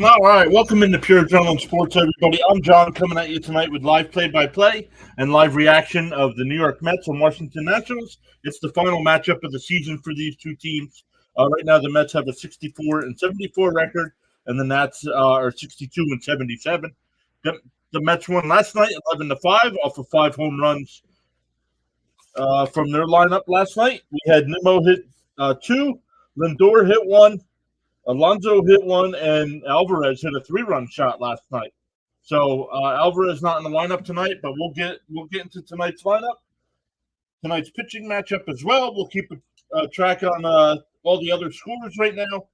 All right, welcome into Pure Adrenaline Sports, everybody. I'm John, coming at you tonight with live play-by-play and live reaction of the New York Mets and Washington Nationals. It's the final matchup of the season for these two teams. Right now, the Mets have a 64-74 record, and the Nats are 62-77. The, the Mets won last night, 11-5, off of 5 home runs from their lineup last night. We had Nimmo hit two, Lindor hit one, Alonso hit one, and Alvarez hit a 3-run shot last night. So Alvarez not in the lineup tonight, but we'll get into tonight's lineup, tonight's pitching matchup as well. We'll keep a track on all the other scores right now.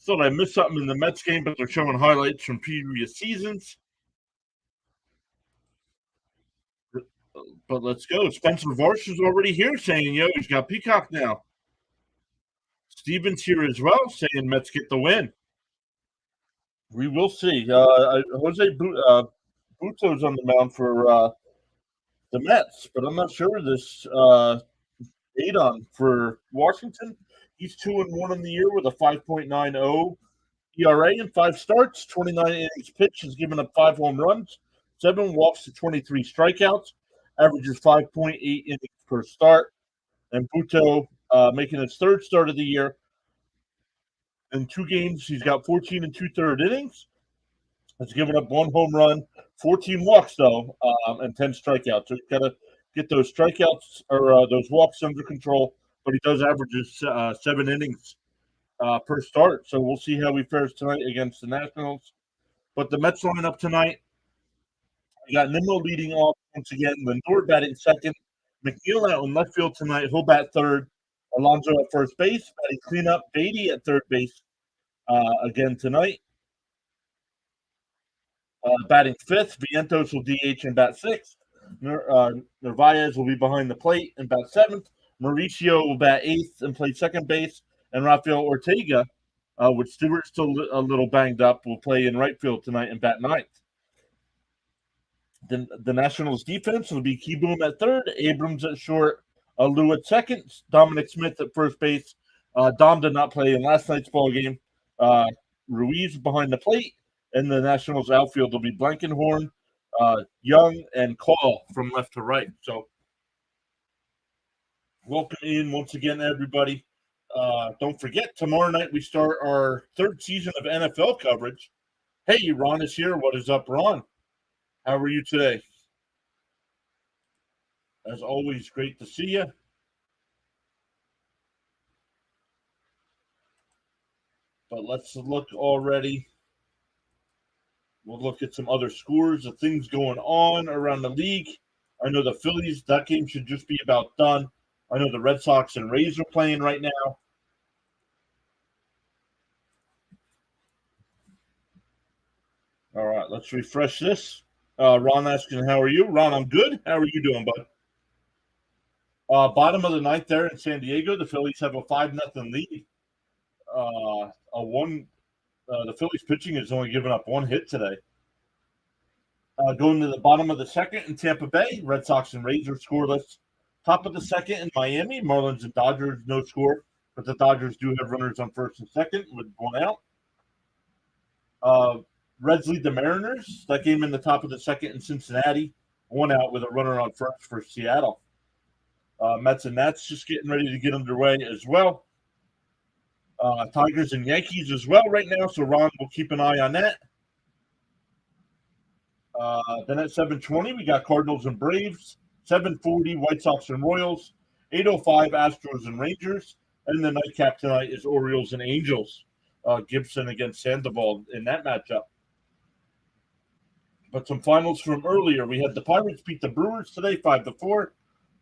Thought I missed something in the Mets game, but they're showing highlights from previous seasons. But let's go. Spencer Varsh is already here saying, yo, he's got Peacock now. Steven's here as well saying Mets get the win. We will see. Jose Buto's on the mound for the Mets, but I'm not sure this Adon for Washington. He's 2-1 in the year with a 5.90 ERA in 5 starts, 29 innings pitched, has given up 5 home runs, 7 walks to 23 strikeouts, averages 5.8 innings per start. And Buto making his third start of the year. In 2 games, he's got 14 2/3 innings. Has given up 1 home run, 14 walks though, and 10 strikeouts. So he's got to get those strikeouts or those walks under control. But he does averages 7 innings per start. So we'll see how he fares tonight against the Nationals. But the Mets lineup tonight, we got Nimmo leading off once again. Lindor batting second. McNeil out in left field tonight. He'll bat third. Alonso at first base. Batting cleanup. Beatty at third base again tonight. Batting fifth. Vientos will DH and bat sixth. Narvaez will be behind the plate and bat seventh. Mauricio will bat eighth and play second base. And Rafael Ortega, with Stewart still a little banged up, will play in right field tonight and bat ninth. The Nationals defense will be Keyboom at third, Abrams at short, Lou at second, Dominic Smith at first base. Dom did not play in last night's ball game. Ruiz behind the plate, and the Nationals outfield will be Blankenhorn, Young, and Call from left to right. So welcome in once again, everybody. Don't forget, tomorrow night we start our third season of NFL coverage. Hey, Ron is here. What is up, Ron? How are you today? As always, great to see you. But let's look already. We'll look at some other scores of things going on around the league. I know the Phillies, that game should just be about done. I know the Red Sox and Rays are playing right now. All right, let's refresh this. Ron asking, how are you? Ron, I'm good. How are you doing, bud? Bottom of the ninth there in San Diego, the Phillies have a 5-0 lead. The Phillies pitching has only given up one hit today. Going to the bottom of the second in Tampa Bay, Red Sox and Rays are scoreless. Top of the second in Miami, Marlins and Dodgers, no score, but the Dodgers do have runners on first and second with one out. Reds lead the Mariners. That game in the top of the second in Cincinnati, one out with a runner on first for Seattle. Mets and Nats just getting ready to get underway as well. Tigers and Yankees as well right now, so Ron will keep an eye on that. Then at 7:20, we got Cardinals and Braves. 7:40, White Sox and Royals. 8:05, Astros and Rangers. And the nightcap tonight is Orioles and Angels. Gibson against Sandoval in that matchup. But some finals from earlier. We had the Pirates beat the Brewers today, 5-4.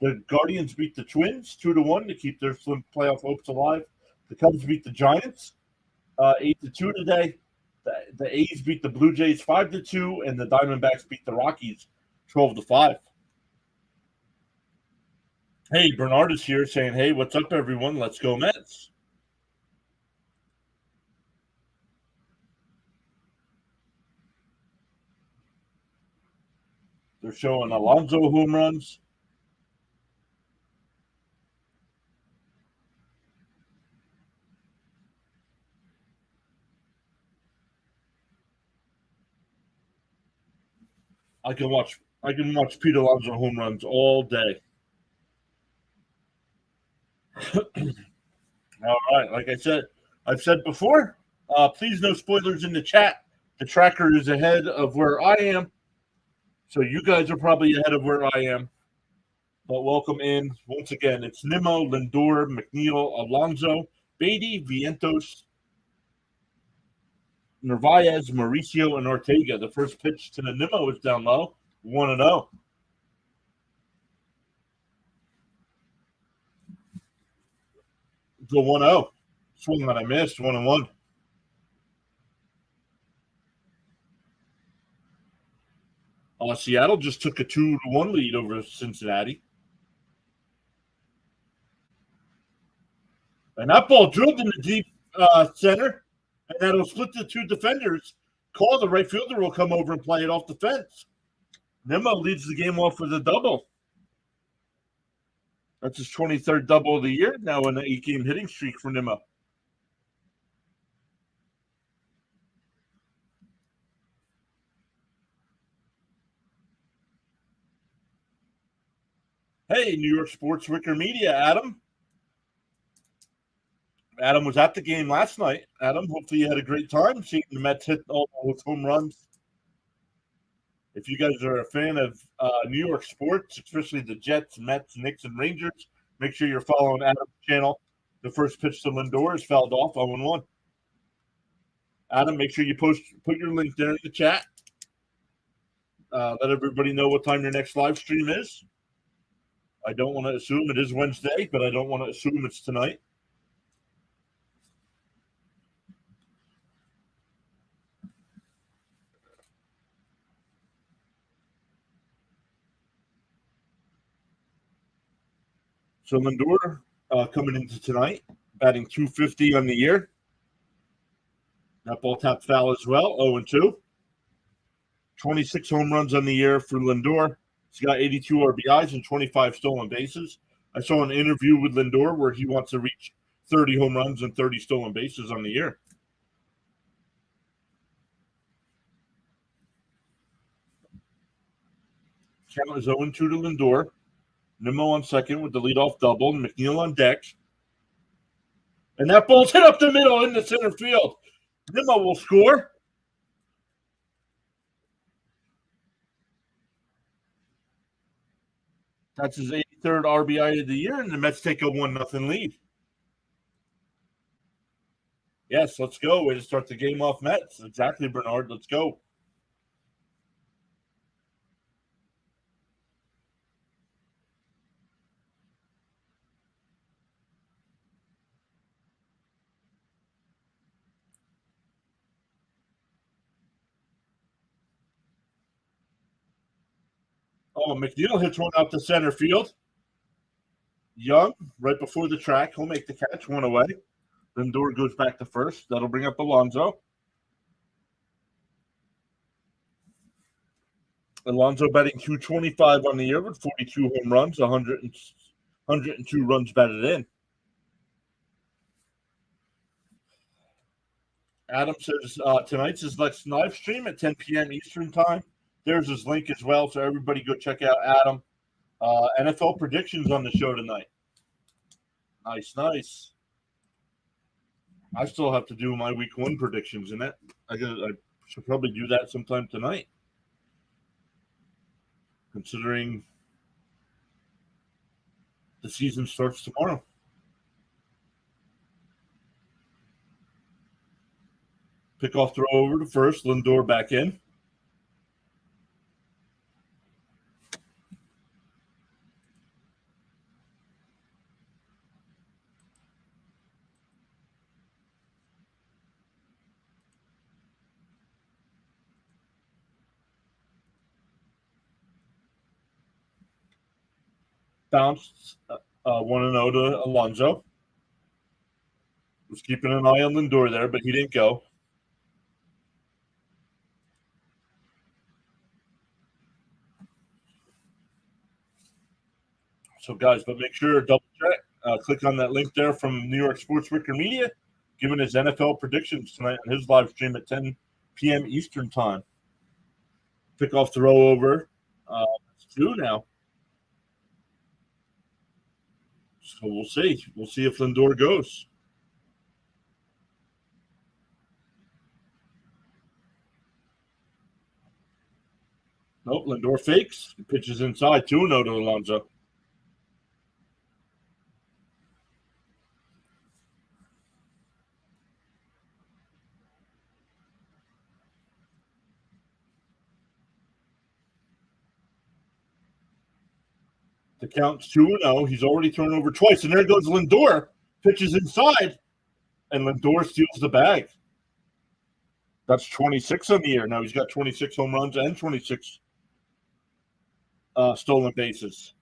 The Guardians beat the Twins, 2-1 to keep their slim playoff hopes alive. The Cubs beat the Giants, 8-2 today. The A's beat the Blue Jays 5-2, and the Diamondbacks beat the Rockies 12-5. Hey, Bernard is here saying, hey, what's up, everyone? Let's go Mets. They're showing Alonso home runs. I can watch Pete Alonso home runs all day. All right, like I've said before, please no spoilers in the chat. The tracker is ahead of where I am, so you guys are probably ahead of where I am. But welcome in once again. It's Nimmo, Lindor, McNeil, Alonso, Beatty, Vientos, Narvaez, Mauricio, and Ortega. The first pitch to the Nimmo is down low, 1-0. Go 1-0. Swing that I missed, 1-1. Seattle just took a 2-1 lead over Cincinnati. And that ball drilled in the deep center, and that'll split the two defenders. Call the right fielder will come over and play it off the fence. Nimmo leads the game off with a double. That's his 23rd double of the year, now an 8-game hitting streak for Nimmo. Hey, New York Sports Wicker Media, Adam. Adam was at the game last night. Adam, hopefully you had a great time seeing the Mets hit all those home runs. If you guys are a fan of New York sports, especially the Jets, Mets, Knicks, and Rangers, make sure you're following Adam's channel. The first pitch to Lindor is fouled off, 0-1. Adam, make sure you put your link there in the chat. Let everybody know what time your next live stream is. I don't want to assume it is Wednesday, but I don't want to assume it's tonight. So Lindor coming into tonight, batting .250 on the year. That ball tapped foul as well, 0-2. 26 home runs on the year for Lindor. He's got 82 RBIs and 25 stolen bases. I saw an interview with Lindor where he wants to reach 30 home runs and 30 stolen bases on the year. Count is 0-2 to Lindor. Nimmo on second with the leadoff double. McNeil on deck. And that ball's hit up the middle in the center field. Nimmo will score. That's his 83rd RBI of the year, and the Mets take a 1-0 lead. Yes, let's go. Way to start the game off, Mets. Exactly, Bernard. Let's go. Oh, McNeil hits one out to center field. Young, right before the track. He'll make the catch, one away. Lindor goes back to first. That'll bring up Alonso. Alonso batting .225 on the year with 42 home runs, 102 runs batted in. Adam says tonight's his next live stream at 10 p.m. Eastern time. There's his link as well, so everybody go check out Adam. NFL predictions on the show tonight. Nice. I still have to do my week 1 predictions in it. I should probably do that sometime tonight, considering the season starts tomorrow. Pickoff throw over to first. Lindor back in. Bounced 1-0 to Alonso. Was keeping an eye on Lindor there, but he didn't go. So, guys, but make sure to double check. Click on that link there from New York Sports Wicker Media, giving his NFL predictions tonight on his live stream at 10 p.m. Eastern time. Pickoff throw over. It's two now. So we'll see. We'll see if Lindor goes. Nope, Lindor fakes. Pitches inside 2-0 to Alonso. The count's 2-0. He's already thrown over twice. And there goes Lindor. Pitches inside. And Lindor steals the bag. That's 26 on the year. Now he's got 26 home runs and 26 stolen bases.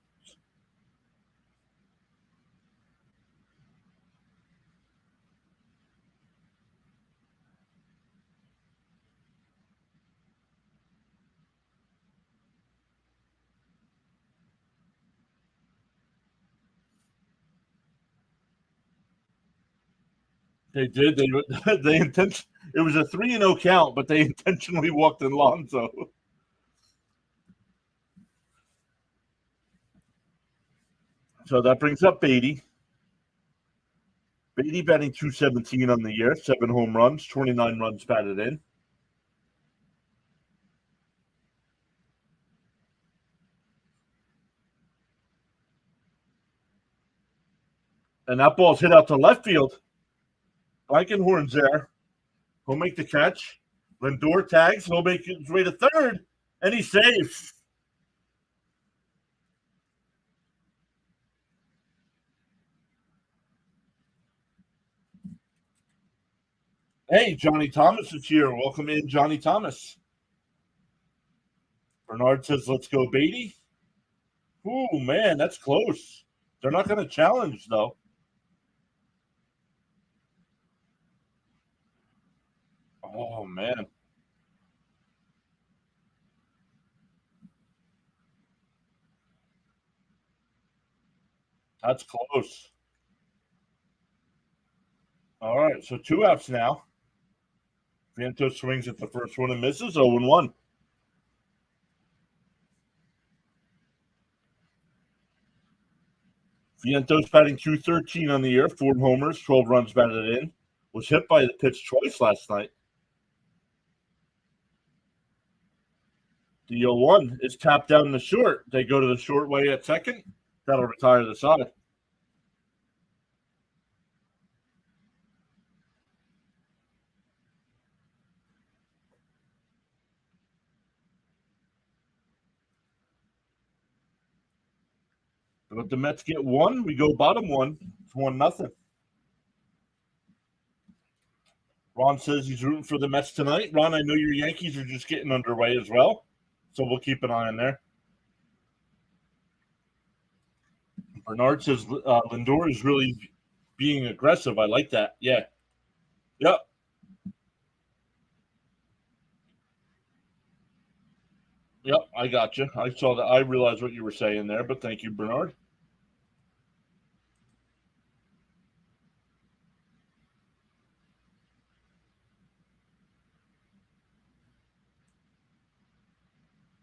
They did. They intent. It was a 3-0 count, but they intentionally walked in Lonzo. So that brings up Beatty. Beatty batting 217 on the year, 7 home runs, 29 runs batted in. And that ball's hit out to left field. Blankenhorn's there. He'll make the catch. Lindor tags. He'll make his way to third. And he's safe. Hey, Johnny Thomas is here. Welcome in, Johnny Thomas. Bernard says, let's go, Beatty. Ooh, man, that's close. They're not going to challenge, though. Oh, man. That's close. All right, so 2 outs now. Vientos swings at the first one and misses 0-1. Vientos batting 213 on the year, 4 homers, 12 runs batted in. Was hit by the pitch twice last night. The 0-1 is tapped down the short. They go to the short way at second. That'll retire the side. But the Mets get 1. We go bottom 1. It's 1-0. Ron says he's rooting for the Mets tonight. Ron, I know your Yankees are just getting underway as well. So we'll keep an eye on there. Bernard says Lindor is really being aggressive. I like that. Yeah. Yep. Yep. I got you. I saw that. I realized what you were saying there, but thank you, Bernard.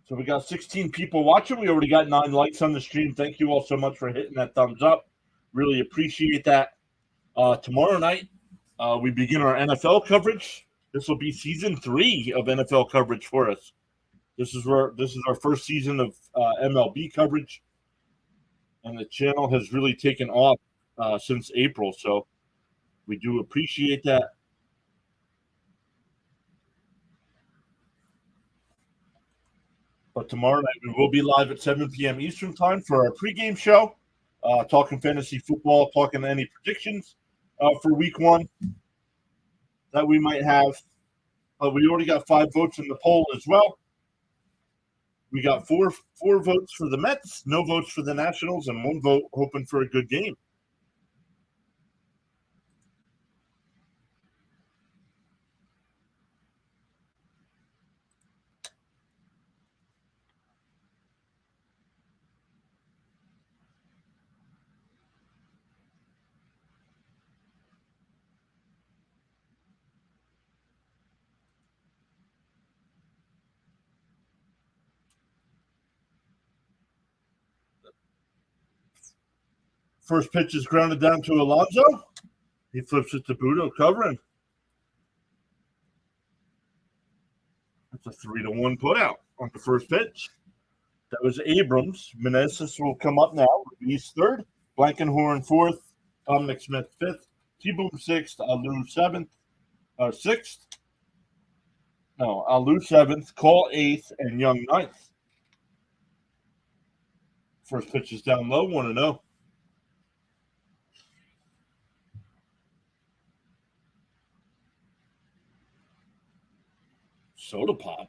So we got 16 people watching. We already got 9 likes on the stream. Thank you all so much for hitting that thumbs up. Really appreciate that. Tomorrow night, we begin our NFL coverage. This will be season 3 of NFL coverage for us. This is our first season of MLB coverage, and the channel has really taken off since April. So we do appreciate that. But tomorrow night we will be live at 7 p.m. Eastern time for our pregame show, talking fantasy football, talking any predictions for week 1 that we might have. We already got 5 votes in the poll as well. We got four votes for the Mets, no votes for the Nationals, and 1 vote hoping for a good game. First pitch is grounded down to Alonso. He flips it to Budo covering. That's a 3-1 putout on the first pitch. That was Abrams. Meneses will come up now. He's third. Blankenhorn fourth. Dominic Smith fifth. T-Boom sixth. Alou seventh. Sixth. No, Alou seventh. Call eighth. And Young ninth. First pitch is down low. 1-0. Soda pop.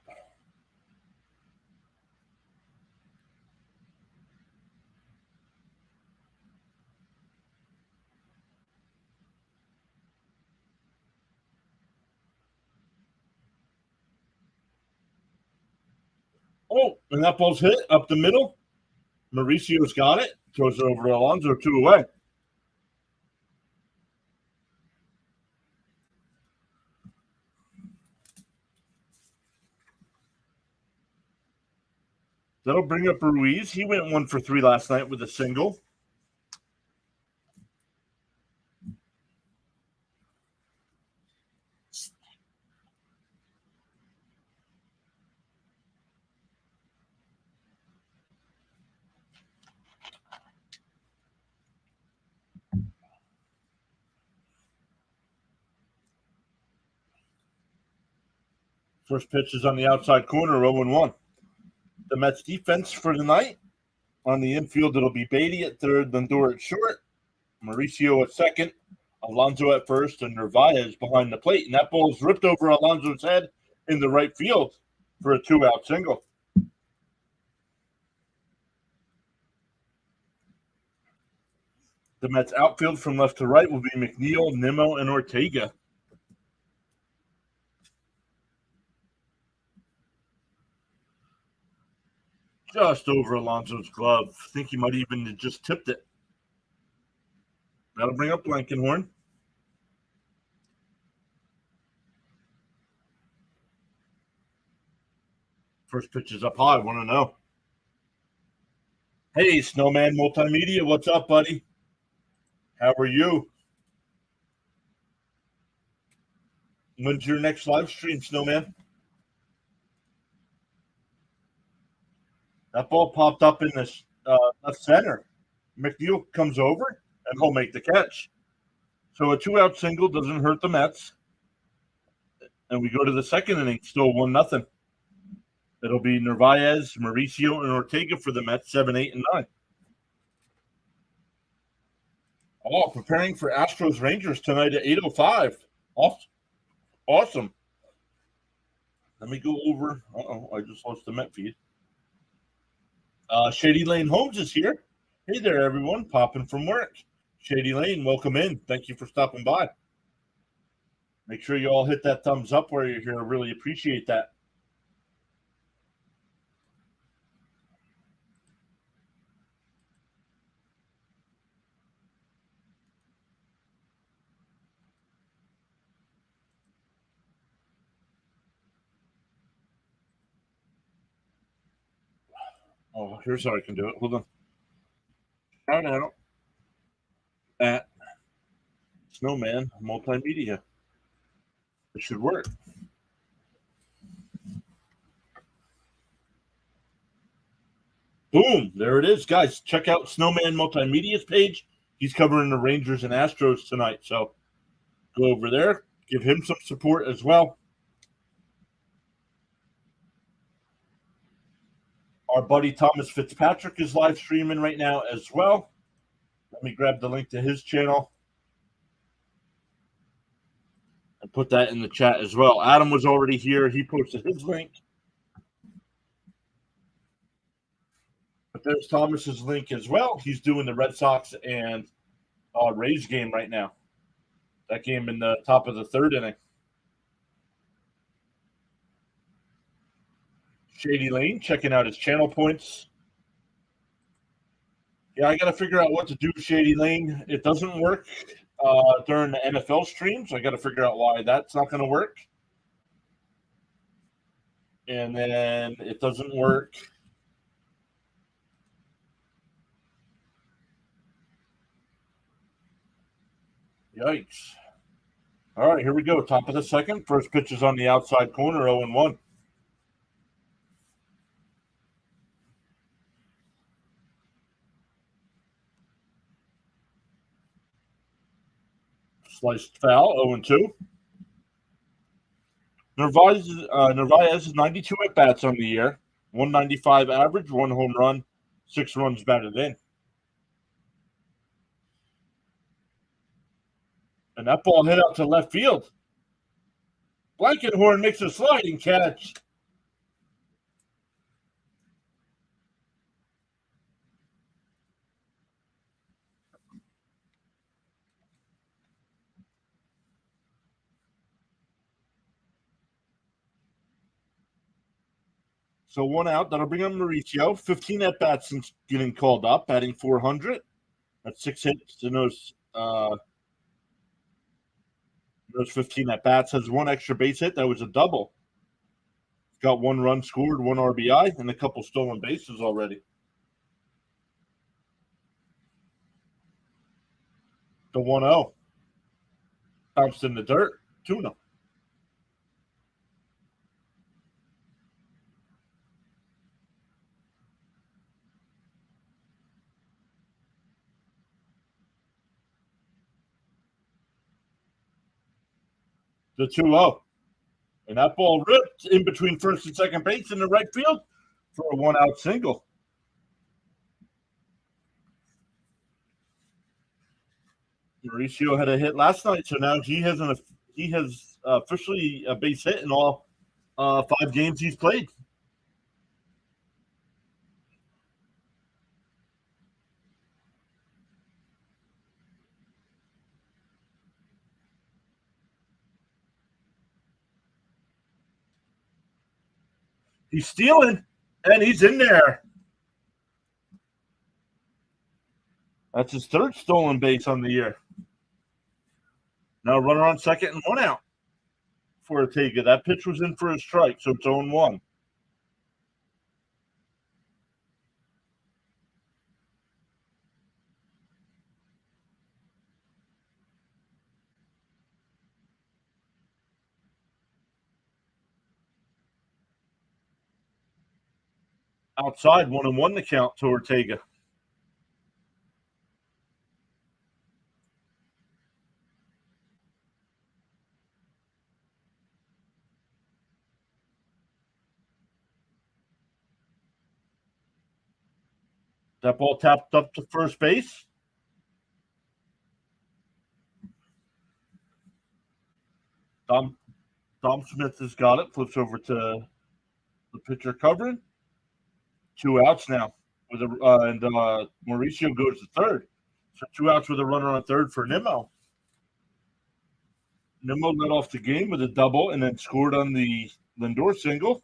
Oh, and that ball's hit up the middle. Mauricio's got it. Throws it over to Alonso, 2 away. That'll bring up Ruiz. He went 1 for 3 last night with a single. First pitch is on the outside corner, 0-1. The Mets defense for the night. On the infield, it'll be Beatty at third, Lindor at short, Mauricio at second, Alonso at first, and Narvaez behind the plate. And that ball is ripped over Alonso's head in the right field for a 2-out single. The Mets outfield from left to right will be McNeil, Nimmo, and Ortega. Just over Alonso's glove. I think he might even have just tipped it. That'll bring up Blankenhorn. First pitch is up high, 1-0. Hey, Snowman Multimedia, what's up, buddy? How are you? When's your next live stream, Snowman? That ball popped up in the left center. McNeil comes over, and he'll make the catch. So a 2-out single doesn't hurt the Mets. And we go to the second inning, still 1-0. It'll be Narvaez, Mauricio, and Ortega for the Mets, 7, 8, and 9. Oh, preparing for Astros Rangers tonight at 8:05. Awesome. Let me go over. I just lost the Met feed. Shady Lane Holmes is here. Hey there, everyone. Popping from work. Shady Lane, welcome in. Thank you for stopping by. Make sure you all hit that thumbs up where you're here. I really appreciate that. Oh, here's how I can do it. Hold on. Shout out at Snowman Multimedia. It should work. Boom. There it is, guys. Check out Snowman Multimedia's page. He's covering the Rangers and Astros tonight. So go over there. Give him some support as well. Our buddy Thomas Fitzpatrick is live streaming right now as well. Let me grab the link to his channel and put that in the chat as well. Adam was already here. He posted his link. But there's Thomas's link as well. He's doing the Red Sox and Rays game right now. That game in the top of the third inning. Shady Lane, checking out his channel points. Yeah, I got to figure out what to do, Shady Lane. It doesn't work during the NFL streams. I got to figure out why that's not going to work. And then it doesn't work. Yikes. All right, here we go. Top of the second. First pitch is on the outside corner, 0-1. Sliced foul, 0-2. Narvaez is 92 at bats on the year, 195 average, one home run, 6 runs batted in. And that ball hit out to left field. Blankenhorn makes a sliding catch. So one out. That'll bring up Mauricio. 15 at bats since getting called up, batting 400. That's 6 hits in those 15 at bats. Has one extra base hit. That was a double. Got 1 run scored, 1 RBI, and a couple stolen bases already. The 1-0. Bounced in the dirt. Tuna. The 2-0. And that ball ripped in between first and second base in the right field for a 1-out single. Mauricio had a hit last night, so now he has officially a base hit in all 5 games he's played. He's stealing, and he's in there. That's his 3rd stolen base on the year. Now runner on second and 1 out for Ortega. That pitch was in for a strike, so it's 0-1. Outside, 1-1 the count to Ortega. That ball tapped up to first base. Dom Smith has got it. Flips over to the pitcher covering. 2 outs now. And Mauricio goes to third. So 2 outs with a runner on third for Nimmo. Nimmo led off the game with a double and then scored on the Lindor single.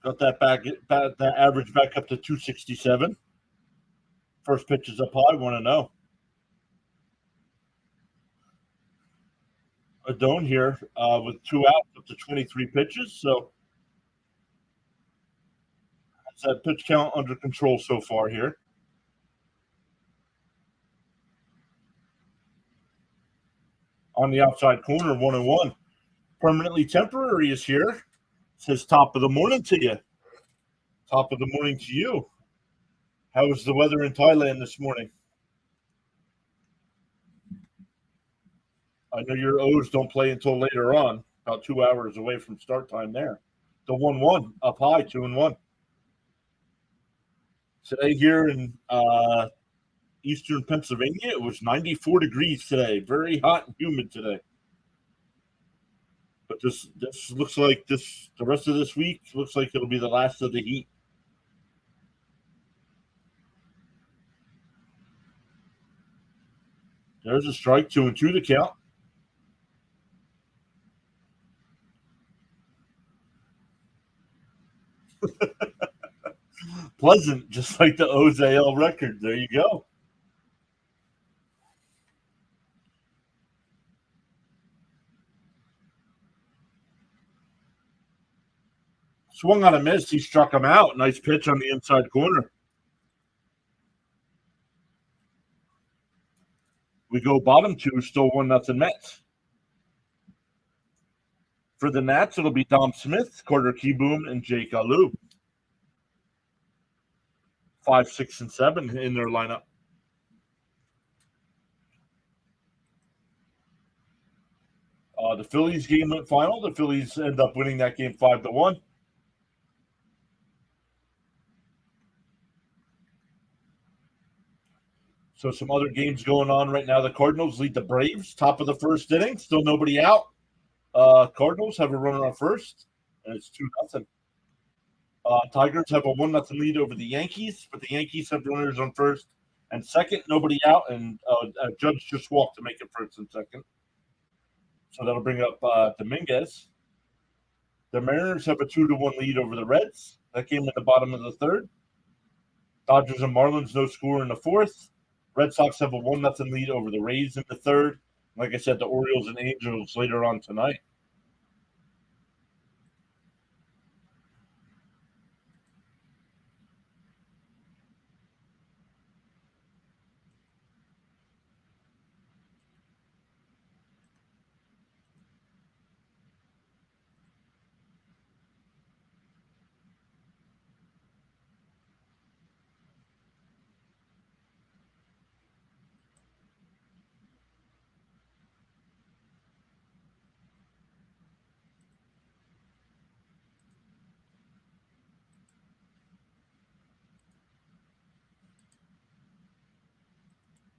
Got that average back up to 267. First pitch is up high, 1-0. Adone here with 2 outs up to 23 pitches. So that's that pitch count under control so far here. On the outside corner, 1-1. Permanently Temporary is here. It says top of the morning to you. Top of the morning to you. How was the weather in Thailand this morning? I know your O's don't play until later on, about 2 hours away from start time there. The 1-1 up high, 2-1. Today here in eastern Pennsylvania, it was 94 degrees today. Very hot and humid today. But this looks like the rest of this week looks like it'll be the last of the heat. There's a strike, 2-2 the count. Pleasant, just like the O's AL record. There you go. Swung on a miss. He struck him out. Nice pitch on the inside corner. We go bottom two, still 1-0 Mets. For the Nats, it'll be Dom Smith, Carter Kieboom, and Jake Alou. 5, 6, and 7 in their lineup. The Phillies game went final. The Phillies end up winning that game 5-1. So some other games going on right now. The Cardinals lead the Braves, top of the first inning. Still nobody out. Cardinals have a runner on first, and it's 2-0. Tigers have a 1-0 lead over the Yankees, but the Yankees have runners on first and second. Nobody out, and Judge just walked to make it first and second. So that'll bring up Dominguez. The Mariners have a 2-1 lead over the Reds. That game at the bottom of the third. Dodgers and Marlins, no score in the fourth. Red Sox have a 1-0 lead over the Rays in the third. Like I said, the Orioles and Angels later on tonight.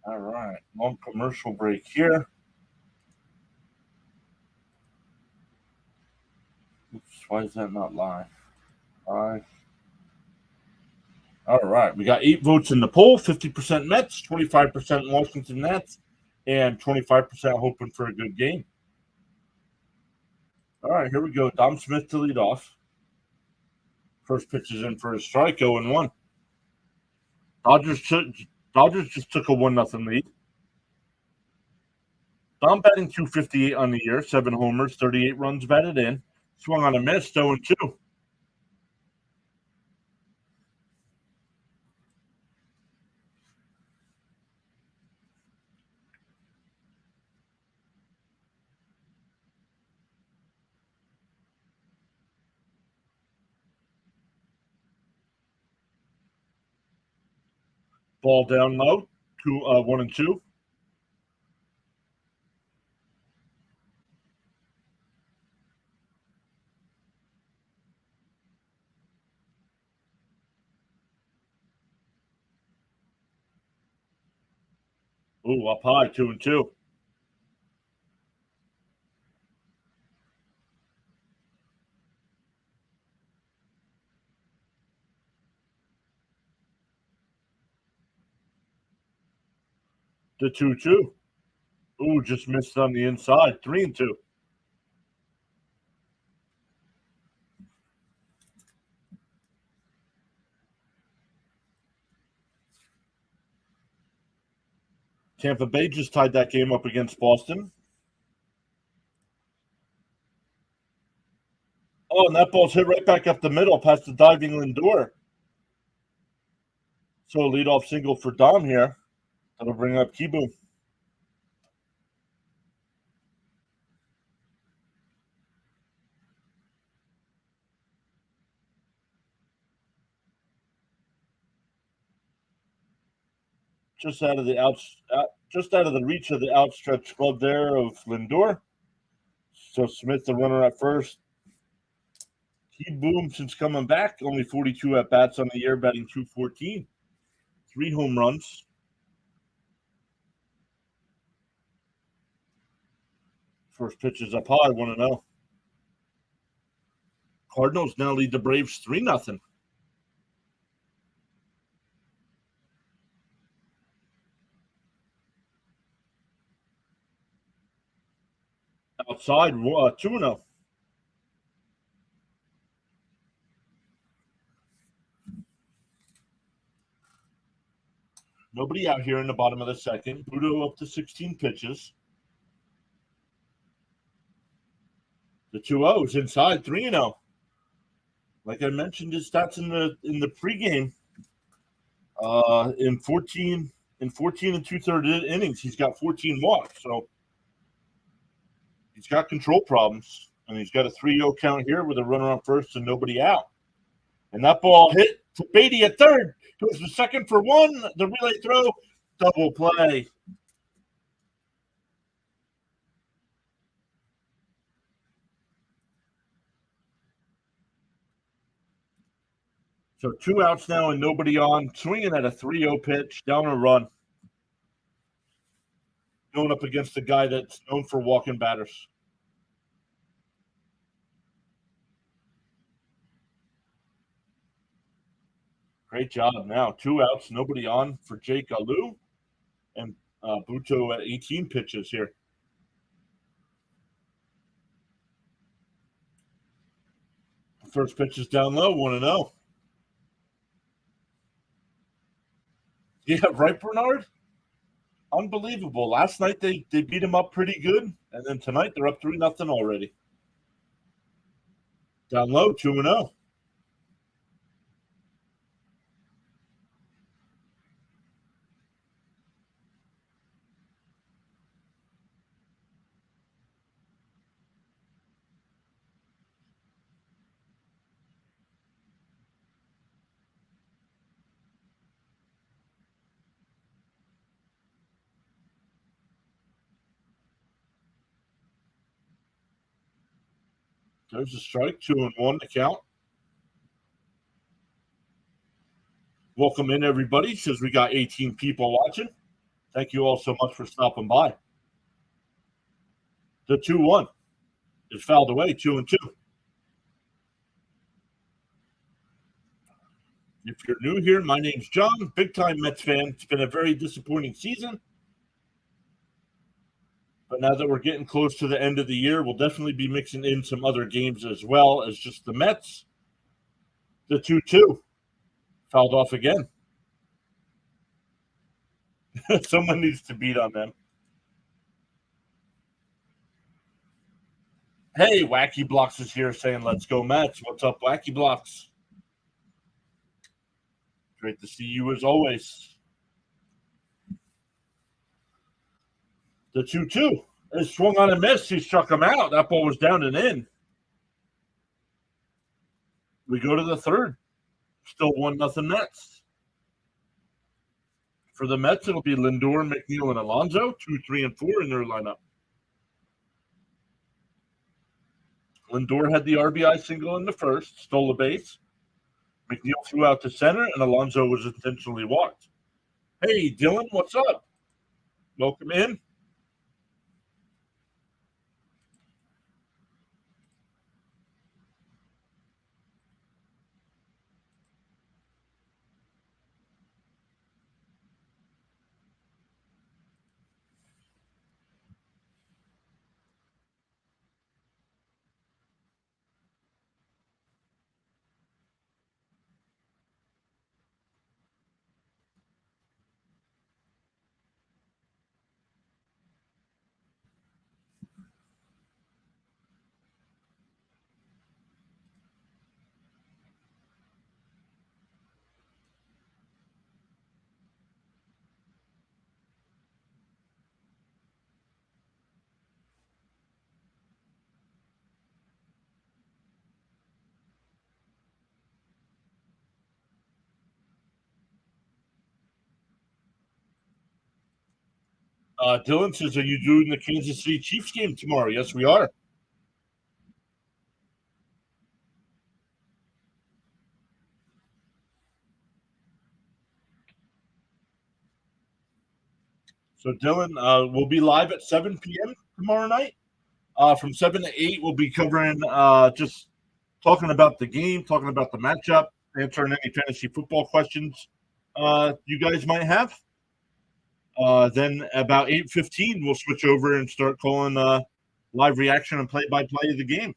All right, long commercial break here. Oops, why is that not live? Live. All right, we got 8 votes in the poll, 50% Mets, 25% Washington Nats, and 25% hoping for a good game. All right, here we go. Dom Smith to lead off. First pitch is in for a strike, 0-1. Dodgers just took a 1-0 lead. Dom batting .258 on the year, 7 homers, 38 runs batted in. Swung on a miss, 0-2. Ball down low, 1-2. Ooh, up high, 2-2. The 2-2. Ooh, just missed on the inside, 3-2. Tampa Bay just tied that game up against Boston. Oh, and that ball's hit right back up the middle past the diving Lindor. So leadoff single for Dom here. That'll bring up Kieboom. Just out of the reach of the outstretched glove there of Lindor. So Smith, the runner at first. Kieboom, since coming back, only 42 at bats on the year, batting .214. 3 home runs. First pitch is up high, 1-0. Cardinals now lead the Braves 3-0. Outside, 2-0. Nobody out here in the bottom of the second. Budo up to 16 pitches. The 2-0 is inside, 3-0. Like I mentioned, his stats in the pregame. In 14 and 2/3 innings, he's got 14 walks. So he's got control problems, and he's got a 3-0 count here with a runner on first and nobody out. And that ball hit to Beatty at third. Goes to second for one. The relay throw, double play. So 2 outs now and nobody on. Swinging at a 3-0 pitch, down a run. Going up against a guy that's known for walking batters. Great job now. 2 outs, nobody on for Jake Alou. And Buto at 18 pitches here. First pitch is down low, 1-0. Yeah, right, Bernard? Unbelievable. Last night they beat him up pretty good, and then tonight they're up 3-0 already. Down low, 2-0. There's a strike, 2-1 to count. Welcome in, everybody. Says we got 18 people watching. Thank you all so much for stopping by. The 2-1 is fouled away, 2-2. If you're new here, my name's John, big time Mets fan. It's been a very disappointing season. But now that we're getting close to the end of the year, we'll definitely be mixing in some other games as well as just the Mets. The 2-2 fouled off again. Someone needs to beat on them. Hey, Wacky Blocks is here saying, let's go Mets. What's up, Wacky Blocks? Great to see you as always. The 2-2 is swung on a miss. He struck him out. That ball was down and in. We go to the third. Still 1-0 Mets. For the Mets, it'll be Lindor, McNeil, and Alonso, 2, 3, and 4 in their lineup. Lindor had the RBI single in the first, stole a base. McNeil threw out to center, and Alonso was intentionally walked. Hey, Dylan, what's up? Welcome in. Dylan says, are you doing the Kansas City Chiefs game tomorrow? Yes, we are. So, Dylan, we'll be live at 7 p.m. tomorrow night. From 7 to 8, we'll be covering just talking about the game, talking about the matchup, answering any fantasy football questions you guys might have. Then about 8:15, we'll switch over and start calling live reaction and play-by-play of the game.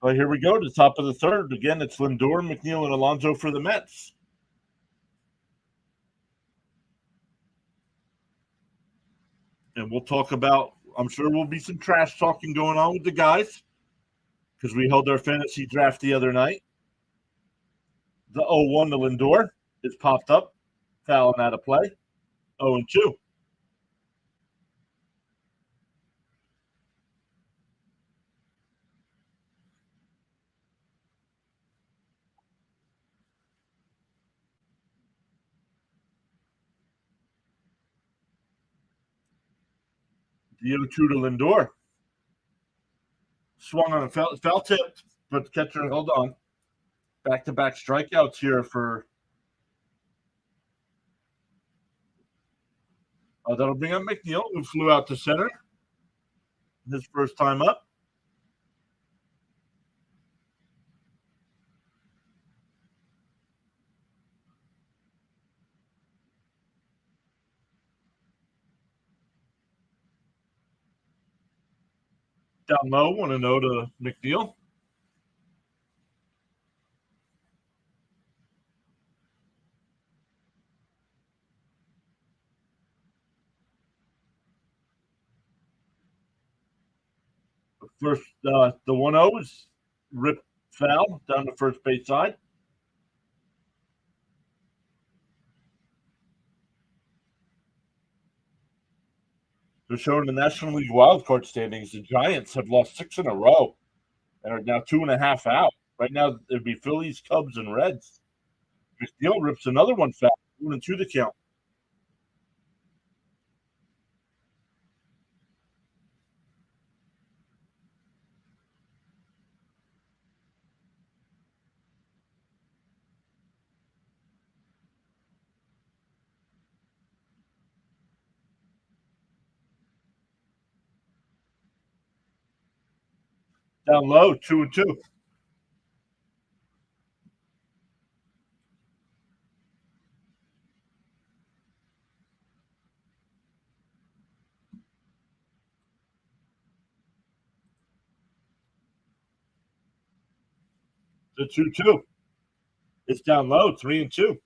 But here we go to the top of the third. Again, it's Lindor, McNeil, and Alonso for the Mets. And we'll talk about I'm sure will be some trash talking going on with the guys because we held our fantasy draft the other night. The 0-1 to Lindor is popped up, fouling out of play. 0-2. The 0-2 to Lindor. Swung on a foul tip, but the catcher held on. Back to back strikeouts here for. That'll bring up McNeil, who flew out to center his first time up. Down low, 1-0 to McNeil. First, the 1-0 is ripped foul down the first base side. They're showing the National League wildcard standings. The Giants have lost 6 in a row and are now 2.5 out. Right now, it'd be Phillies, Cubs, and Reds. McNeil rips another one foul, 1-2 the count. Down low, 2-2. The 2-2. It's down low, 3-2.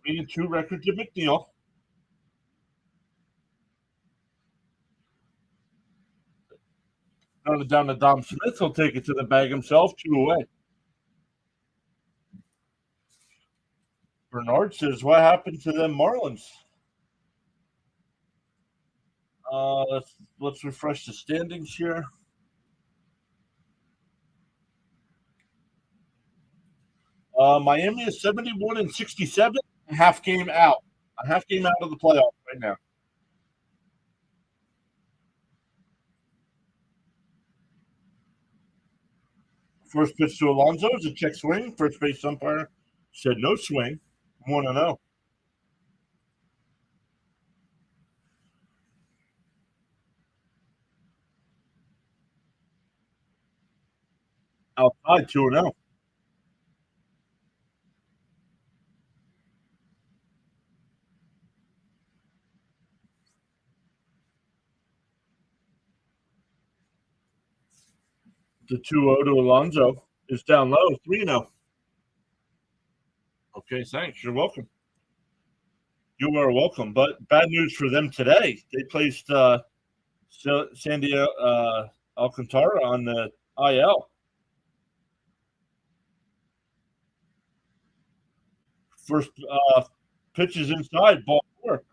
Three and two record to McNeil. Down to Dom Smith. He'll take it to the bag himself, 2 away. Bernard says, "What happened to them Marlins?" Let's refresh the standings here. Miami is 71-67, a half game out. A half game out of the playoffs right now. First pitch to Alonso is a check swing. First base umpire said no swing. 1-0. Outside 2-0. The 2-0 to Alonso is down low, 3-0. Okay, thanks. You're welcome. You are welcome. But bad news for them today. They placed Sandy Alcantara on the IL. First pitch is inside, ball 4.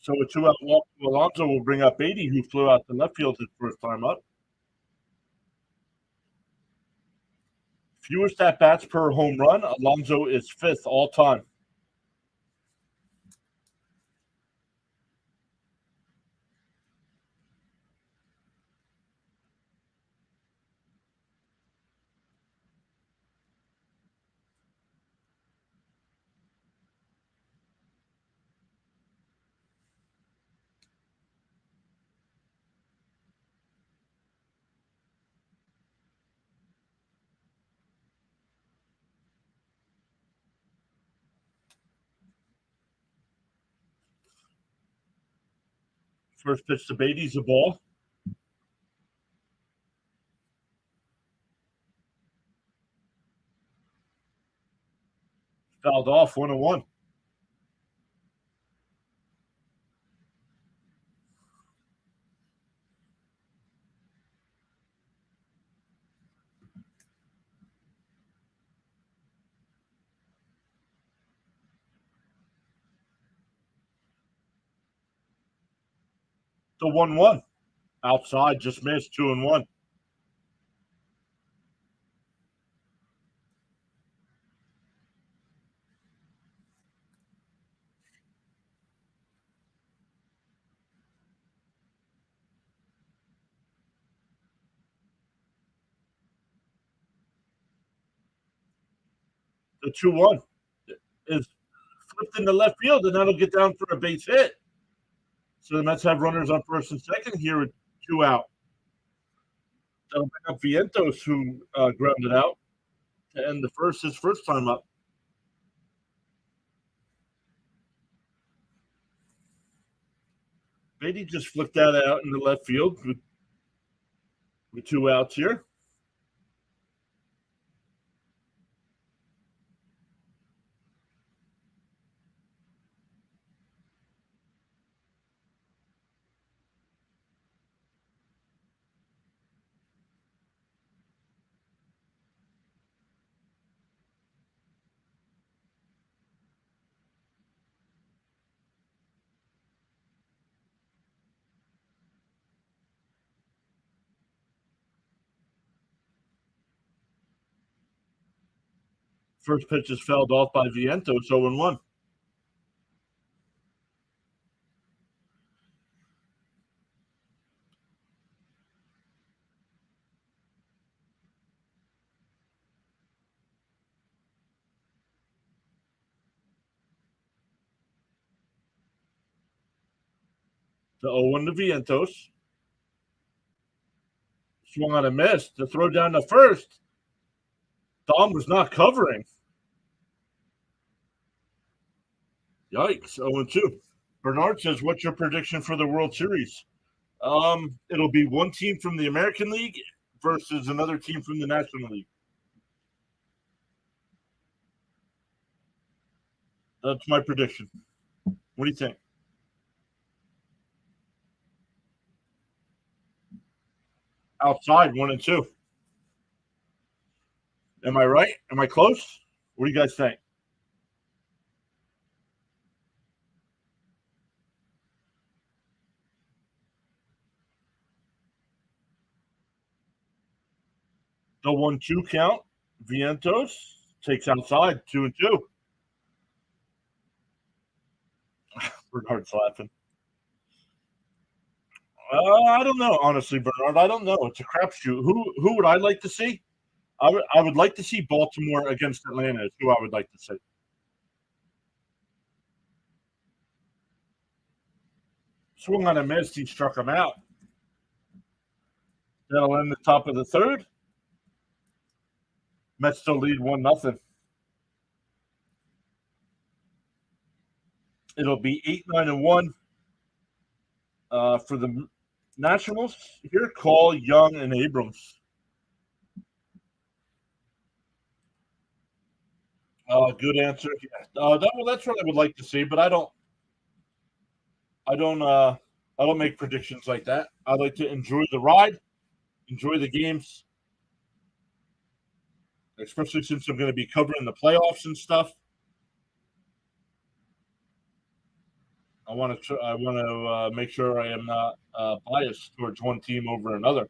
So a 2-out walk to Alonso will bring up 80, who flew out to left field his first time up. Fewest at bats per home run. Alonso is 5th all time. First pitch to Beatty's a ball. Fouled off, 1-1. The 1-1. Outside, just missed, 2-1. The 2-1 is flipped into left field, and that'll get down for a base hit. So the Mets have runners on first and second here with 2 out. That'll bring up Vientos, who grounded out to end his first time up. Beatty just flipped that out in the left field with 2 outs here. First pitch is fouled off by Vientos, 0-1. The 0-1 to Vientos. Swung on a miss. The throw down to first. Dom was not covering. Yikes, 0-2. Bernard says, what's your prediction for the World Series? It'll be one team from the American League versus another team from the National League. That's my prediction. What do you think? Outside, 1-2. Am I right? Am I close? What do you guys think? The 1-2 count. Vientos takes outside, 2-2. Bernard's laughing. I don't know, honestly, Bernard. I don't know. It's a crapshoot. Who would I like to see? I would like to see Baltimore against Atlanta. Is who I would like to see. Swung on a miss. He struck him out. That'll end the top of the third. Mets still lead 1-0. It'll be 8-9-1 for the Nationals. Here, Call, Young, and Abrams. Good answer. Yeah. That's what I would like to see, but I don't make predictions like that. I like to enjoy the ride, enjoy the games, especially since I'm going to be covering the playoffs and stuff. I want to make sure I am not biased towards one team over another.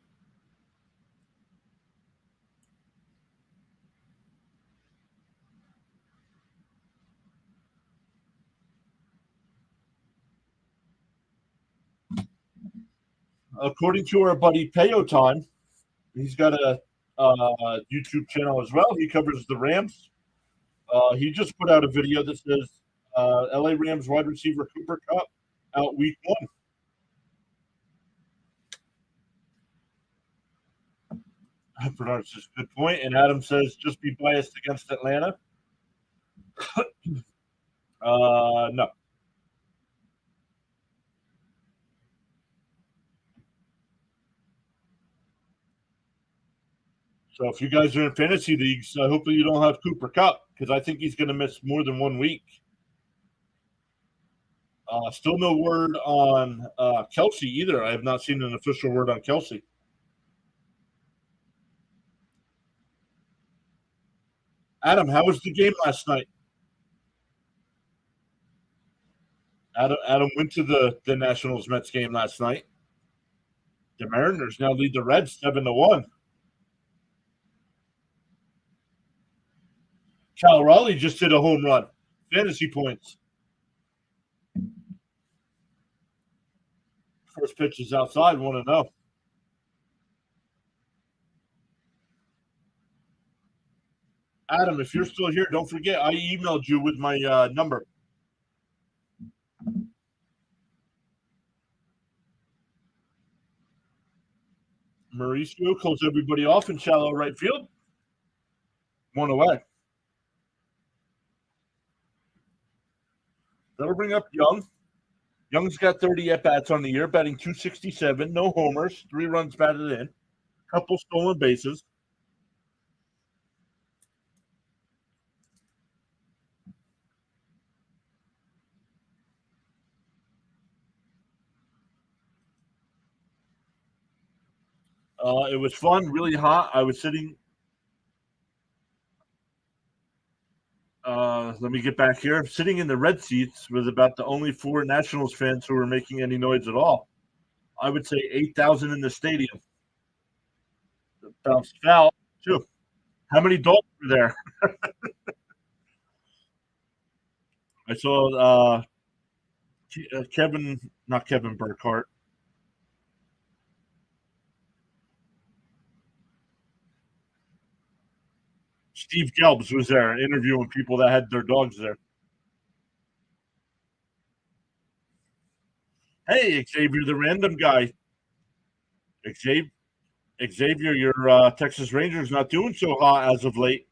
According to our buddy Payo Time, he's got a YouTube channel as well. He covers the Rams. He just put out a video that says LA Rams wide receiver Cooper Kupp out week 1. Bernard says, good point. And Adam says, just be biased against Atlanta. No. So if you guys are in fantasy leagues, hopefully you don't have Cooper Kupp because I think he's going to miss more than 1 week. Still no word on Kelsey either. I have not seen an official word on Kelsey. Adam, how was the game last night? Adam went to the Nationals Mets game last night. The Mariners now lead the Reds 7-1. Cal Raleigh just hit a home run. Fantasy points. First pitch is outside. 1-0. Adam, if you're still here, don't forget I emailed you with my number. Mauricio calls everybody off in shallow right field. 1 away. That'll bring up Young. Young's got 30 at-bats on the year, batting .267, no homers, 3 runs batted in, couple stolen bases. It was fun, really hot. I was sitting. Let me get back here. Sitting in the red seats was about the only 4 Nationals fans who were making any noise at all. I would say 8,000 in the stadium. Bounced foul, too. How many dogs were there? I saw not Kevin Burkhardt. Steve Gelbs was there interviewing people that had their dogs there. Hey, Xavier, the random guy. Xavier, your Texas Rangers not doing so hot as of late.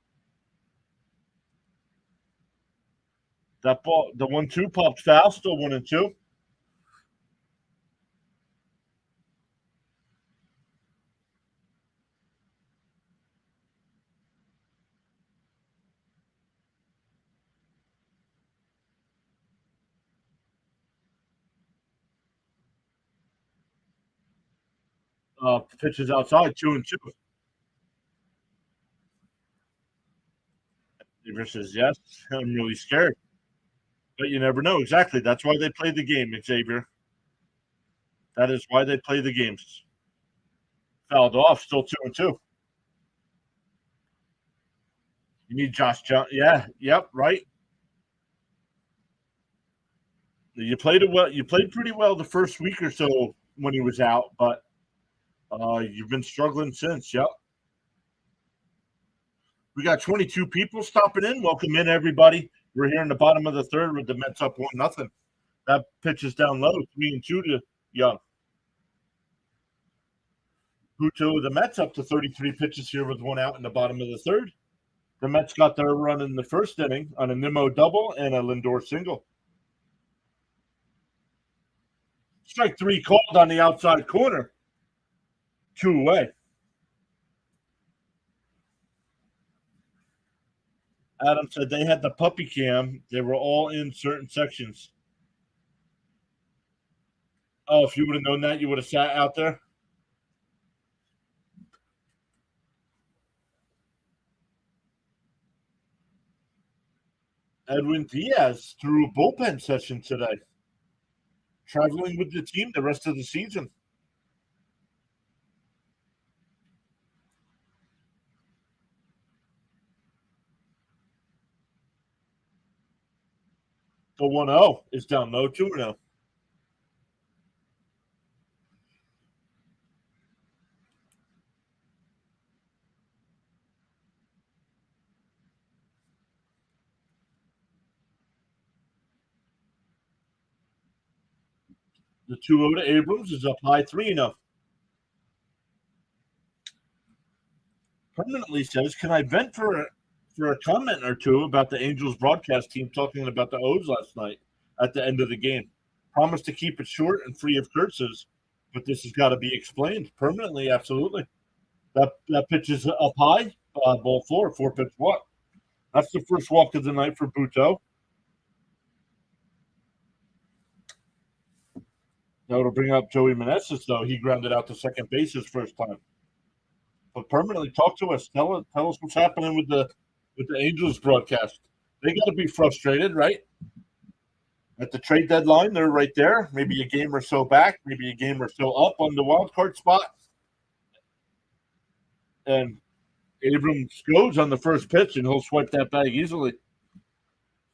That ball, the 1-2 popped foul, still 1-2. Pitches outside, 2-2. Xavier says yes. I'm really scared, but you never know. Exactly. That's why they play the game, Xavier. That is why they play the games. Fouled off, still 2-2. You need Josh Johnson. Yeah, yep, right. You played it well. You played pretty well the first week or so when he was out, but you've been struggling since. Yep. We got 22 people stopping in. Welcome in, everybody. We're here in the bottom of the third with the Mets up 1-0. That pitch is down low, 3-2 to Young. Buto, the Mets up to 33 pitches here with 1 out in the bottom of the third. The Mets got their run in the first inning on a Nimmo double and a Lindor single. Strike 3 called on the outside corner. 2 away. Adam said they had the puppy cam. They were all in certain sections. Oh, if you would have known that, you would have sat out there. Edwin Diaz threw a bullpen session today. Traveling with the team the rest of the season. The 1-0 is down low, 2-0. The 2-0 to Abrams is up high, 3-0. Permanently says, can I vent for a comment or two about the Angels broadcast team talking about the O's last night at the end of the game? Promise to keep it short and free of curses, but this has got to be explained permanently. Absolutely. That pitch is up high, ball four, 4-pitch walk. That's the first walk of the night for Buto. Now it'll bring up Joey Meneses, though. He grounded out to second base his first time. But permanently, talk to us. Tell us what's happening with the Angels broadcast. They got to be frustrated, right? At the trade deadline, they're right there. Maybe a game or so back, maybe a game or so up on the wild card spot. And Abrams goes on the first pitch, and he'll swipe that bag easily.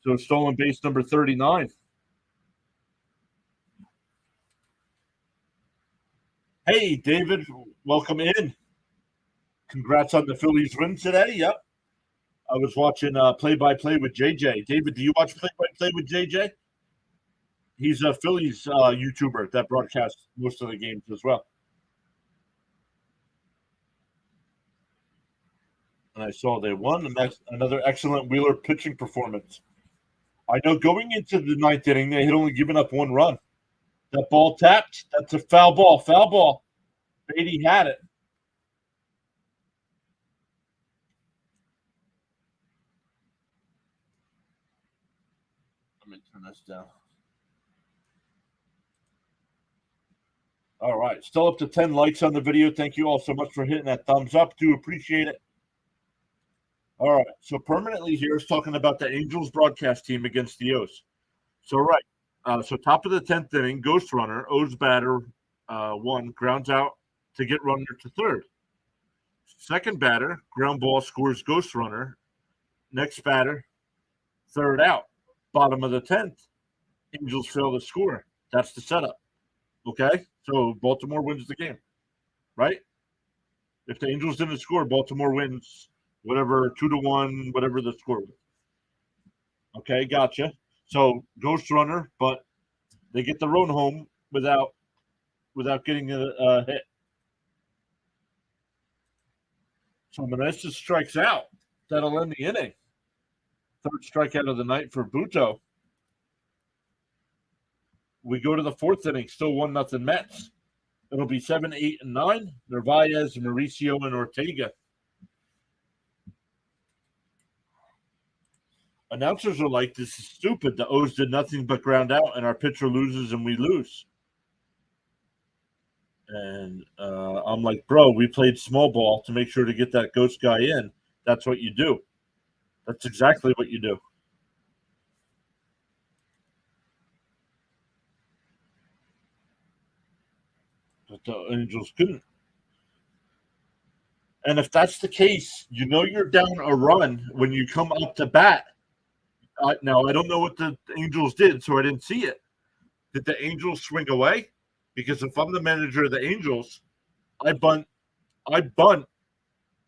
So stolen base number 39. Hey, David, welcome in. Congrats on the Phillies win today. Yep. I was watching play-by-play with JJ. David, do you watch play-by-play with JJ? He's a Phillies YouTuber that broadcasts most of the games as well. And I saw they won, and that's another excellent Wheeler pitching performance. I know going into the ninth inning, they had only given up one run. That ball tapped. That's a foul ball. Foul ball. Beatty had it. Let me turn this down. All right. Still up to 10 likes on the video. Thank you all so much for hitting that thumbs up. Do appreciate it. All right. So permanently here is talking about the Angels broadcast team against the O's. So, right. So top of the 10th inning, ghost runner, O's batter, one, grounds out to get runner to third. Second batter, ground ball, scores ghost runner. Next batter, third out. Bottom of the 10th, Angels fail to score. That's the setup. Okay? So Baltimore wins the game, right? If the Angels didn't score, Baltimore wins whatever, 2-1, whatever the score was. Okay, gotcha. So ghost runner, but they get the run home without getting a hit. So Meneses strikes out. That'll end the inning. Third strikeout of the night for Buto. We go to the fourth inning, still 1-0 Mets. It'll be 7, 8, and 9. Narvaez, Mauricio, and Ortega. Announcers are like, this is stupid. The O's did nothing but ground out, and our pitcher loses, and we lose. And I'm like, bro, we played small ball to make sure to get that ghost guy in. That's what you do. That's exactly what you do. But the Angels couldn't. And if that's the case, you know you're down a run when you come up to bat. Now, I don't know what the Angels did, so I didn't see it. Did the Angels swing away? Because if I'm the manager of the Angels, I bunt,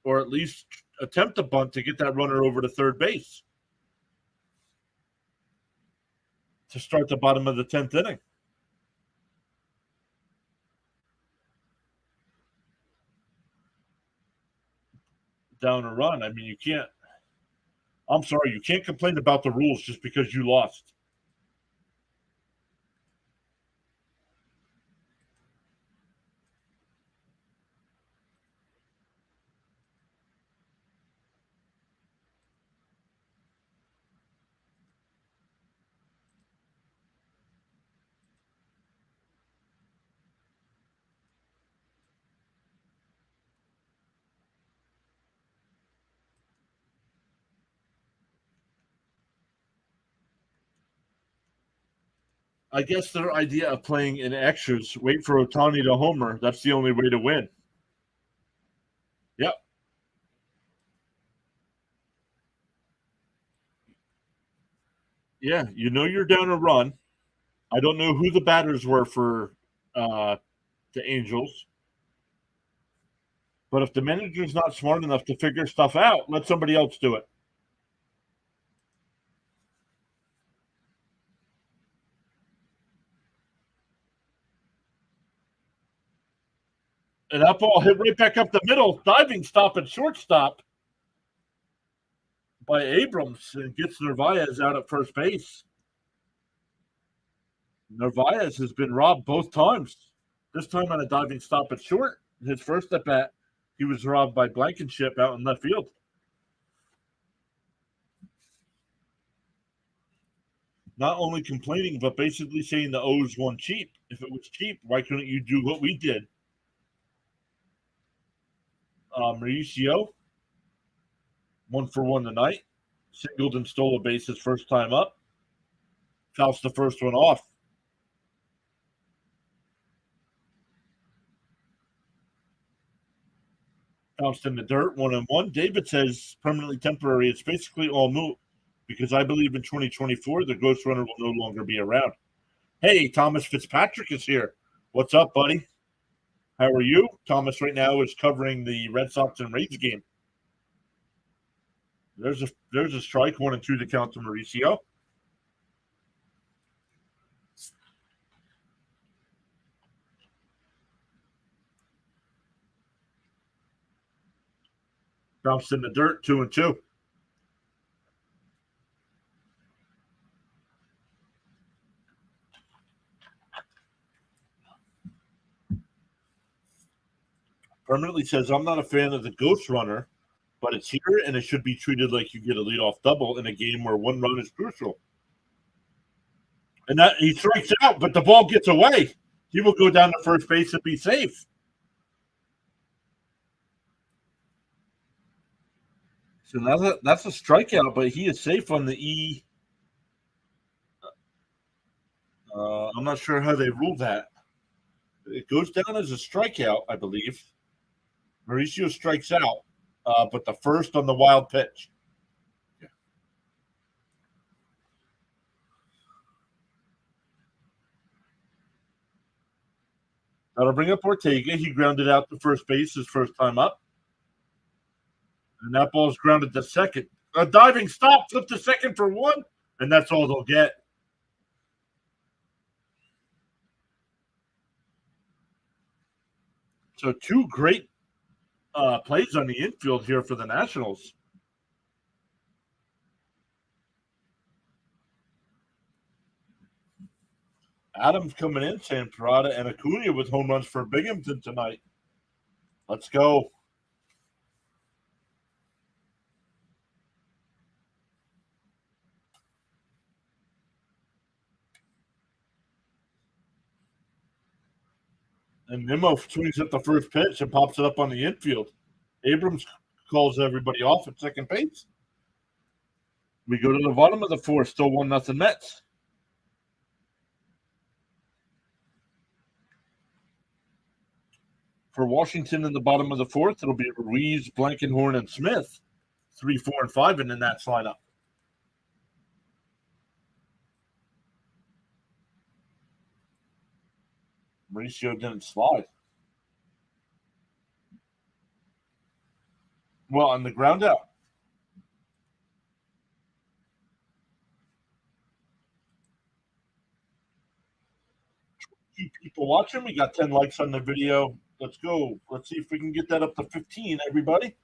or at least attempt to bunt to get that runner over to third base to start the bottom of the 10th inning. Down a run. I mean, you can't. I'm sorry, you can't complain about the rules just because you lost. I guess their idea of playing in extras, wait for Ohtani to homer, that's the only way to win. Yep. Yeah, you know you're down a run. I don't know who the batters were for the Angels. But if the manager's not smart enough to figure stuff out, let somebody else do it. And that ball hit right back up the middle, diving stop at shortstop by Abrams and gets Narvaez out at first base. Narvaez has been robbed both times. This time on a diving stop at short, his first at bat. He was robbed by Blankenship out in left field. Not only complaining, but basically saying the O's won cheap. If it was cheap, why couldn't you do what we did? Mauricio, 1-for-1 tonight. Singled and stole a base his first time up. Fouls the first one off. Bounced in the dirt, 1-1. David says permanently temporary. It's basically all moot because I believe in 2024 the Ghost Runner will no longer be around. Hey, Thomas Fitzpatrick is here. What's up, buddy? How are you? Thomas right now is covering the Red Sox and Rays game. There's a strike, 1-2 to count to Mauricio. Bounced in the dirt, 2-2. Permanently says, I'm not a fan of the Ghost Runner, but it's here and it should be treated like you get a leadoff double in a game where one run is crucial. And that he strikes out, but the ball gets away. He will go down to first base and be safe. So that's a strikeout, but he is safe on the E. I'm not sure how they ruled that. It goes down as a strikeout, I believe. Mauricio strikes out, but the first on the wild pitch. That'll bring up Ortega. He grounded out to first base his first time up. And that ball's grounded to second. A diving stop, flip to second for one, and that's all they'll get. So two great plays on the infield here for the Nationals. Adams coming in, saying Parada and Acuna with home runs for Binghamton tonight. Let's go. And Nimmo swings at the first pitch and pops it up on the infield. Abrams calls everybody off at second base. We go to the bottom of the fourth, still 1-0 Mets. For Washington in the bottom of the fourth, it'll be Ruiz, Blankenhorn, and Smith. 3, 4, and 5 in the Nats lineup. Mauricio didn't slide. Well, on the ground out. Keep people watching. We got 10 likes on the video. Let's go. Let's see if we can get that up to 15, everybody.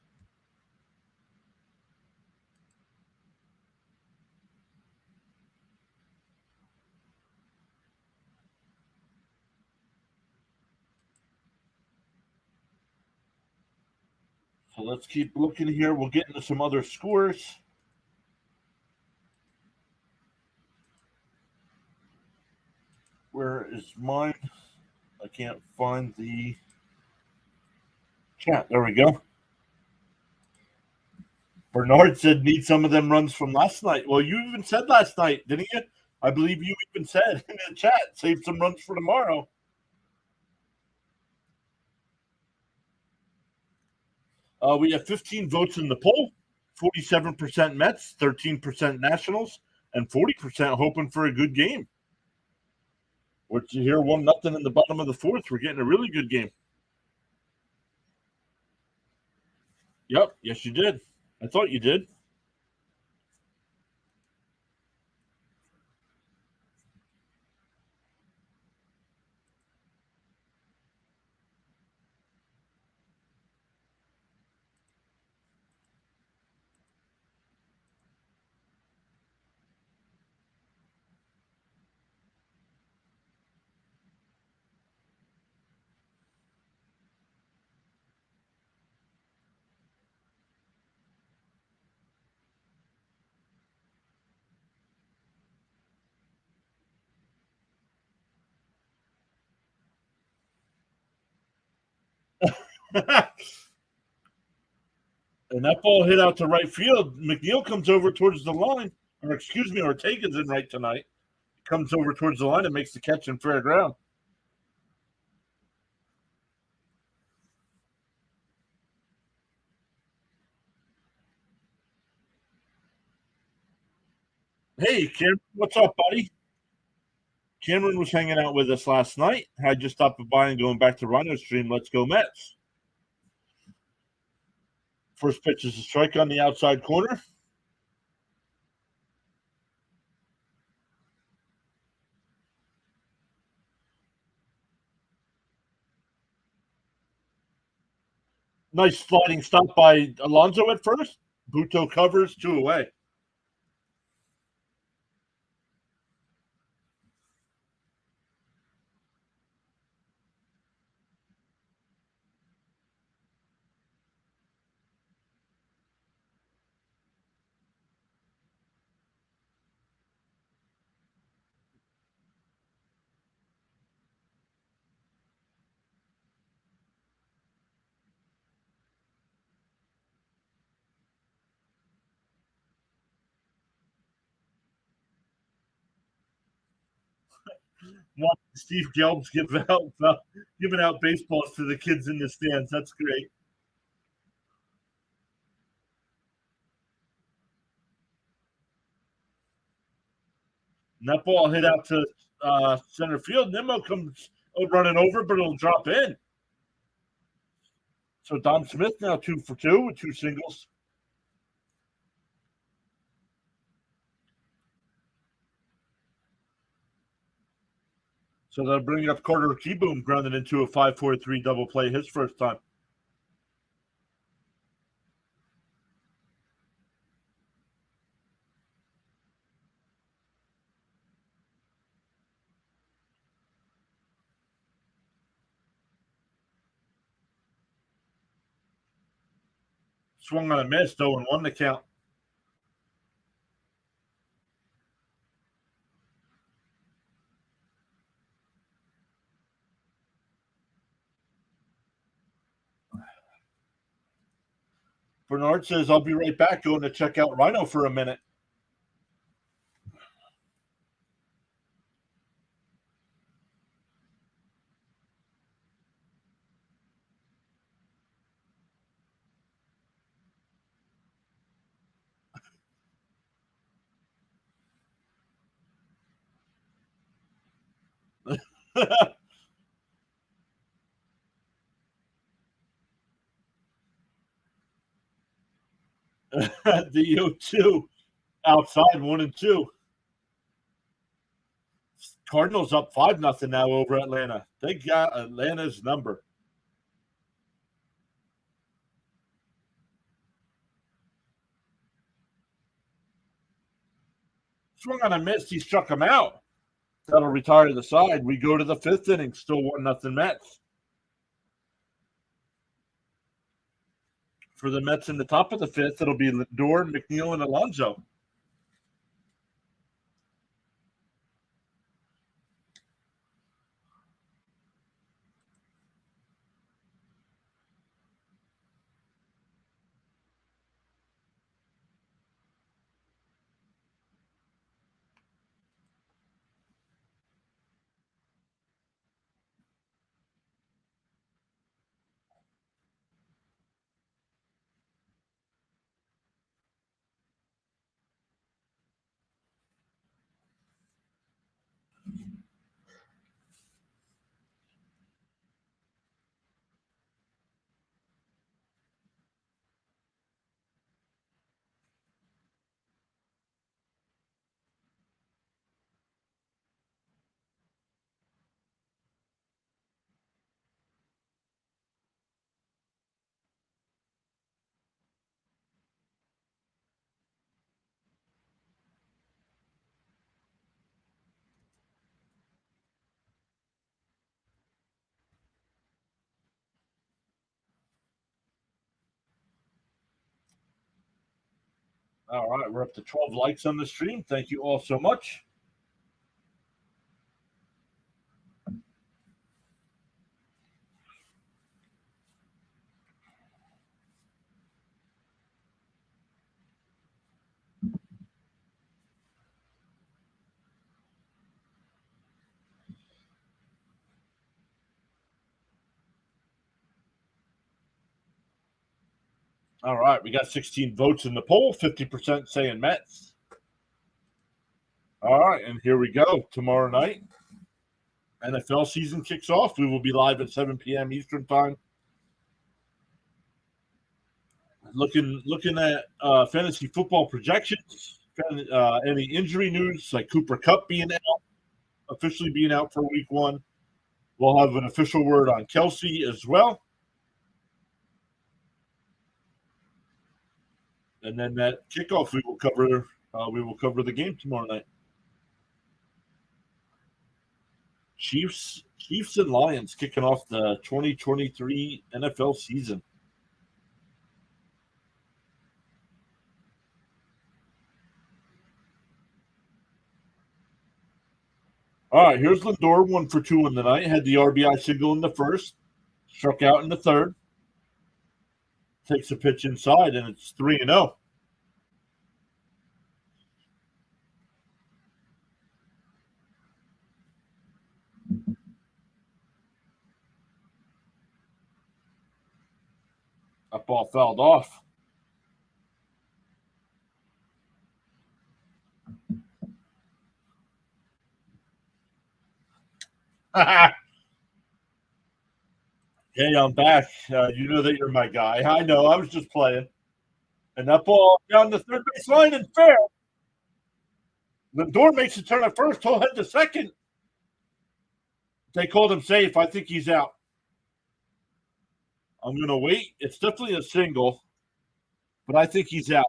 So let's keep looking here. We'll get into some other scores. Where is mine? I can't find the chat. There we go. Bernard said, need some of them runs from last night. Well, you even said last night, didn't you? I believe you even said in the chat, save some runs for tomorrow. We have 15 votes in the poll, 47% Mets, 13% Nationals, and 40% hoping for a good game. Which you hear 1-0 in the bottom of the fourth. We're getting a really good game. Yep, yes, you did. I thought you did. And that ball hit out to right field. McNeil comes over towards the line, or excuse me, Ortega's in right tonight. Comes over towards the line and makes the catch in fair ground. Hey, Cameron, what's up, buddy? Cameron was hanging out with us last night. I just stopped by and going back to Rhino Stream. Let's go Mets. First pitch is a strike on the outside corner. Nice sliding stop by Alonso at first. Buto covers, 2 away. Watching Steve Gelbs giving out baseballs to the kids in the stands. That's great. And that ball hit out to center field. Nimmo comes running over, but it'll drop in. So Dom Smith now 2 for 2 with 2 singles. So they'll bring up Carter Keyboom, grounded into a 5-4-3 double play his first time. Swung on a miss, 0-1 the count. Bernard says, I'll be right back, going to check out Rhino for a minute. The 0-2 outside, 1-2. Cardinals up 5-0 now over Atlanta. They got Atlanta's number. Swung on a miss. He struck him out. That'll retire the side. We go to the 5th inning. Still 1-0 Mets. For the Mets in the top of the 5th, it'll be Lindor, McNeil, and Alonso. All right, we're up to 12 likes on the stream. Thank you all so much. All right, we got 16 votes in the poll, 50% saying Mets. All right, and here we go. Tomorrow night, NFL season kicks off. We will be live at 7 p.m. Eastern time. Looking at fantasy football projections, any injury news like Cooper Kupp being out, officially being out for week 1. We'll have an official word on Kelsey as well. And then that kickoff we will cover the game tomorrow night. Chiefs and Lions kicking off the 2023 NFL season. All right, here's Lindor, 1 for 2 in the night. Had the RBI single in the first, struck out in the third. Takes a pitch inside, and it's 3-0. That ball fouled off. Hey, I'm back. You know that you're my guy. I know. I was just playing. And that ball down the third base line and fair. Lindor makes a turn at first. He'll head to second. They called him safe. I think he's out. I'm going to wait. It's definitely a single, but I think he's out.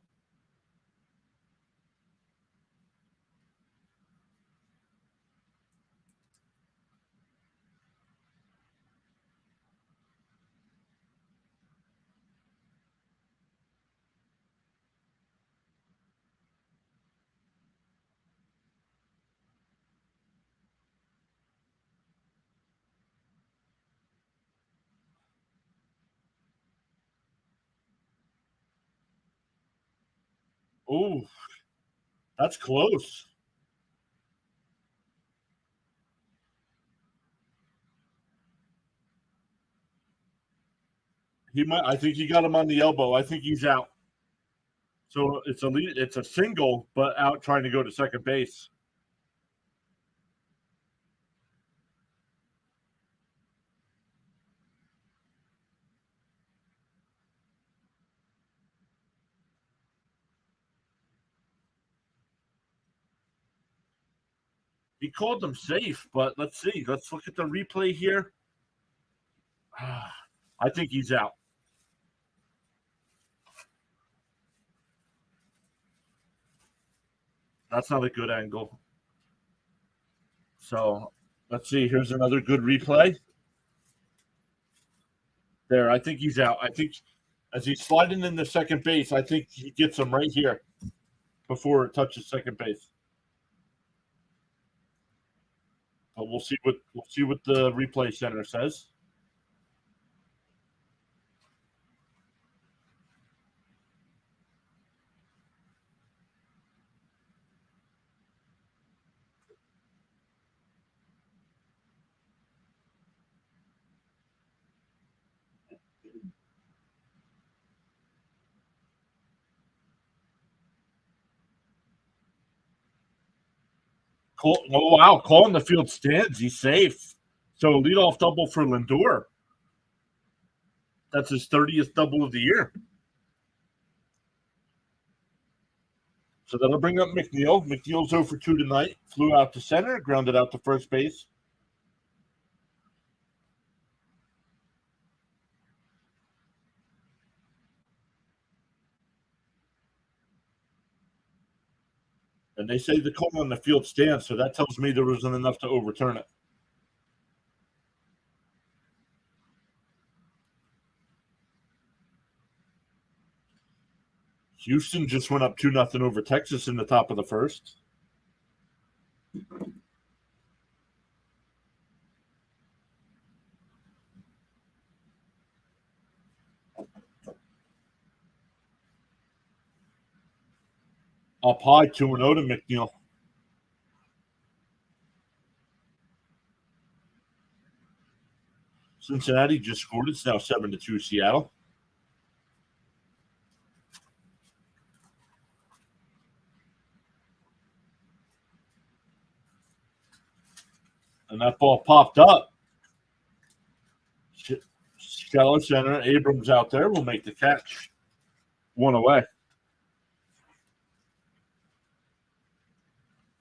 Oh, that's close. He might. I think he got him on the elbow. I think he's out. So it's a single, but out trying to go to second base. He called them safe, but let's see. Let's look at the replay here. I think he's out. That's not a good angle. So let's see. Here's another good replay. There, I think he's out. I think as he's sliding into second base, I think he gets him right here before it touches second base. But we'll see what the replay center says. Oh wow, calling the field stands. He's safe. So leadoff double for Lindor. That's his 30th double of the year. So that'll bring up McNeil. McNeil's 0 for 2 tonight. Flew out to center, grounded out to first base. And they say the call on the field stands, so that tells me there wasn't enough to overturn it. Houston just went up 2-0 over Texas in the top of the first. Up high, 2-0 to McNeil. Cincinnati just scored. It's now 7-2 Seattle. And that ball popped up. Shallow center. Abrams out there will make the catch. One away.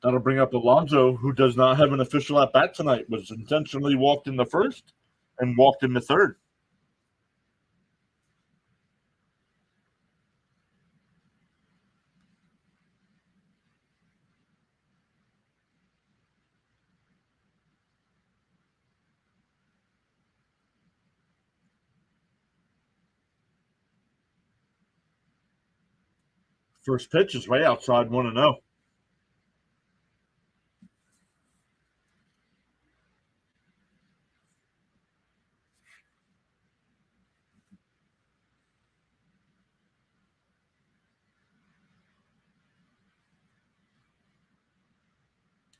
That'll bring up Alonso, who does not have an official at bat tonight. Was intentionally walked in the first and walked in the third. First pitch is way outside 1-0.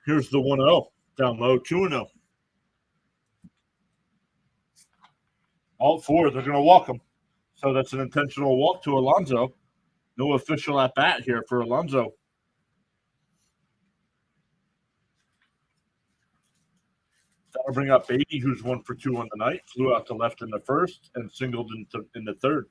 Here's the 1-0. Down low, 2-0. All four, they're going to walk him. So that's an intentional walk to Alonso. No official at bat here for Alonso. That'll bring up Beatty, who's 1 for 2 on the night. Flew out to left in the first and singled in the third.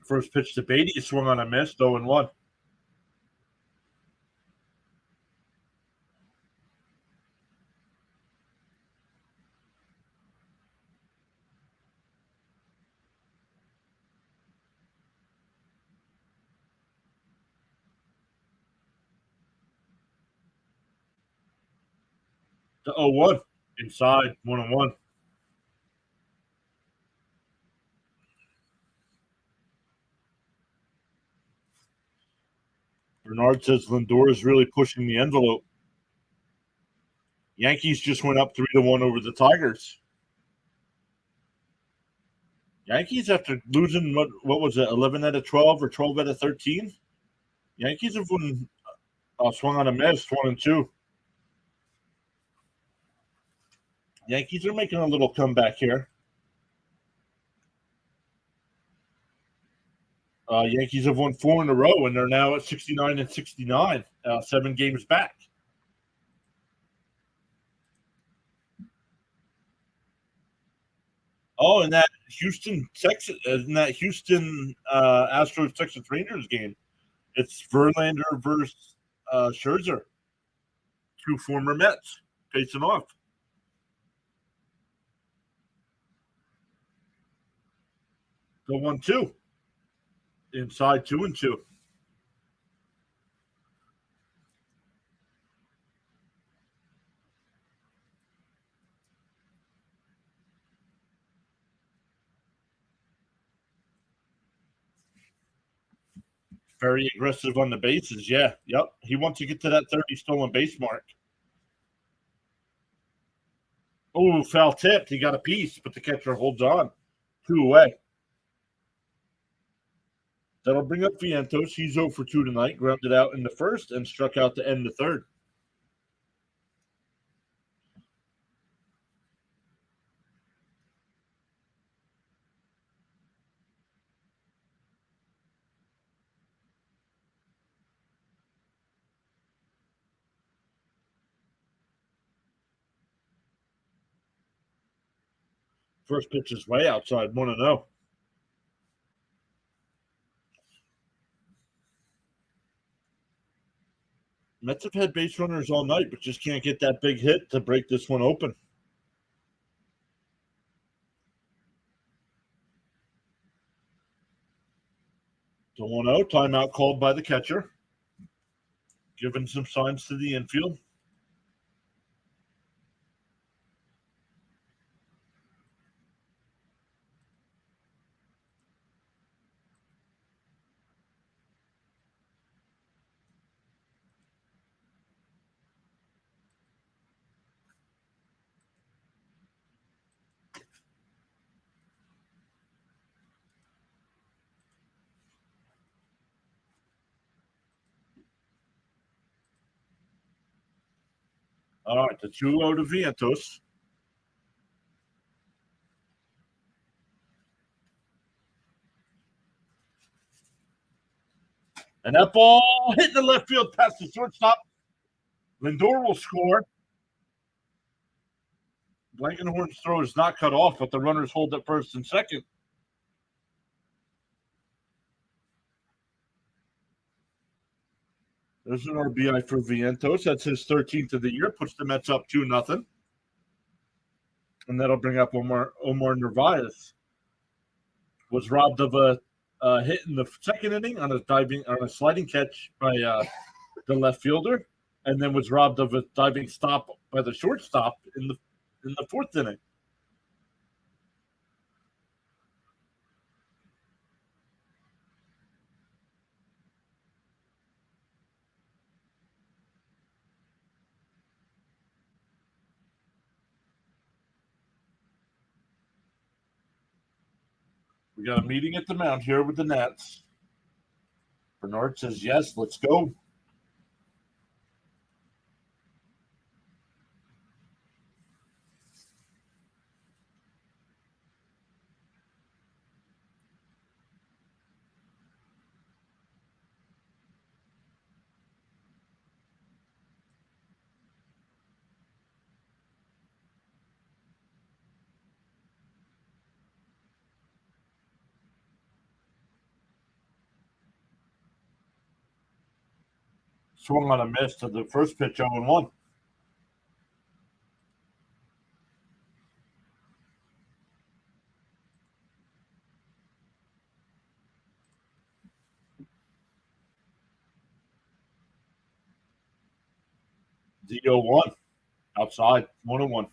First pitch to Beatty, swung on a miss, 0-1. To 0-1. Inside, 1-1. Bernard says Lindor is really pushing the envelope. Yankees just went up 3-1 over the Tigers. Yankees, after losing, what was it, 11 out of 12 or 12 out of 13? Yankees have won, swung on a miss, 1-2. Yankees are making a little comeback here. Yankees have won 4 in a row, and they're now at 69-69, 7 games back. Oh, and that Houston Astros Texas Rangers game. It's Verlander versus Scherzer, 2 former Mets facing off. The 1-2. Inside 2-2. Very aggressive on the bases. Yeah. Yep. He wants to get to that 30 stolen base mark. Oh, foul tipped. He got a piece, but the catcher holds on. 2 away. That'll bring up Vientos. He's 0 for 2 tonight. Grounded out in the first and struck out to end the third. First pitch is way outside, 1-0. Mets have had base runners all night, but just can't get that big hit to break this one open. The 1-0, timeout called by the catcher. Giving some signs to the infield. All right, the 2-0 to Vientos. And that ball hitting the left field past the shortstop. Lindor will score. Blankenhorn's throw is not cut off, but the runners hold at first and second. There's an RBI for Vientos. That's his 13th of the year. Puts the Mets up 2-0. And that'll bring up Omar Narvaez. Was robbed of a hit in the second inning on a sliding catch by the left fielder, and then was robbed of a diving stop by the shortstop in the fourth inning. We got a meeting at the mound here with the Nats. Bernard says, yes, let's go. Swung on a miss to the first pitch, 0-1. The 0-1. Outside, 1-1.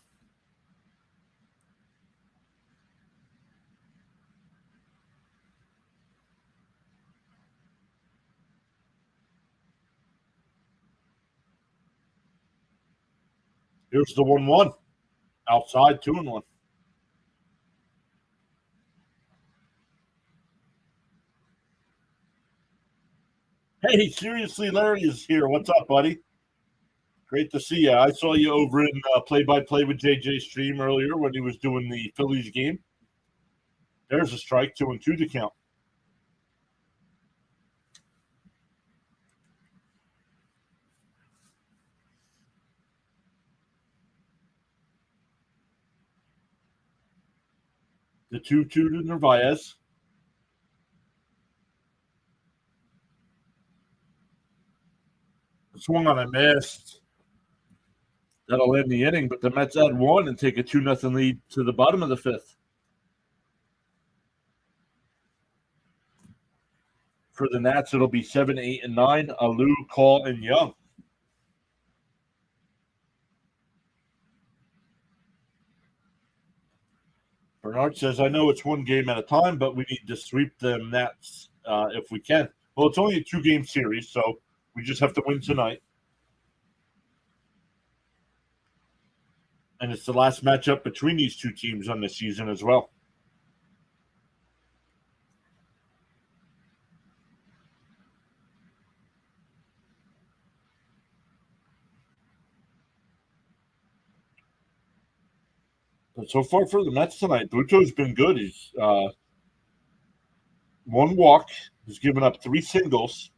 Here's the 1-1. Outside, 2-1. Hey, seriously, Larry is here. What's up, buddy? Great to see you. I saw you over in play-by-play with JJ Stream earlier when he was doing the Phillies game. There's a strike, 2-2 to count. The 2-2 to Narvaez. Swung on a miss. That'll end the inning, but the Mets add one and take a 2-0 lead to the bottom of the fifth. For the Nats, it'll be 7, 8, and 9. Alou, Call, and Young. Bernard says, I know it's one game at a time, but we need to sweep the Nats if we can. Well, it's only a 2-game series, so we just have to win tonight. And it's the last matchup between these two teams on the season as well. But so far for the Mets tonight, Buto's been good. He's one walk. He's given up 3 singles.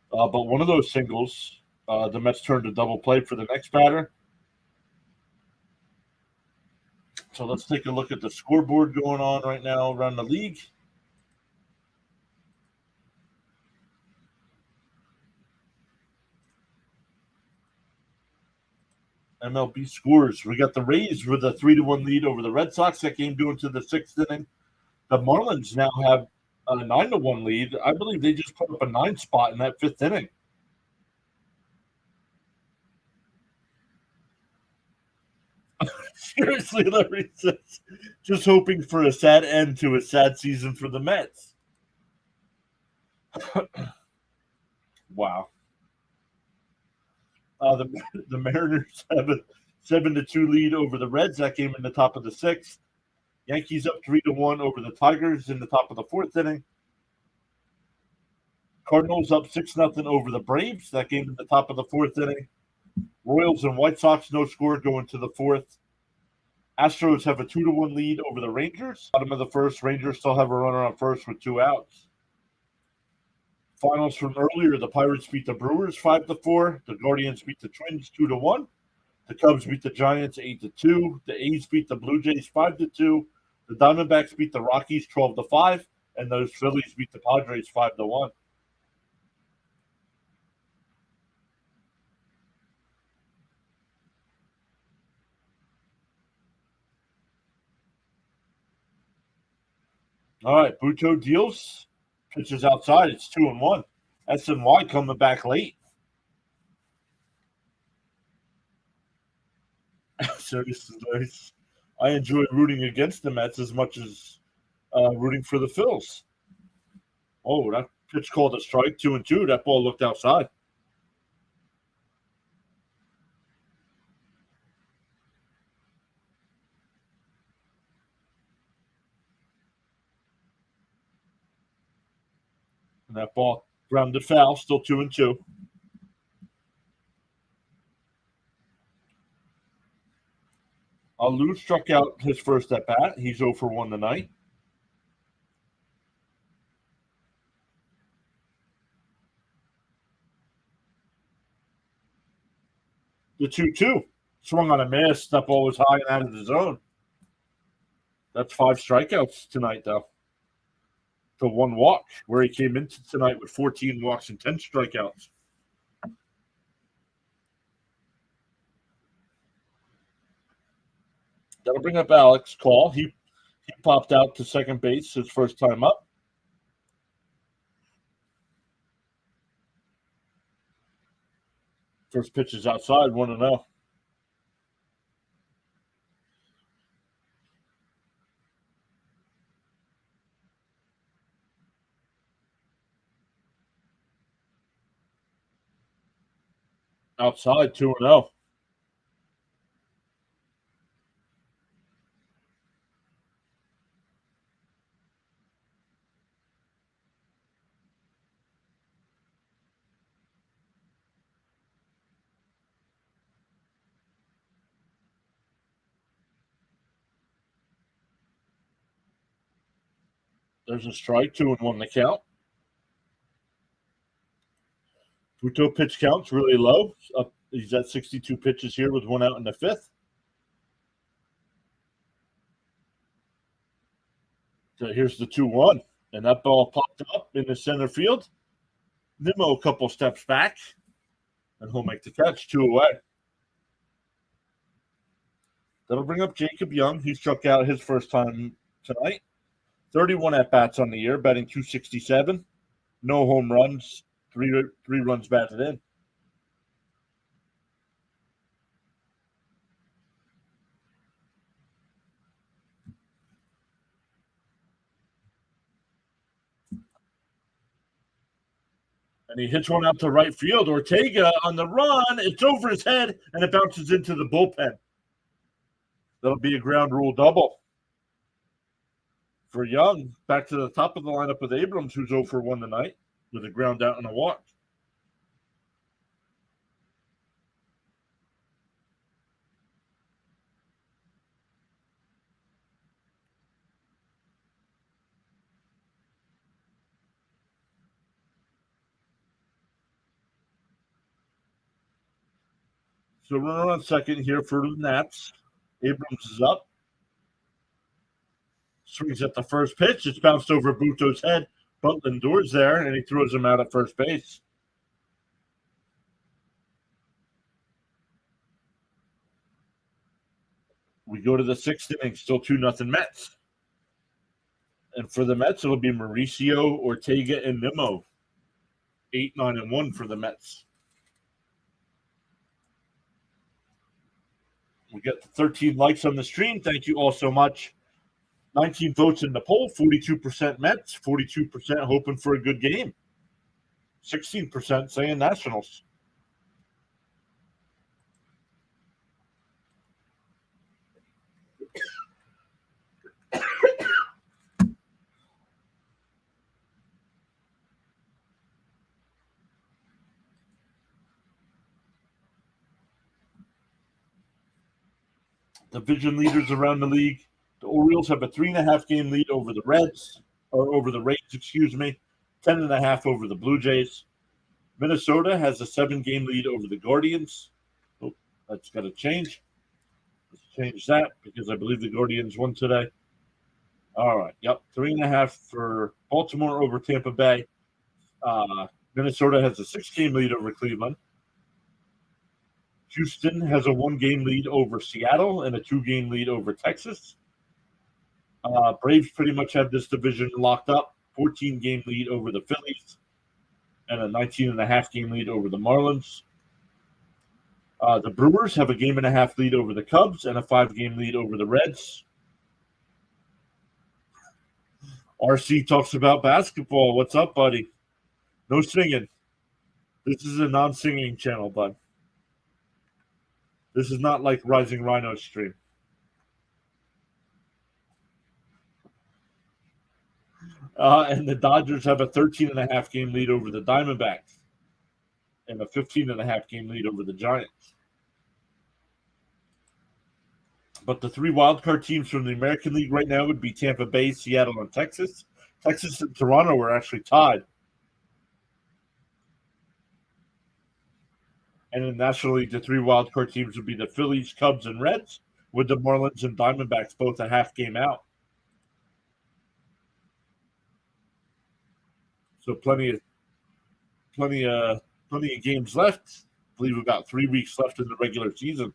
But one of those singles, the Mets turned a double play for the next batter. So let's take a look at the scoreboard going on right now around the league. MLB scores. We got the Rays with a 3-1 lead over the Red Sox. That game going to the 6th inning. The Marlins now have a 9-1 lead. I believe they just put up a 9 spot in that 5th inning. Seriously, Larry says, just hoping for a sad end to a sad season for the Mets. Wow. The Mariners have a 7-2 lead over the Reds. That game in the top of the 6th. Yankees up 3-1 over the Tigers in the top of the 4th inning. Cardinals up 6-0 over the Braves. That game in the top of the 4th inning. Royals and White Sox, no score going to the fourth. Astros have a 2-1 lead over the Rangers. Bottom of the first, Rangers still have a runner on first with 2 outs. Finals from earlier: the Pirates beat the Brewers 5-4. The Guardians beat the Twins 2-1. The Cubs beat the Giants 8-2. The A's beat the Blue Jays 5-2. The Diamondbacks beat the Rockies 12-5, and those Phillies beat the Padres 5-1. All right, Buto deals, pitches outside. It's 2-1. SNY coming back late. So this is nice. I enjoy rooting against the Mets as much as rooting for the Phils. Oh, that pitch called a strike, 2-2. That ball looked outside. And that ball grounded foul, still 2-2. Lou struck out his first at bat. He's 0 for 1 tonight. The 2-2 swung on a miss. That ball was high and out of the zone. That's 5 strikeouts tonight, though. To 1 walk, where he came into tonight with 14 walks and 10 strikeouts. That'll bring up Alex Call. He popped out to second base his first time up. First pitch is outside, 1-0. Outside, 2-0. There's a strike, 2-1 the count. Buto pitch count's really low. He's at 62 pitches here with 1 out in the fifth. So here's the 2-1. And that ball popped up in the center field. Nimmo a couple steps back. And he'll make the catch, 2 away. That'll bring up Jacob Young. He struck out his first time tonight. 31 at-bats on the year, batting .267. No home runs, three runs batted in. And he hits one out to right field. Ortega on the run. It's over his head, and it bounces into the bullpen. That'll be a ground rule double for Young. Back to the top of the lineup with Abrams, who's 0 for 1 tonight with a ground out and a walk. So runner on second here for the Nats. Abrams is up. Swings at the first pitch. It's bounced over Buto's head. But Lindor's there, and he throws him out at first base. We go to the sixth inning, still 2-0 Mets. And for the Mets, it'll be Mauricio, Ortega, and Nimmo. 8, 9, and 1 for the Mets. We got 13 likes on the stream. Thank you all so much. 19 votes in the poll, 42% Mets, 42% hoping for a good game. 16% saying Nationals. Division leaders around the league. The Orioles have a 3.5 game lead over the Reds, or over the Rays, 10.5 over the Blue Jays. Minnesota has a 7 game lead over the Guardians. Oh, that's got to change. Let's change that because I believe the Guardians won today. All right. Yep. 3.5 for Baltimore over Tampa Bay. Minnesota has a 6 game lead over Cleveland. Houston has a 1 game lead over Seattle and a 2 game lead over Texas. Braves pretty much have this division locked up. 14 game lead over the Phillies and a 19.5 game lead over the Marlins. The Brewers have a 1.5 game lead over the Cubs and a 5 game lead over the Reds. RC talks about basketball. What's up, buddy? No singing. This is a non-singing channel, bud. This is not like Rising Rhino's stream. And the Dodgers have a 13.5 game lead over the Diamondbacks and a 15.5 game lead over the Giants. But the 3 wildcard teams from the American League right now would be Tampa Bay, Seattle, and Texas. Texas and Toronto are actually tied. And in the National League, the 3 wildcard teams would be the Phillies, Cubs, and Reds, with the Marlins and Diamondbacks both a half game out. So plenty of games left. I believe about 3 weeks left in the regular season.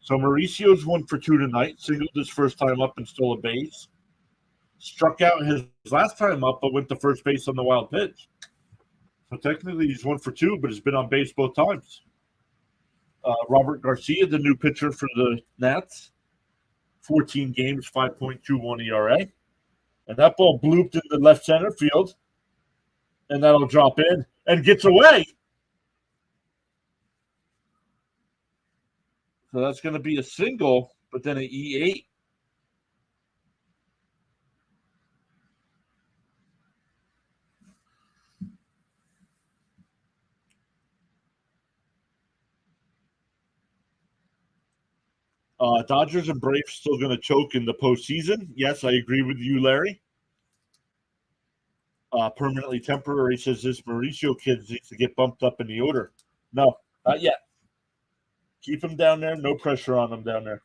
So Mauricio's 1 for 2 tonight. Singled his first time up and stole a base. Struck out his last time up, but went to first base on the wild pitch. So technically he's 1 for 2, but has been on base both times. Robert Garcia, the new pitcher for the Nats. 14 games, 5.21 ERA. And that ball blooped in the left center field. And that'll drop in and gets away. So that's going to be a single, but then an E8. Dodgers and Braves still going to choke in the postseason. Yes, I agree with you, Larry. Permanently temporary says this Mauricio kid needs to get bumped up in the order. No, not yet. Keep him down there. No pressure on him down there.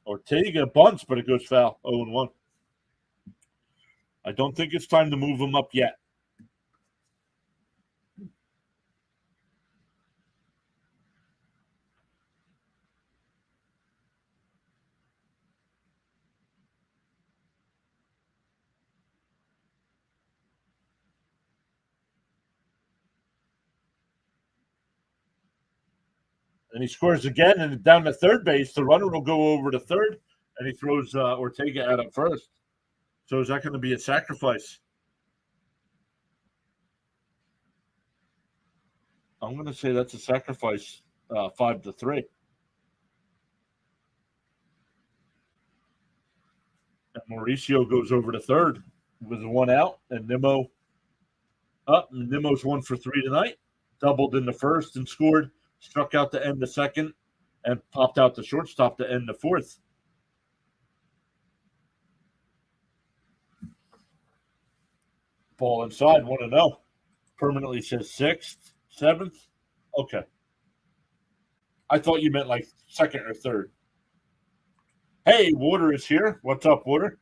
Ortega bunts, but it goes foul. 0-1. I don't think it's time to move him up yet. And he scores again, and down to third base. The runner will go over to third, and he throws Ortega out at first. So is that going to be a sacrifice? I'm going to say that's a sacrifice, 5-3. And Mauricio goes over to third with 1 out, and Nimmo up. Nimmo's 1 for 3 tonight. Doubled in the first and scored. Struck out to end the second and popped out the shortstop to end the fourth. Ball inside, 1-0. Permanently says 6th, 7th. Okay. I thought you meant like second or third. Hey, Water is here. What's up, Water?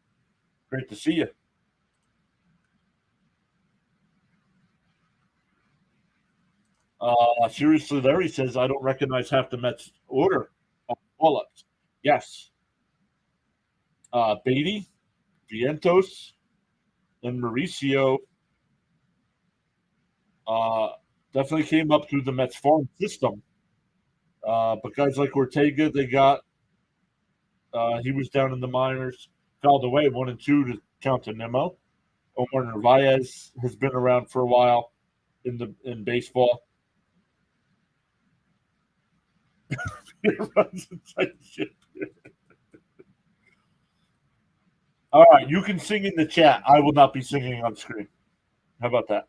Great to see you. Seriously, Larry says, I don't recognize half the Mets order call-ups. Yes. Beatty, Vientos, and Mauricio definitely came up through the Mets farm system. But guys like Ortega, they got he was down in the minors, fouled away 1 and 2 to count to Nimmo. Omar Narvaez has been around for a while in baseball. Runs inside shit. All right, you can sing in the chat. I will not be singing on screen. How about that?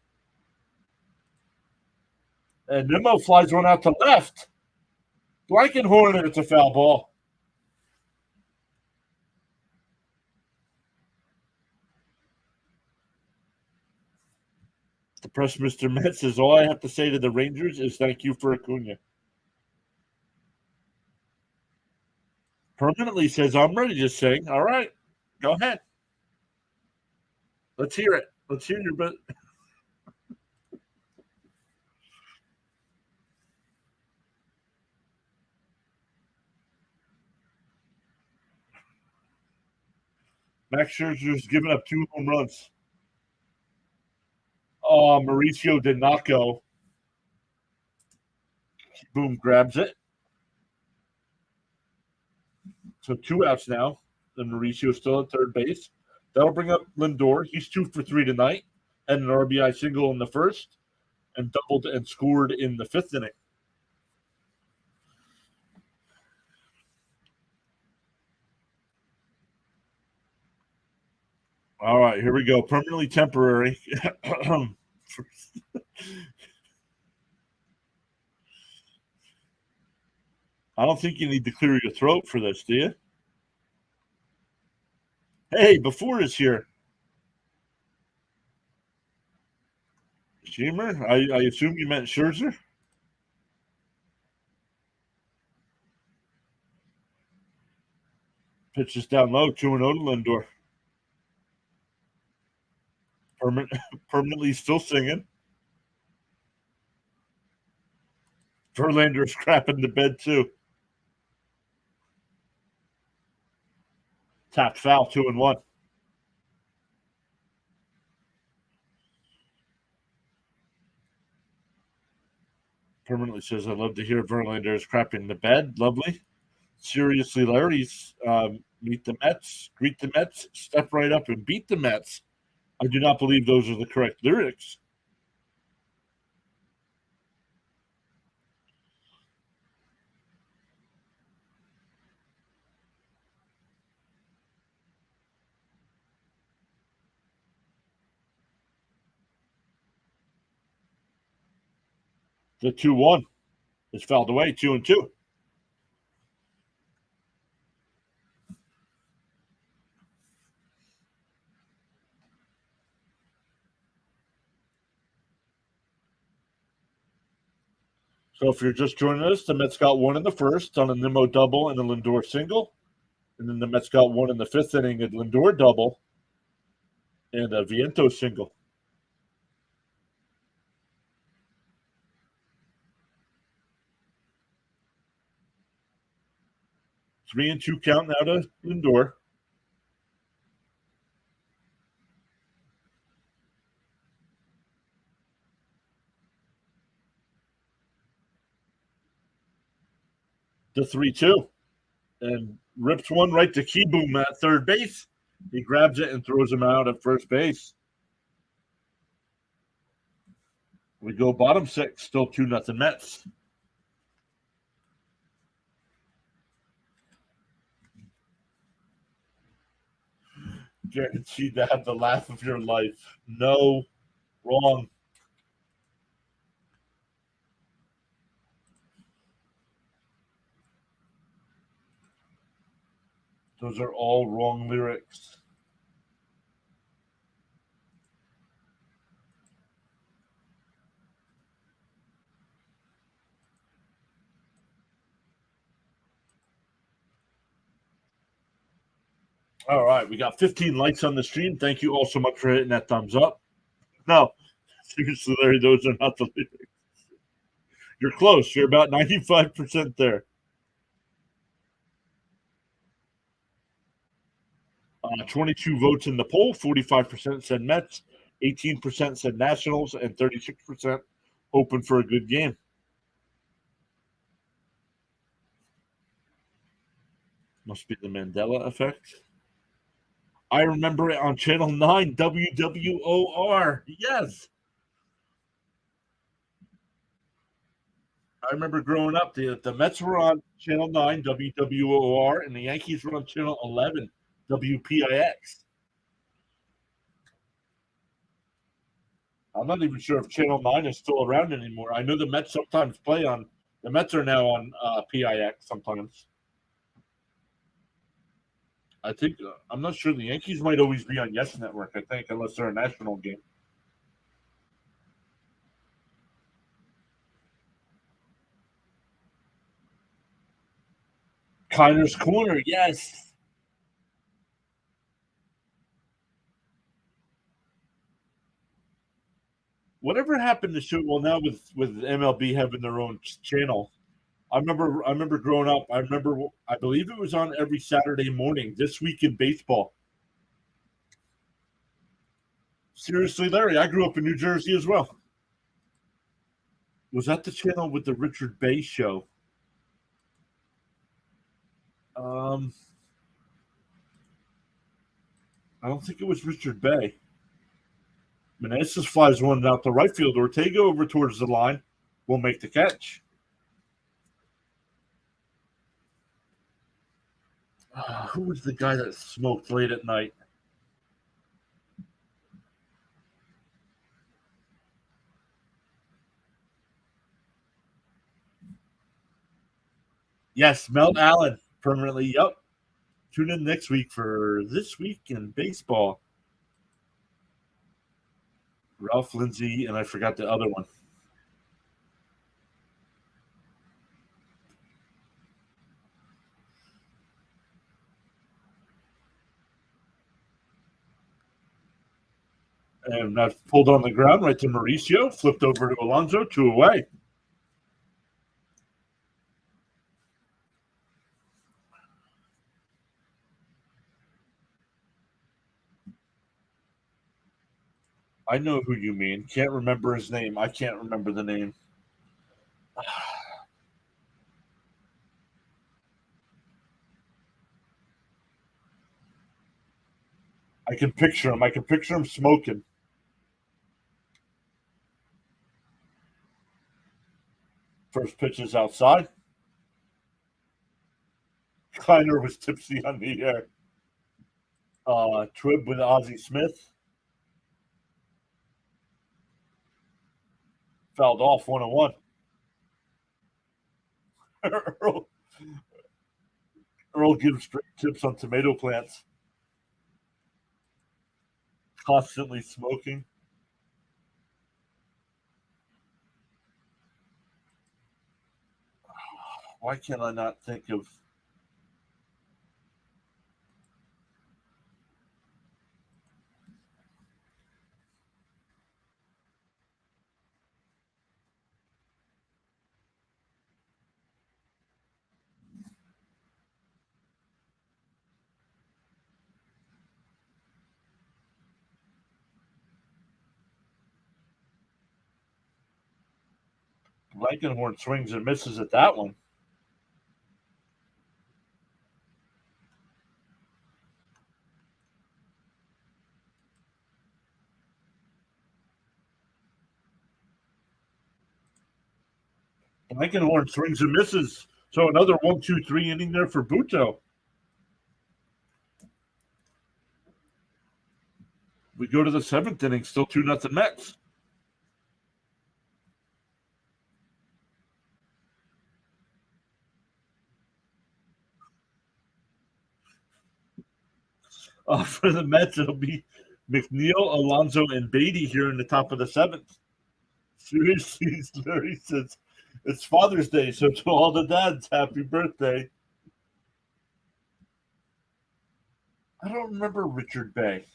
And Nimmo flies one out to left. Blankenhorn, and it's a foul ball. The press, Mr. Metz says, all I have to say to the Rangers is thank you for Acuna. Permanently says, I'm ready to sing. All right, go ahead. Let's hear it. Let's hear your bit. Max Scherzer's given up 2 home runs. Oh, Mauricio did not go. Boom grabs it. So 2 outs now. And Mauricio still at third base. That'll bring up Lindor. He's 2 for 3 tonight. And an RBI single in the first. And doubled and scored in the 5th inning. All right, here we go. Permanently temporary. I don't think you need to clear your throat for this, do you? Hey, before is here. Schemer? I assume you meant Scherzer? Pitches down low, 2-0 to Lindor. Permanently still singing. Verlander's crapping the bed, too. Tapped foul, 2-1. Permanently says, I love to hear Verlander is crapping the bed. Lovely. Seriously, Larry's meet the Mets, greet the Mets, step right up and beat the Mets. I do not believe those are the correct lyrics. The 2-1 is fouled away, 2-2. So if you're just joining us, the Mets got 1 in the first on a Nimmo double and a Lindor single. And then the Mets got 1 in the 5th inning, a Lindor double and a Viento single. 3-2 count now to Lindor. The 3-2. And rips one right to Keyboom at third base. He grabs it and throws him out at first base. We go bottom 6, still 2-0 Mets. Guaranteed to have the laugh of your life. No, wrong. Those are all wrong lyrics. All right, we got 15 likes on the stream. Thank you all so much for hitting that thumbs up. No, seriously, Larry, those are not the lyrics. You're close. You're about 95% there. 22 votes in the poll. 45% said Mets, 18% said Nationals, and 36% hoping for a good game. Must be the Mandela effect. I remember it on Channel 9, WWOR. Yes. I remember growing up, the Mets were on Channel 9, WWOR, and the Yankees were on Channel 11, WPIX. I'm not even sure if Channel 9 is still around anymore. I know the Mets sometimes play on The Mets are now on PIX sometimes. I think I'm not sure. The Yankees might always be on Yes Network. I think unless they're a national game. Kiner's Corner, yes. Whatever happened to show? Well, now with MLB having their own channel, I remember growing up. I believe it was on every Saturday morning. This Week in Baseball. Seriously, Larry, I grew up in New Jersey as well. Was that the channel with the Richard Bay show? Um, I don't think it was Richard Bay. Meneses flies one out to right field. Ortega over towards the line will make the catch. Who was the guy that smoked late at night? Yes, Melt Allen permanently. Yep. Tune in next week for This Week in Baseball. Ralph Lindsay, and I forgot the other one. And that pulled on the ground right to Mauricio, flipped over to Alonso, 2 away. I know who you mean. Can't remember his name. I can't remember the name. I can picture him. I can picture him smoking. First pitch is outside. Kleiner was tipsy on the air. Trib with Ozzie Smith. Fouled off 1-1. Earl, Earl gives straight tips on tomato plants. Constantly smoking. Why can't I not think of Blankenhorn swings and misses at that one. Blankenhorn swings and misses. So another 1-2-3 inning there for Buto. We go to the seventh inning, still 2-0 Mets. For the Mets, it'll be McNeil, Alonso, and Beatty here in the top of the seventh. Seriously, Larry says it's Father's Day, so to all the dads, happy birthday. I don't remember Richard Bay.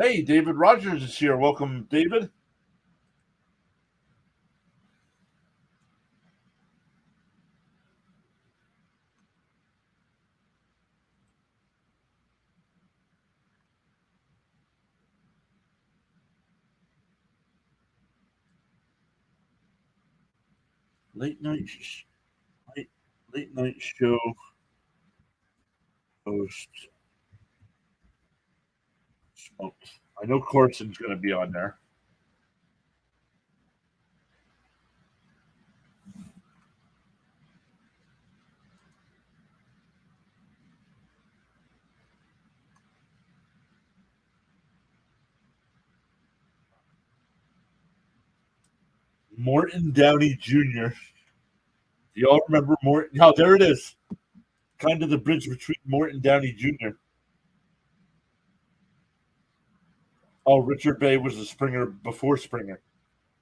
Hey, David Rogers is here. Welcome, David. Late night, late, late night show host smoked. I know Corson's going to be on there. Morton Downey Jr. Y'all remember Morton? Oh, there it is. Kind of the bridge between Morton Downey Jr. Oh, Richard Bay was a Springer before Springer.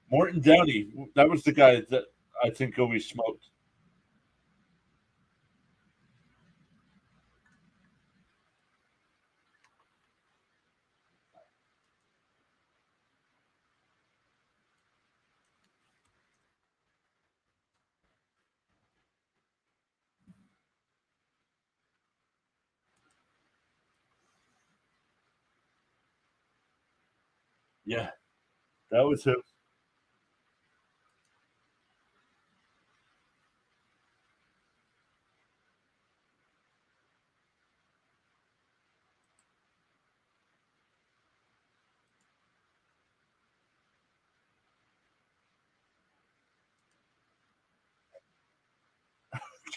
Morton Downey, that was the guy that I think always smoked. Yeah, that was him.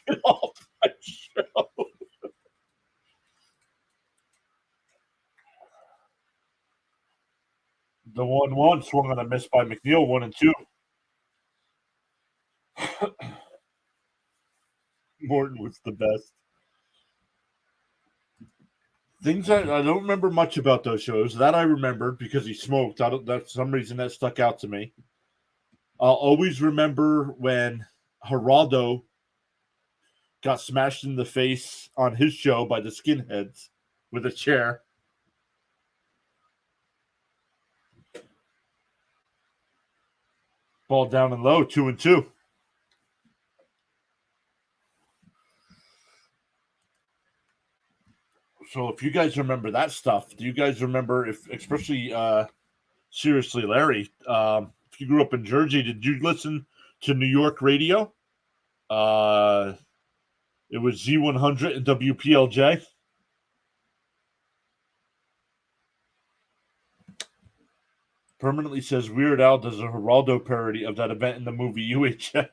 Get off my show. The 1-1 swung on a miss by McNeil, 1-2. Morton was the best. Things I don't remember much about those shows. That I remembered because he smoked. I don't. That's some reason that stuck out to me. I'll always remember when Geraldo got smashed in the face on his show by the skinheads with a chair. Ball down and low, 2-2. So if you guys remember that stuff, do you guys remember if, especially seriously, Larry, if you grew up in Jersey, did you listen to New York radio? Uh, it was Z100 and WPLJ. Permanently says Weird Al does a Geraldo parody of that event in the movie UHF.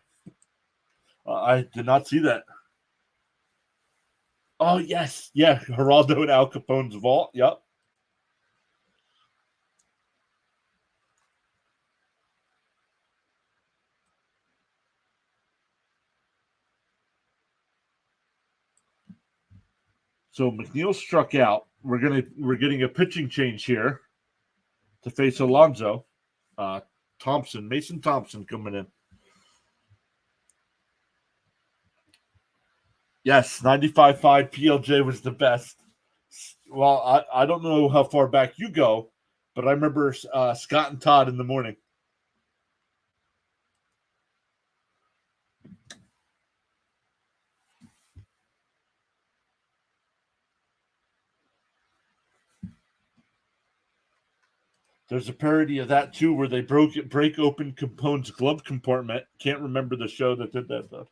I did not see that. Oh yes, yeah, Geraldo and Al Capone's vault. Yep. So McNeil struck out. We're getting a pitching change here to face Alonso. Uh, Mason Thompson coming in. Yes, 95.5 PLJ was the best. Well, I don't know how far back you go, but I remember Scott and Todd in the morning. There's a parody of that too, where they break open Capone's glove compartment. Can't remember the show that did that though.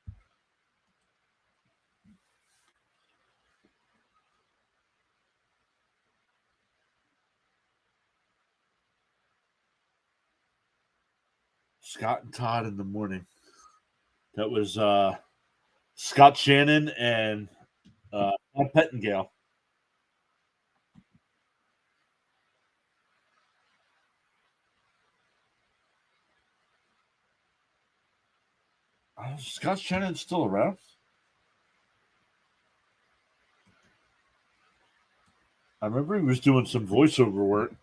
Scott and Todd in the morning. That was Scott Shannon and Todd Pettingale. Scott Shannon's still around. I remember he was doing some voiceover work.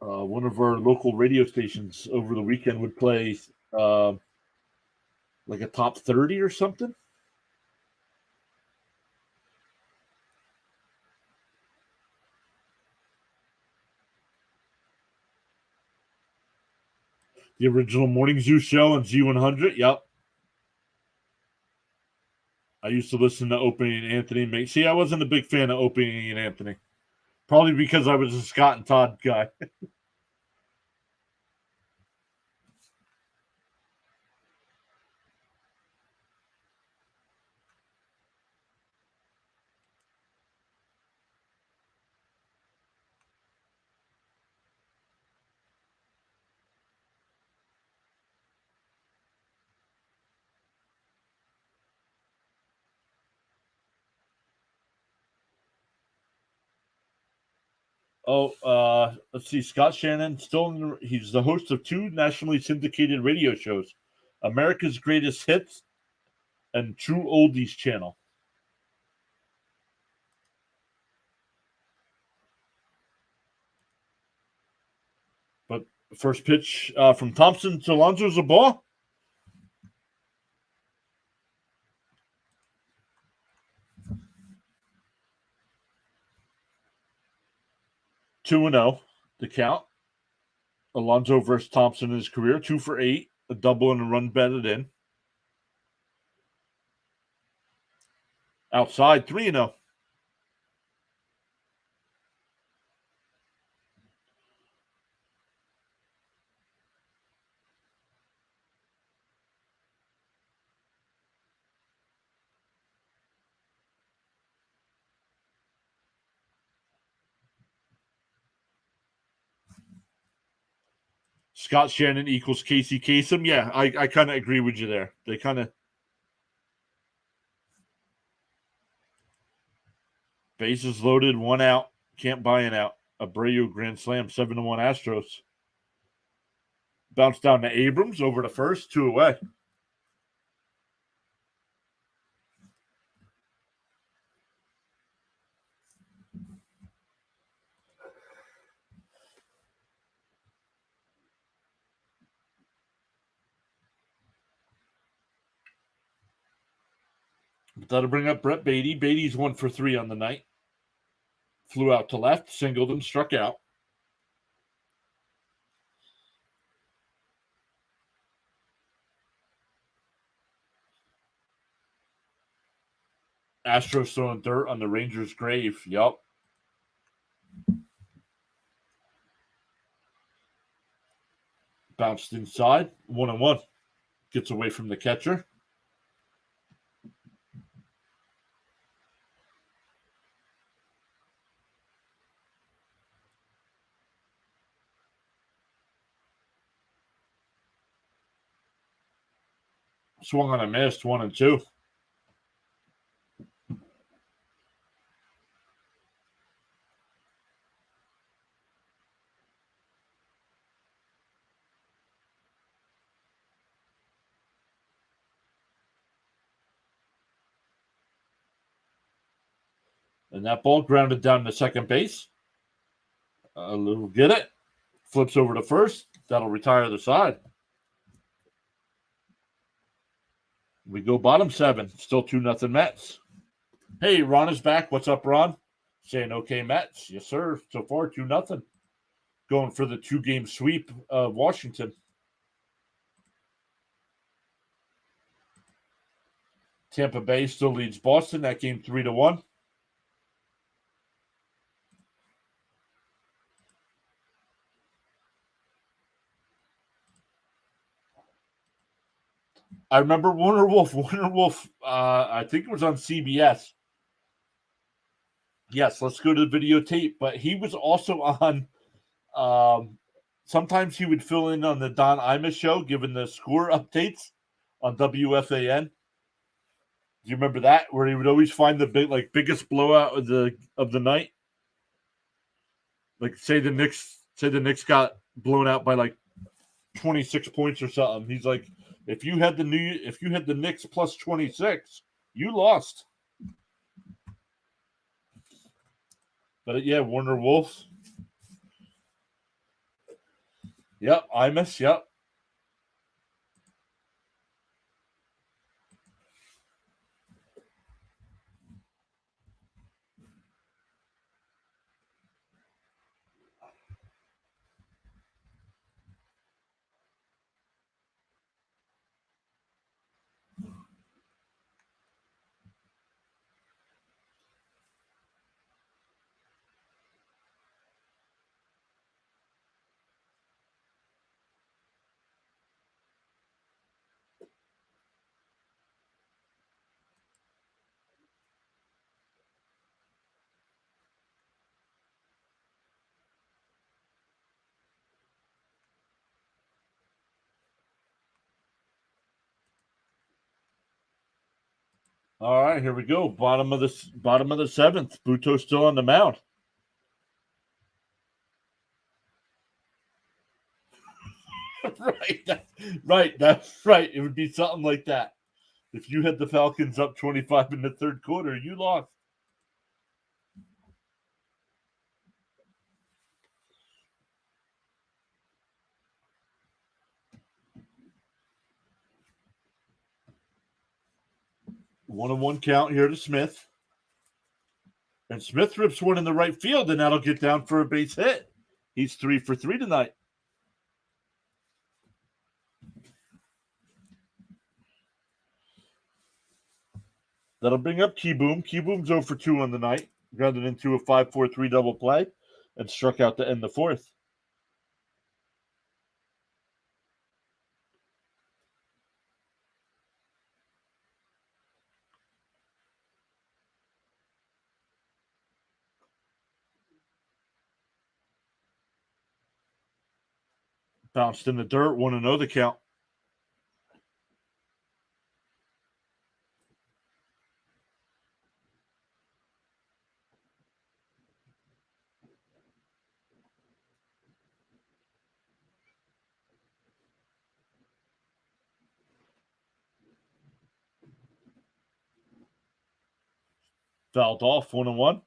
One of our local radio stations over the weekend would play uh, like a top 30 or something. The original Morning Zoo show on Z100. Yep. I used to listen to Opie and Anthony. See, I wasn't a big fan of Opie and Anthony. Probably because I was a Scott and Todd guy. Let's see. Scott Shannon, he's the host of two nationally syndicated radio shows, America's Greatest Hits and True Oldies Channel. But first pitch from Thompson to Alonso's a ball. 2-0, the count. Alonso versus Thompson in his career, 2 for 8, a double and a run batted in. Outside, 3-0. Scott Shannon equals Casey Kasem. Yeah, I kind of agree with you there. They kind of bases loaded, 1 out, can't buy an out. Abreu grand slam, 7-1 Astros. Bounce down to Abrams over to first, 2 away. But that'll bring up Brett Beatty. Beatty's 1 for 3 on the night. Flew out to left, singled and struck out. Astros throwing dirt on the Rangers' grave. Yup. Bounced inside, 1-1. Gets away from the catcher. Swung on a miss, 1-2. And that ball grounded down to second base. We'll get it. Flips over to first. That'll retire the side. We go bottom 7. Still 2-0 Mets. Hey, Ron is back. What's up, Ron? Saying okay, Mets. Yes, sir. So far, 2-0. Going for the 2-game sweep of Washington. Tampa Bay still leads Boston. That game 3-1. I remember Warner Wolf. I think it was on CBS. Yes, let's go to the videotape. But he was also on. Sometimes he would fill in on the Don Imus show, giving the score updates on WFAN. Do you remember that, where he would always find the biggest blowout of the night? Like say the Knicks got blown out by like 26 points or something. He's like, if you had the Knicks plus 26, you lost. But yeah, Warner Wolf. Yep, Imus. Yep. All right, here we go. Bottom of the 7th. Buto's still on the mound. Right. That's right. It would be something like that. If you had the Falcons up 25 in the third quarter, you lost. One on one count here to Smith. And Smith rips one in the right field, and that'll get down for a base hit. He's 3 for 3 tonight. That'll bring up Keyboom. Keyboom's 0 for 2 on the night, grounded into a 5-4-3 double play, and struck out to end the fourth. Bounced in the dirt, 1-0 the count. Fouled off, 1-1.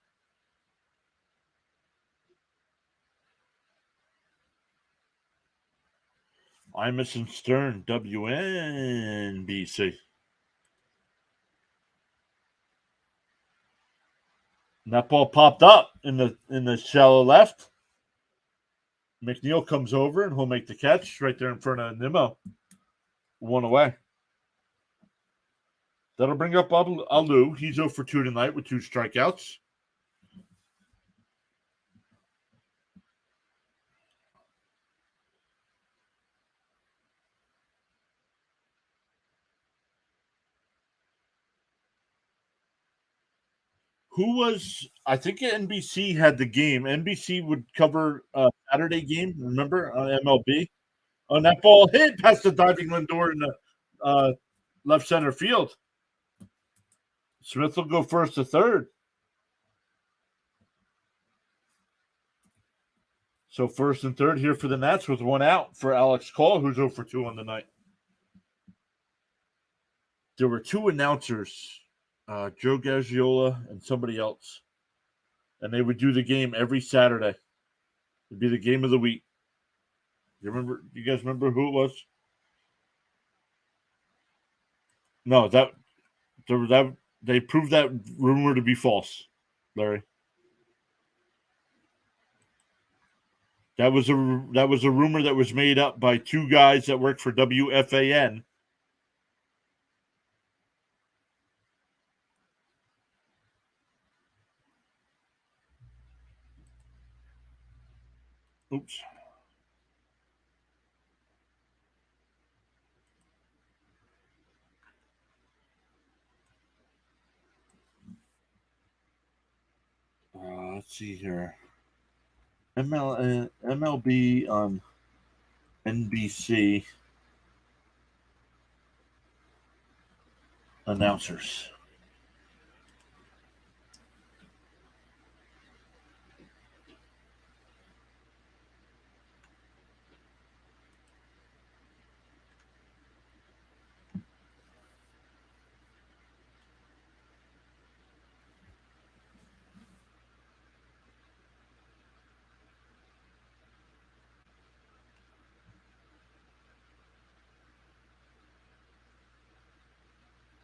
Imus and Stern, WNBC. And that ball popped up in the shallow left. McNeil comes over and he'll make the catch right there in front of Nimmo. 1 away. That'll bring up Alu. He's 0 for 2 tonight with 2 strikeouts. Who was, I think NBC had the game. NBC would cover a Saturday game, remember, on MLB? On that ball hit past the diving Lindor in the left center field. Smith will go first to third. So first and third here for the Nats with 1 out for Alex Call, who's 0 for 2 on the night. There were 2 announcers, Joe Gaggiola and somebody else. And they would do the game every Saturday. It'd be the game of the week. You guys remember who it was? No, that they proved that rumor to be false, Larry. That was a rumor that was made up by 2 guys that work for WFAN. Oops. Let's see here. MLB on NBC announcers.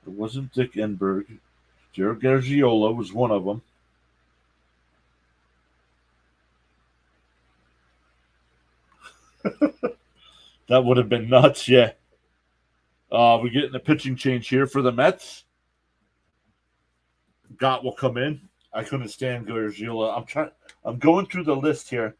It wasn't Dick Enberg. Joe Gargiola was one of them. That would have been nuts, yeah. We're getting a pitching change here for the Mets. Gott will come in. I couldn't stand Gargiola. I'm going through the list here.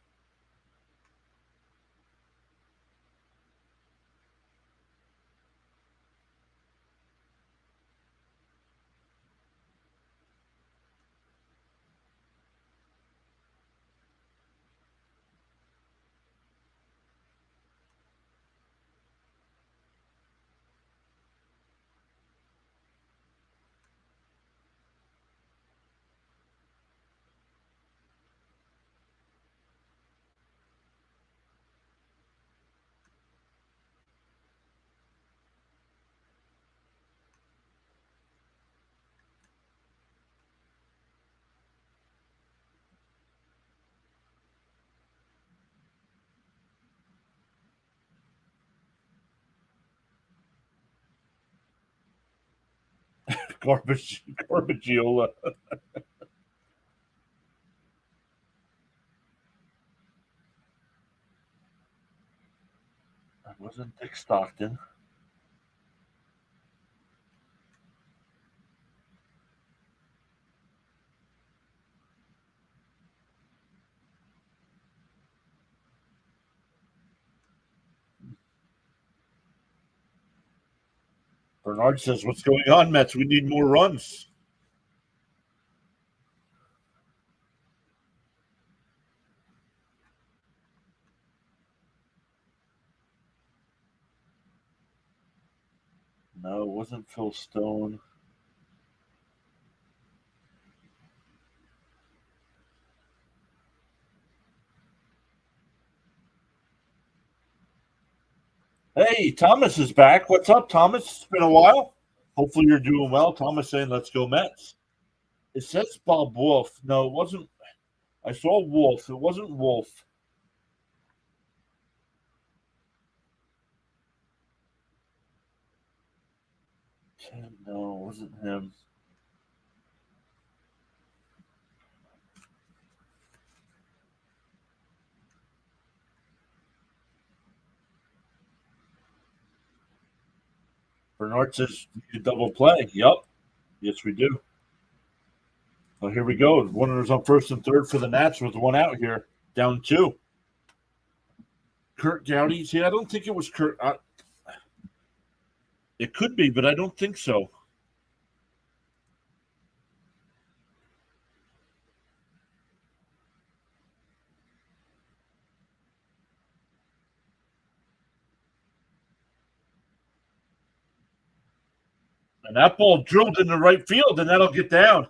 Garbagiola. That wasn't Dick Stockton. Bernard says, "What's going on, Mets? We need more runs." No, it wasn't Phil Stone. Hey, Thomas is back. What's up, Thomas? It's been a while. Hopefully you're doing well. Thomas saying, "Let's go Mets." It says Bob Wolf. No, it wasn't. I saw Wolf. It wasn't Wolf. No, it wasn't him. Bernard says, "You double play." Yup. Yes, we do. Well, here we go. Runners on first and third for the Nats with one out here. Down two. Kurt Gowdy. See, I don't think it was Kurt. It could be, but I don't think so. And that ball drilled in the right field, and that'll get down.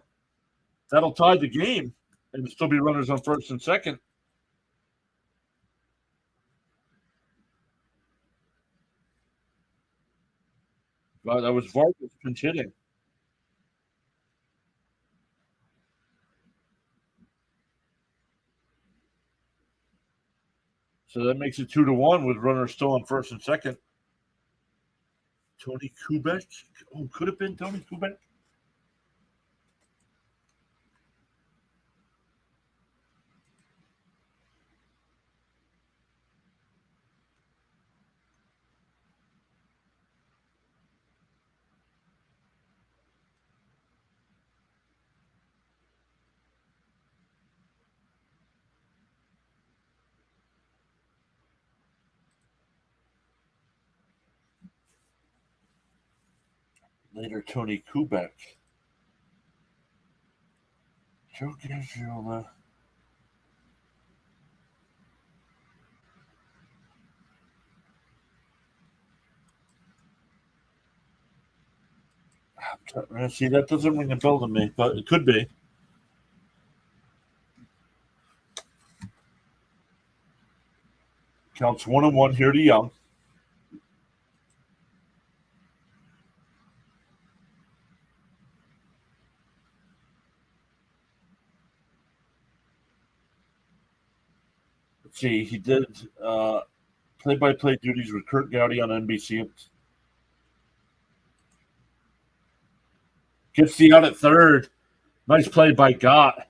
That'll tie the game, and still be runners on first and second. Wow, that was Vargas pinch hitting. So that makes it 2-1 with runners still on first and second. Tony Kubek. Oh, could have been Tony Kubek. Later, Tony Kubek. Joe Gaggiola. See, that doesn't ring a bell to me, but it could be. Counts 1-1 here to Young. Let's see, he did play-by-play duties with Kurt Gowdy on NBC. Gets the out at third. Nice play by Gott.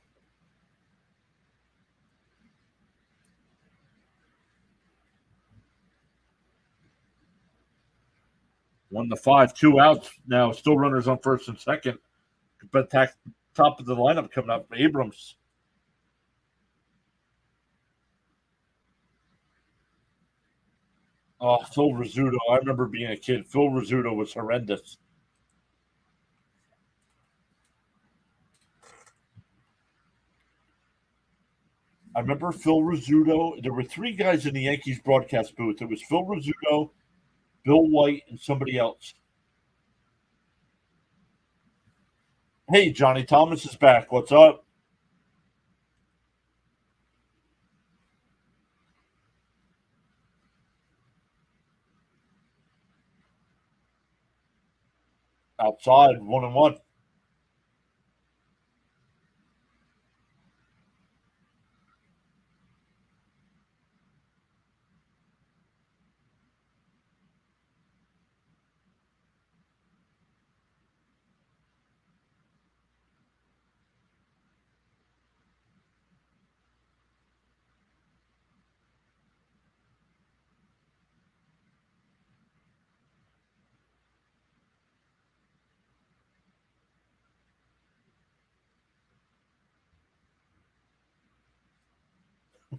1-5, 2 outs now. Still runners on first and second. But top of the lineup coming up. Abrams. Oh, Phil Rizzuto. I remember being a kid. Phil Rizzuto was horrendous. I remember Phil Rizzuto. There were three guys in the Yankees broadcast booth. It was Phil Rizzuto, Bill White, and somebody else. Hey, Johnny Thomas is back. What's up? Outside, 1-1.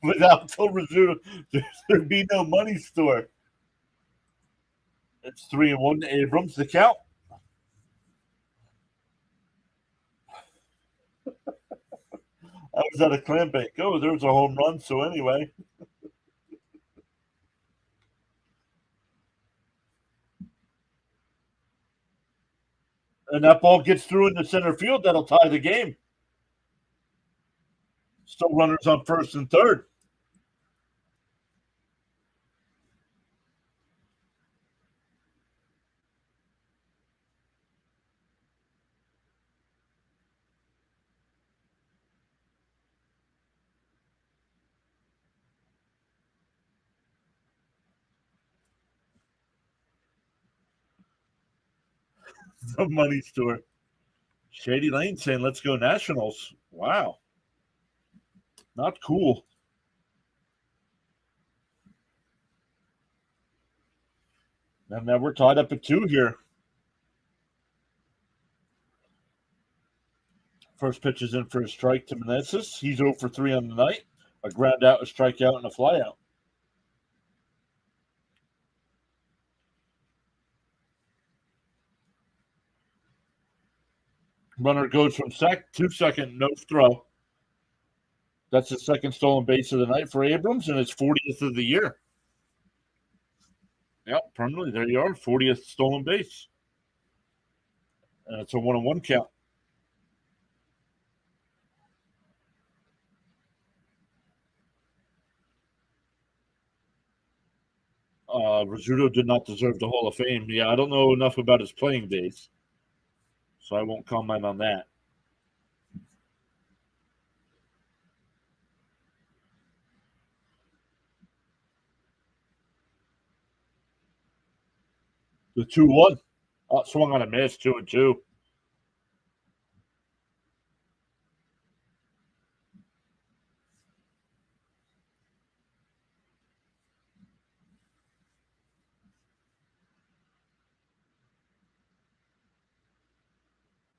Without Phil Rizzuto, there'd be no money store. It's 3-1 to Abrams. The count. I was at a clam bake. Oh, there's a home run. So anyway, and that ball gets through into center field. That'll tie the game. Still runners on first and third. The money store. Shady Lane saying, "Let's go Nationals." Wow, not cool. And now we're tied up at 2 here. First pitch is in for a strike to Meneses. He's 0 for 3 on the night. A ground out, a strikeout, and a flyout. Runner goes from to second, no throw. That's the second stolen base of the night for Abrams, and it's 40th of the year. Yep, permanently. There you are, 40th stolen base. And it's a 1-1 count. Rizzuto did not deserve the Hall of Fame. Yeah, I don't know enough about his playing days, so I won't comment on that. The 2-1. Swung on a miss, 2-2.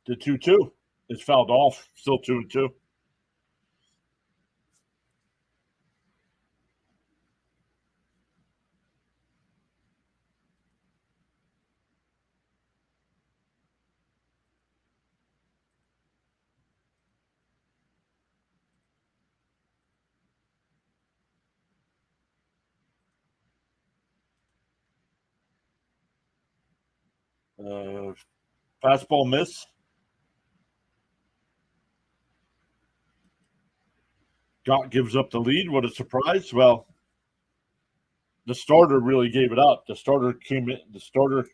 The 2-2 is fouled off, still 2-2. Fastball miss. Gott gives up the lead. What a surprise. Well, the starter really gave it up. The starter came in. The starter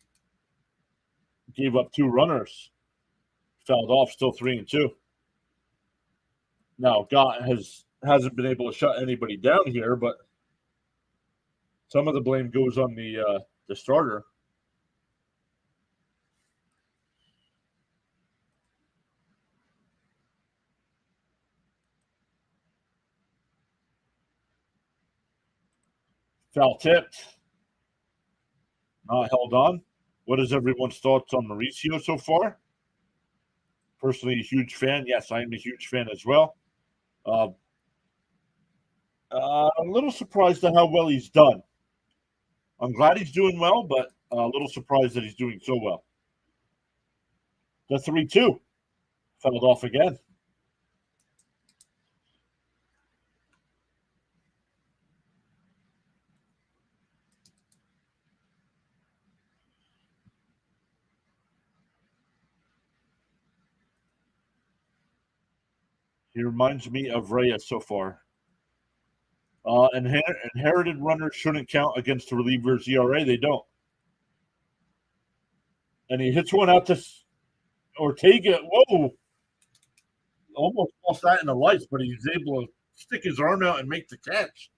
gave up 2 runners. Fouled off, still 3-2. Now Gott hasn't been able to shut anybody down here, but some of the blame goes on the starter. Foul tipped. Not held on. What is everyone's thoughts on Mauricio so far? Personally, a huge fan. Yes, I am a huge fan as well. Uh, a little surprised at how well he's done. I'm glad he's doing well, but a little surprised that he's doing so well. The 3-2 fouled off again. He reminds me of Reyes so far. Inherited runners shouldn't count against the reliever's ERA. They don't. And he hits one out to Ortega. Whoa! Almost lost that in the lights, but he's able to stick his arm out and make the catch.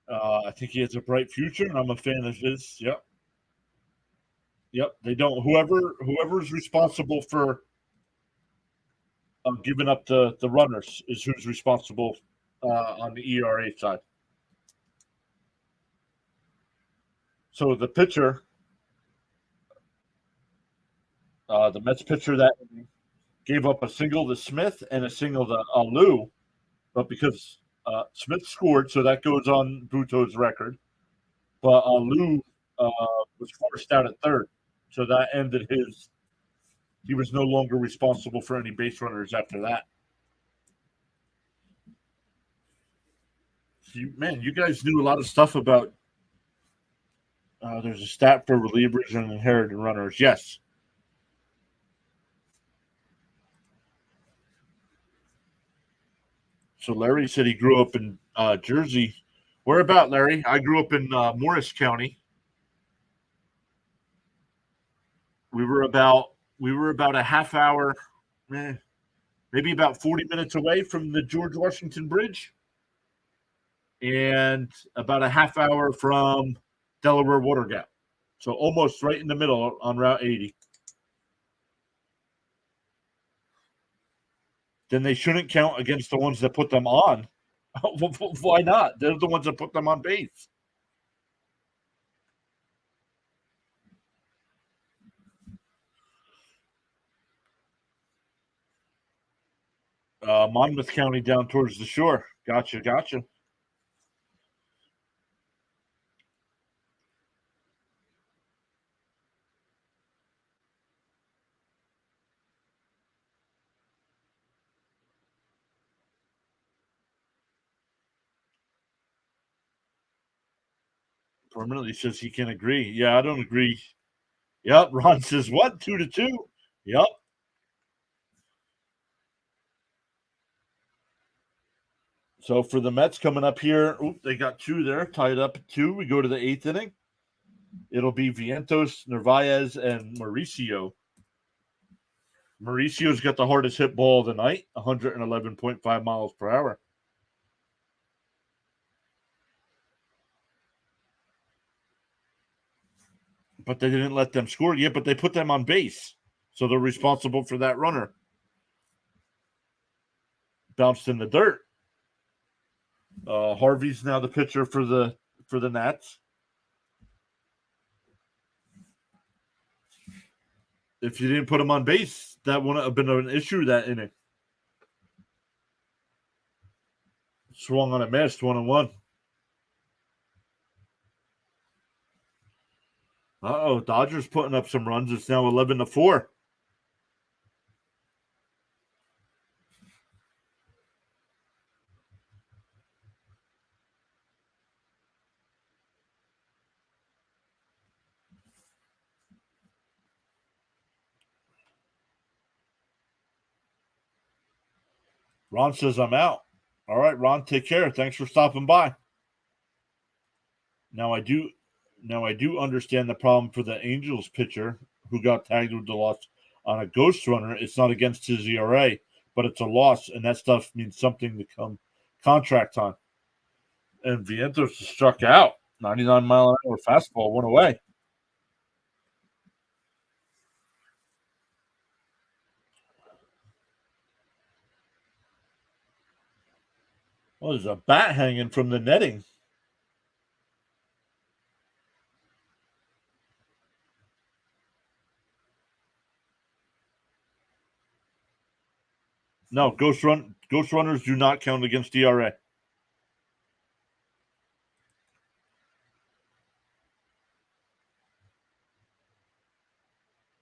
I think he has a bright future, and I'm a fan of his. Yep, yep. They don't. Whoever's responsible for giving up the runners is who's responsible on the ERA side. So the pitcher The Mets pitcher that gave up a single to Smith and a single to Lou, but because Smith scored, so that goes on Buto's record. But Lou was forced out at third, so that ended his. He was no longer responsible for any base runners after that. Man, you guys knew a lot of stuff about. There's a stat for relievers and inherited runners. Yes. So Larry said he grew up in Jersey. Where about, Larry? I grew up in Morris County. We were about a half hour, eh, maybe about 40 minutes away from the George Washington Bridge, and about a half hour from Delaware Water Gap. So almost right in the middle on Route 80. Then they shouldn't count against the ones that put them on. Why not? They're the ones that put them on base. Monmouth County down towards the shore. Gotcha, gotcha. Permanently says he can agree. Yeah, I don't agree. Yep. Ron says what? 2-2. Yep. So for the Mets coming up here, they got two there, tied up at two. We go to the eighth inning. It'll be Vientos, Narvaez, and Mauricio. Mauricio's got the hardest hit ball of the night, 111.5 miles per hour. But they didn't let them score yet, but they put them on base. So they're responsible for that runner. Bounced in the dirt. Harvey's now the pitcher for the Nats. If you didn't put him on base, that wouldn't have been an issue that inning. Swung on a miss, 1-1. Dodgers putting up some runs. It's now 11-4. Ron says I'm out. All right, Ron, take care. Thanks for stopping by. Now I do understand the problem for the Angels pitcher who got tagged with the loss on a ghost runner. It's not against his ERA, but it's a loss, and that stuff means something to come contract time. And Vientos struck out. 99-mile-an-hour fastball went away. Well, there's a bat hanging from the netting. No, ghost runners do not count against ERA.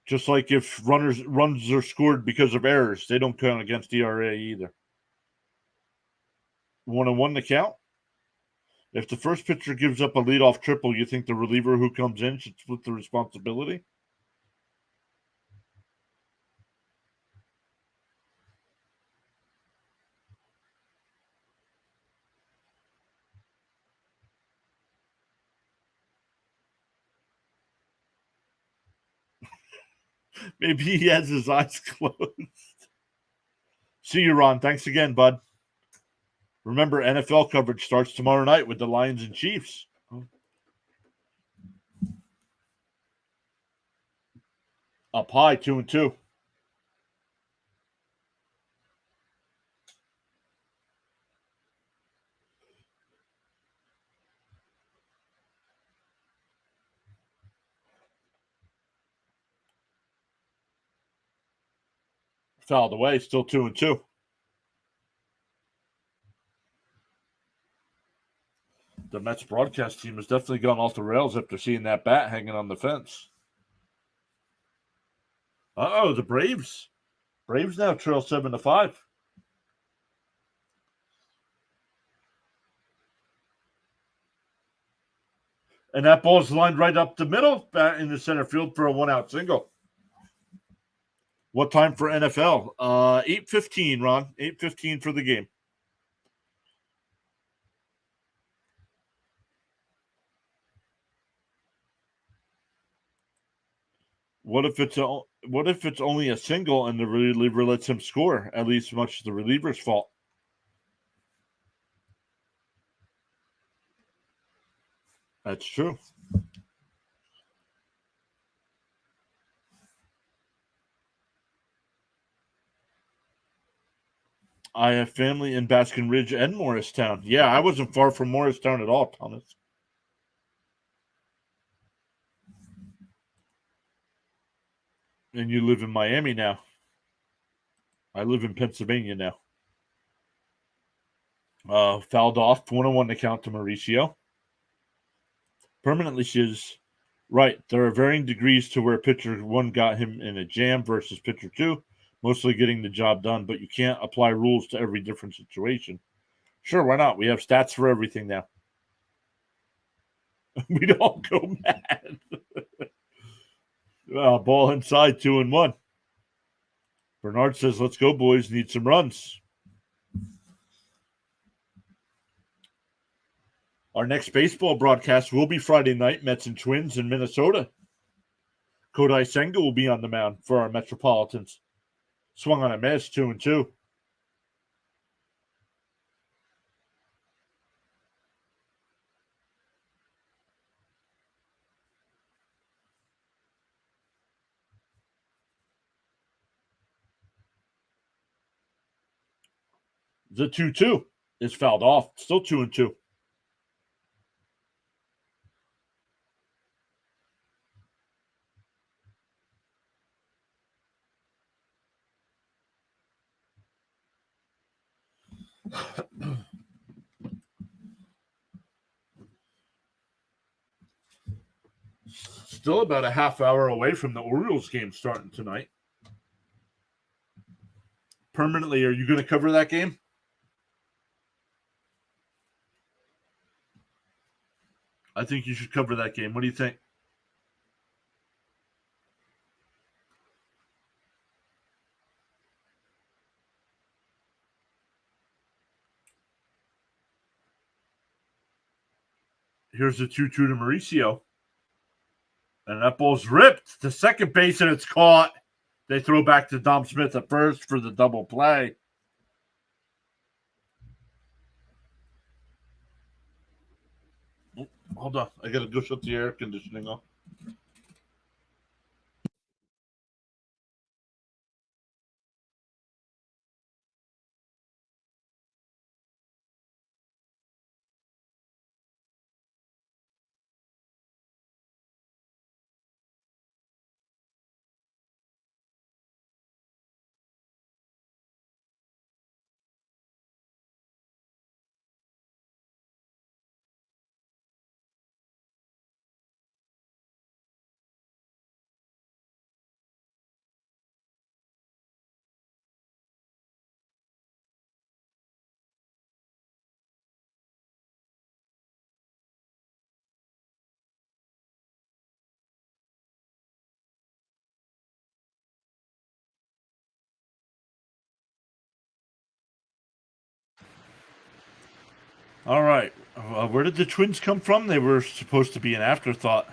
Just like if runs are scored because of errors, they don't count against ERA either. 1-1 to count. If the first pitcher gives up a leadoff triple, you think the reliever who comes in should split the responsibility? Maybe he has his eyes closed. See you, Ron. Thanks again, bud. Remember, NFL coverage starts tomorrow night with the Lions and Chiefs. Up high, 2-2. Fouled away, still 2-2. The Mets broadcast team has definitely gone off the rails after seeing that bat hanging on the fence. Uh-oh, the Braves. Braves now trail 7-5. And that ball's lined right up the middle, bat in the center field for a 1-out single. What time for NFL? 8:15, Ron. 8:15 for the game. What if it's only a single and the reliever lets him score? At least much the reliever's fault. That's true. I have family in Baskin Ridge and Morristown. Yeah, I wasn't far from Morristown at all, Thomas. And you live in Miami now. I live in Pennsylvania now. Fouled off, 1-1 to count to Mauricio. Permanently says, right, there are varying degrees to where pitcher 1 got him in a jam versus pitcher 2, mostly getting the job done, but you can't apply rules to every different situation. Sure, why not? We have stats for everything now. We don't go mad. Ball inside, 2-1. Bernard says, let's go, boys. Need some runs. Our next baseball broadcast will be Friday night, Mets and Twins in Minnesota. Kodai Senga will be on the mound for our Metropolitans. Swung on a miss, 2-2. The 2-2 is fouled off. Still 2-2. Still about a half hour away from the Orioles game starting tonight. Permanently, are you going to cover that game? I think you should cover that game. What do you think? Here's the 2-2 to Mauricio. And that ball's ripped to second base, and it's caught. They throw back to Dom Smith at first for the double play. Oh, hold on. I got to go shut the air conditioning off. All right. Where did the Twins come from? They were supposed to be an afterthought.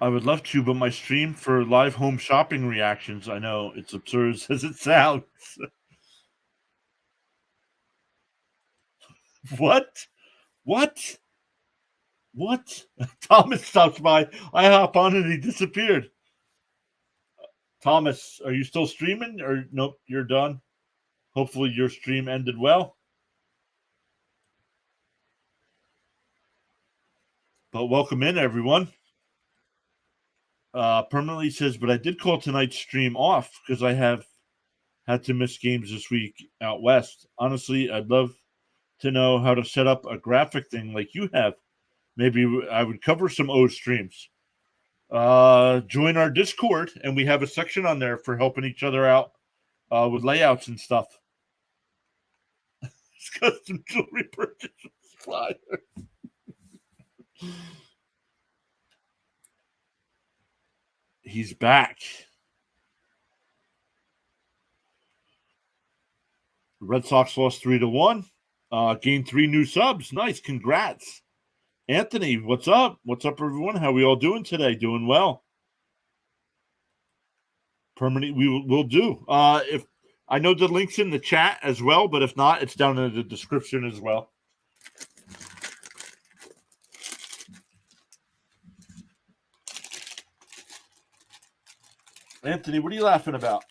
I would love to, but my stream for live home shopping reactions, I know it's absurd as it sounds. What? What? What? Thomas stops by. I hop on and he disappeared. Thomas, are you still streaming? Or nope, you're done. Hopefully your stream ended well. But welcome in, everyone. Permanently says, but I did call tonight's stream off because I have had to miss games this week out west. Honestly, I'd love to know how to set up a graphic thing like you have. Maybe I would cover some O streams. Join our Discord, and we have a section on there for helping each other out with layouts and stuff. It's custom jewelry purchase flyer. He's back. The Red Sox lost 3-1. Gained 3 new subs. Nice, congrats, Anthony. What's up? What's up, everyone? How are we all doing today? Doing well. Permanent, we'll do. If I know the link's in the chat as well, but if not, it's down in the description as well. Anthony, what are you laughing about?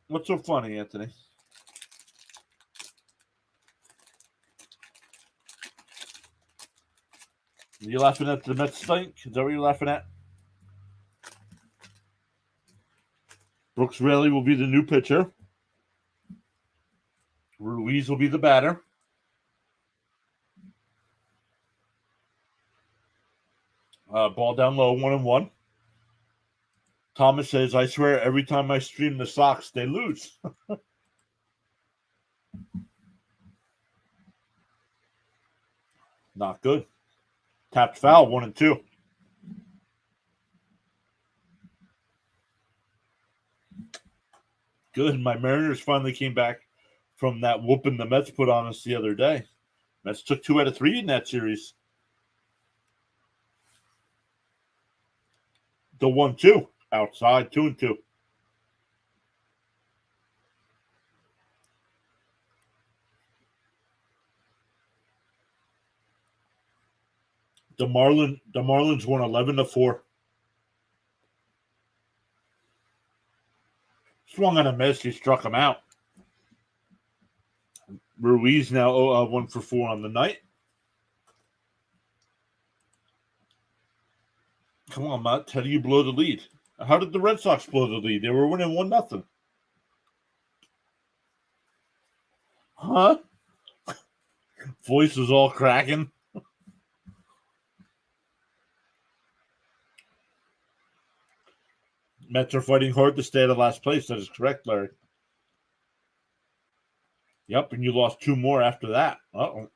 What's so funny, Anthony? Are you laughing at the Mets stink? Is that what you're laughing at? Brooks Raley will be the new pitcher. Ruiz will be the batter. Ball down low, 1-1. Thomas says, I swear every time I stream the Sox, they lose. Not good. Tapped foul, 1-2. Good. My Mariners finally came back from that whooping the Mets put on us the other day. Mets took 2 out of 3 in that series. The 1-2 outside, 2-2. The Marlins won 11-4. Swung on a miss. He struck him out. Ruiz now 1 for 4 on the night. Come on, Matt. How do you blow the lead? How did the Red Sox blow the lead? They were winning 1-0. Huh? Voice was all cracking. Mets are fighting hard to stay at the last place. That is correct, Larry. Yep, and you lost 2 more after that. Uh-oh.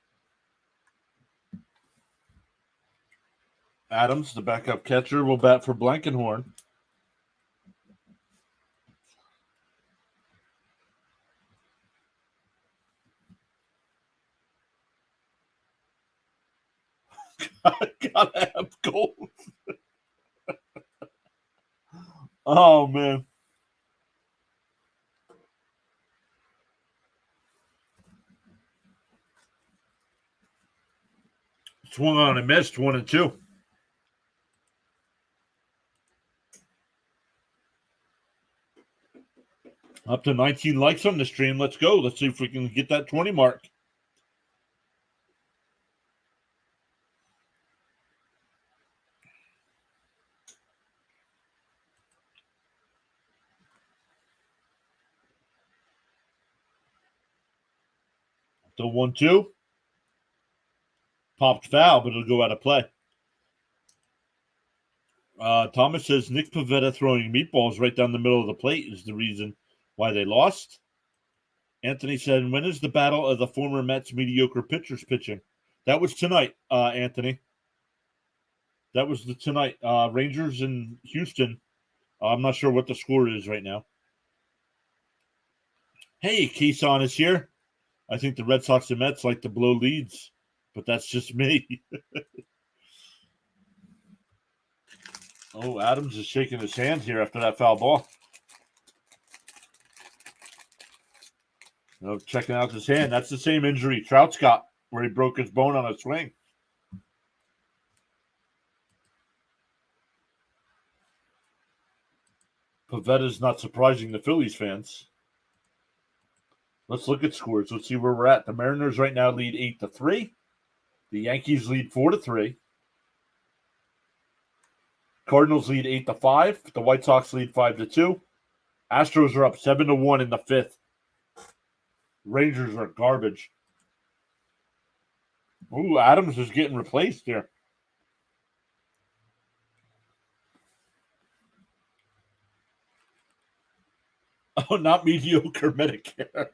Adams, the backup catcher, will bat for Blankenhorn. Gotta have goals. Oh, man. Swung on and missed, 1-2. Up to 19 likes on the stream. Let's go. Let's see if we can get that 20 mark. The 1-2. Popped foul, but it'll go out of play. Thomas says Nick Pivetta throwing meatballs right down the middle of the plate is the reason why they lost. Anthony said, when is the battle of the former Mets mediocre pitchers pitching? That was tonight, Anthony. That was tonight. Rangers in Houston. I'm not sure what the score is right now. Hey, Keeson is here. I think the Red Sox and Mets like to blow leads, but that's just me. Oh, Adams is shaking his hand here after that foul ball. Oh, checking out his hand. That's the same injury Trout's got, where he broke his bone on a swing. Pavetta's not surprising the Phillies fans. Let's look at scores. Let's see where we're at. The Mariners right now lead 8-3. The Yankees lead 4-3. Cardinals lead 8-5. The White Sox lead 5-2. Astros are up 7-1 in the fifth. Rangers are garbage. Ooh, Adams is getting replaced here. Oh, not mediocre Medicare.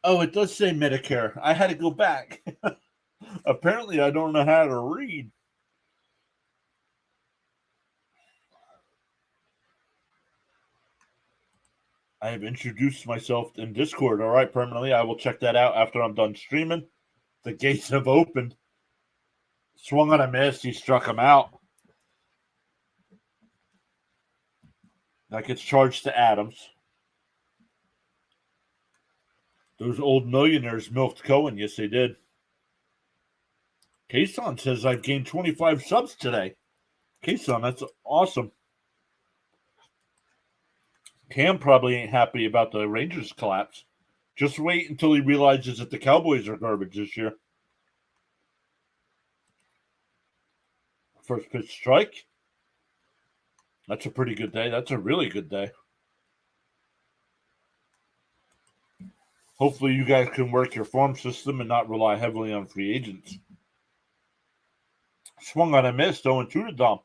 Oh, it does say Medicare. I had to go back. Apparently, I don't know how to read. I have introduced myself in Discord. All right, permanently. I will check that out after I'm done streaming. The gates have opened. Swung on a miss. He struck him out. That gets charged to Adams. Those old millionaires milked Cohen. Yes, they did. Kason says I've gained 25 subs today. Kason, that's awesome. Cam probably ain't happy about the Rangers collapse. Just wait until he realizes that the Cowboys are garbage this year. First pitch strike. That's a pretty good day. That's a really good day. Hopefully, you guys can work your farm system and not rely heavily on free agents. Swung on a miss, 0-2 to Dom.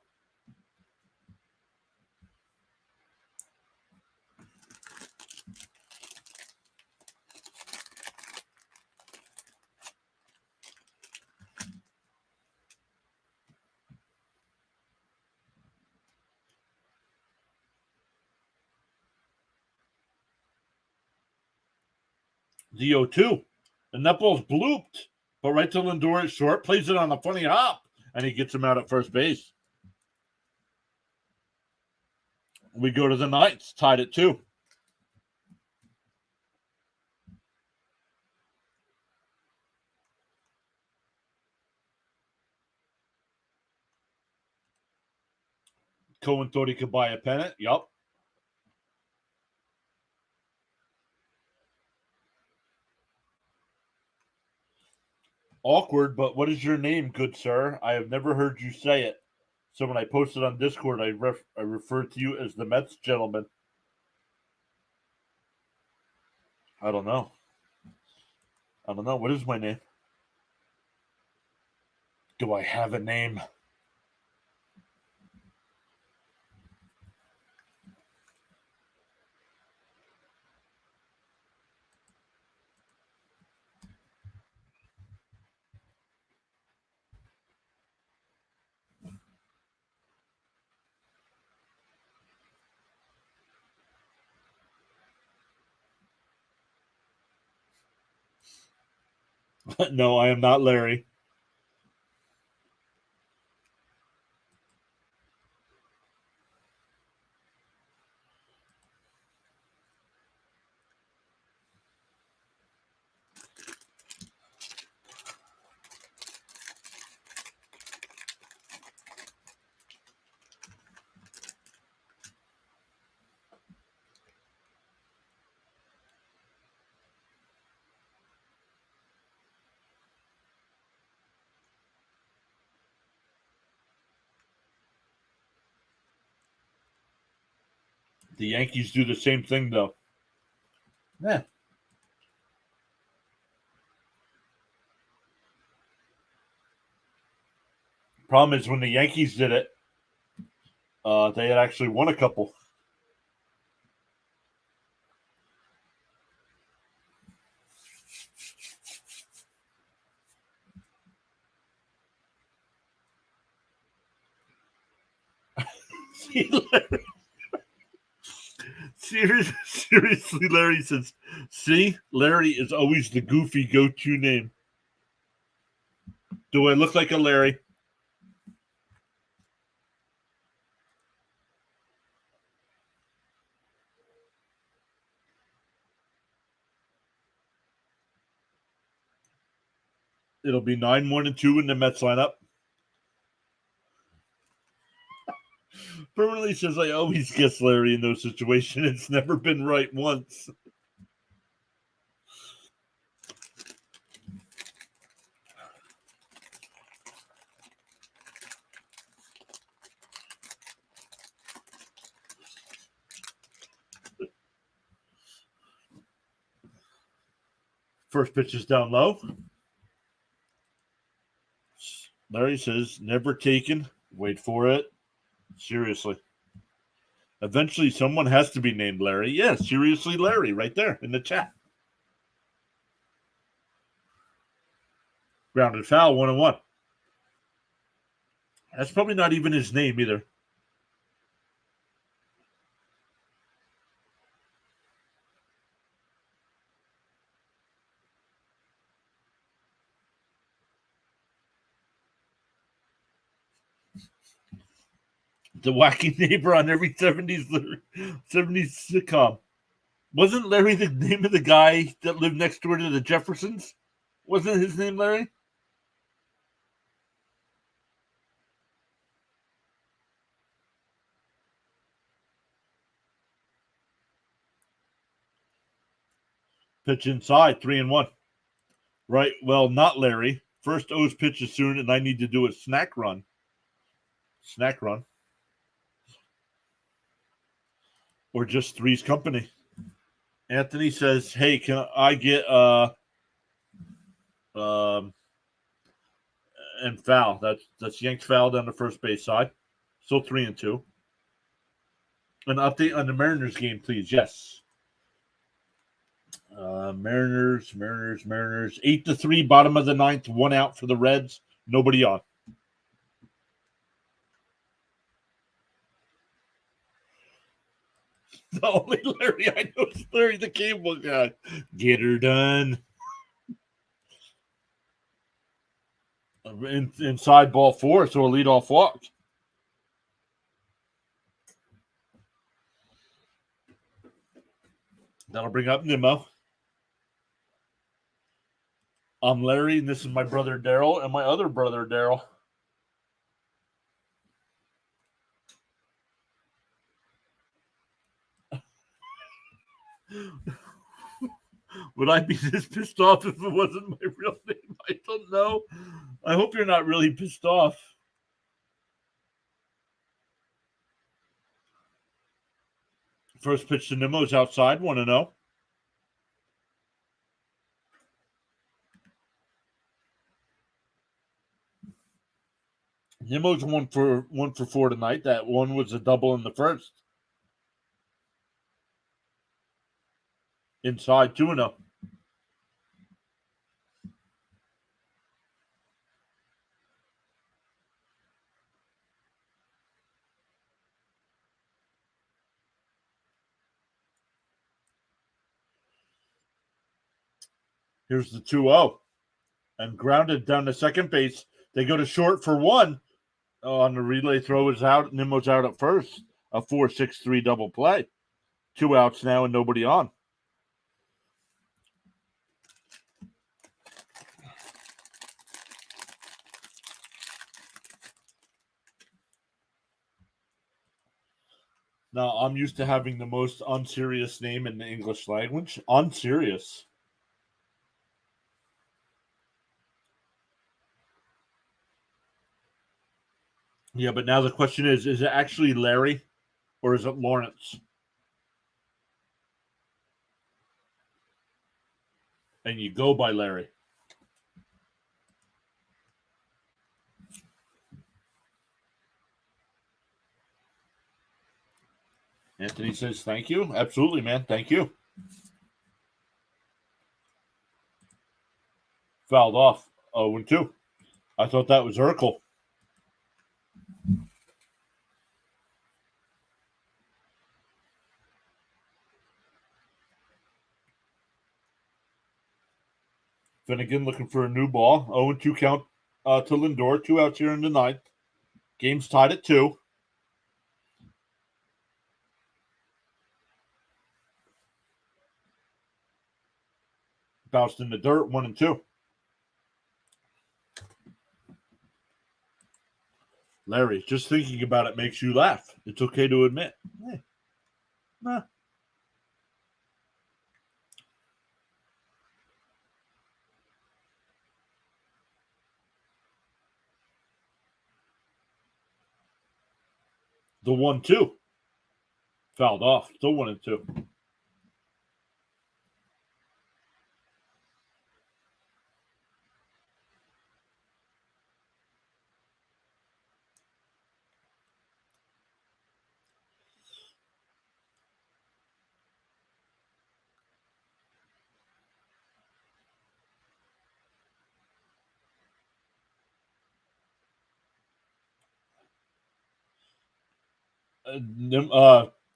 The 0-2. And that ball's blooped. But right to Lindor at short, plays it on a funny hop, and he gets him out at first base. We go to the ninth, tied at 2. Cohen thought he could buy a pennant. Yup. Awkward, but what is your name, good sir? I have never heard you say it. So when I posted on Discord, I referred to you as the Mets gentleman. I don't know. What is my name? Do I have a name? No, I am not Larry. The Yankees do the same thing, though. Yeah. Problem is, when the Yankees did it, they had actually won a couple. Seriously, Larry says, see, Larry is always the goofy go-to name. Do I look like a Larry? It'll be 9-1-2 in the Mets lineup. Permanently says I always guess Larry in those situations. It's never been right once. First pitch is down low. Larry says, never taken. Wait for it. Seriously. Eventually, someone has to be named Larry. Yeah, seriously, Larry, right there in the chat. Grounded foul, 1-1. That's probably not even his name either. The wacky neighbor on every 70s sitcom. Wasn't Larry the name of the guy that lived next door to the Jeffersons? Wasn't his name Larry? Pitch inside, 3-1. Right, well, not Larry. First O's pitch is soon, and I need to do a snack run. Snack run. Or just Three's Company. Anthony says, hey, can I get and foul. That's Yanks foul down the first base side. Still 3-2. An update on the Mariners game, please. Yes. Mariners. 8-3, bottom of the ninth, 1 out for the Reds. Nobody on. The only Larry I know is Larry the Cable Guy. Get her done. Inside ball 4, so a leadoff walk. That'll bring up Nimmo. I'm Larry, and this is my brother Daryl, and my other brother Daryl. Would I be this pissed off if it wasn't my real name? I don't know. I hope you're not really pissed off. First pitch to Nimmo's outside, 1-0. Nimmo's 1-for-4 tonight. That one was a double in the first. Inside, 2-0. Here's the 2-0. And grounded down to second base. They go to short for 1. On the relay throw is out. Nimmo's out at first. A 4-6-3 double play. 2 outs now and nobody on. Now, I'm used to having the most unserious name in the English language. Unserious. Yeah, but now the question is it actually Larry or is it Lawrence? And you go by Larry. Anthony says, thank you. Absolutely, man. Thank you. Fouled off. 0-2. I thought that was Urkel. Finnegan looking for a new ball. 0-2 count to Lindor. 2 outs here in the ninth. Game's tied at 2. Bounced in the dirt. 1-2. Larry, just thinking about it makes you laugh. It's okay to admit. Hey, nah. The 1-2 fouled off. Still 1-2.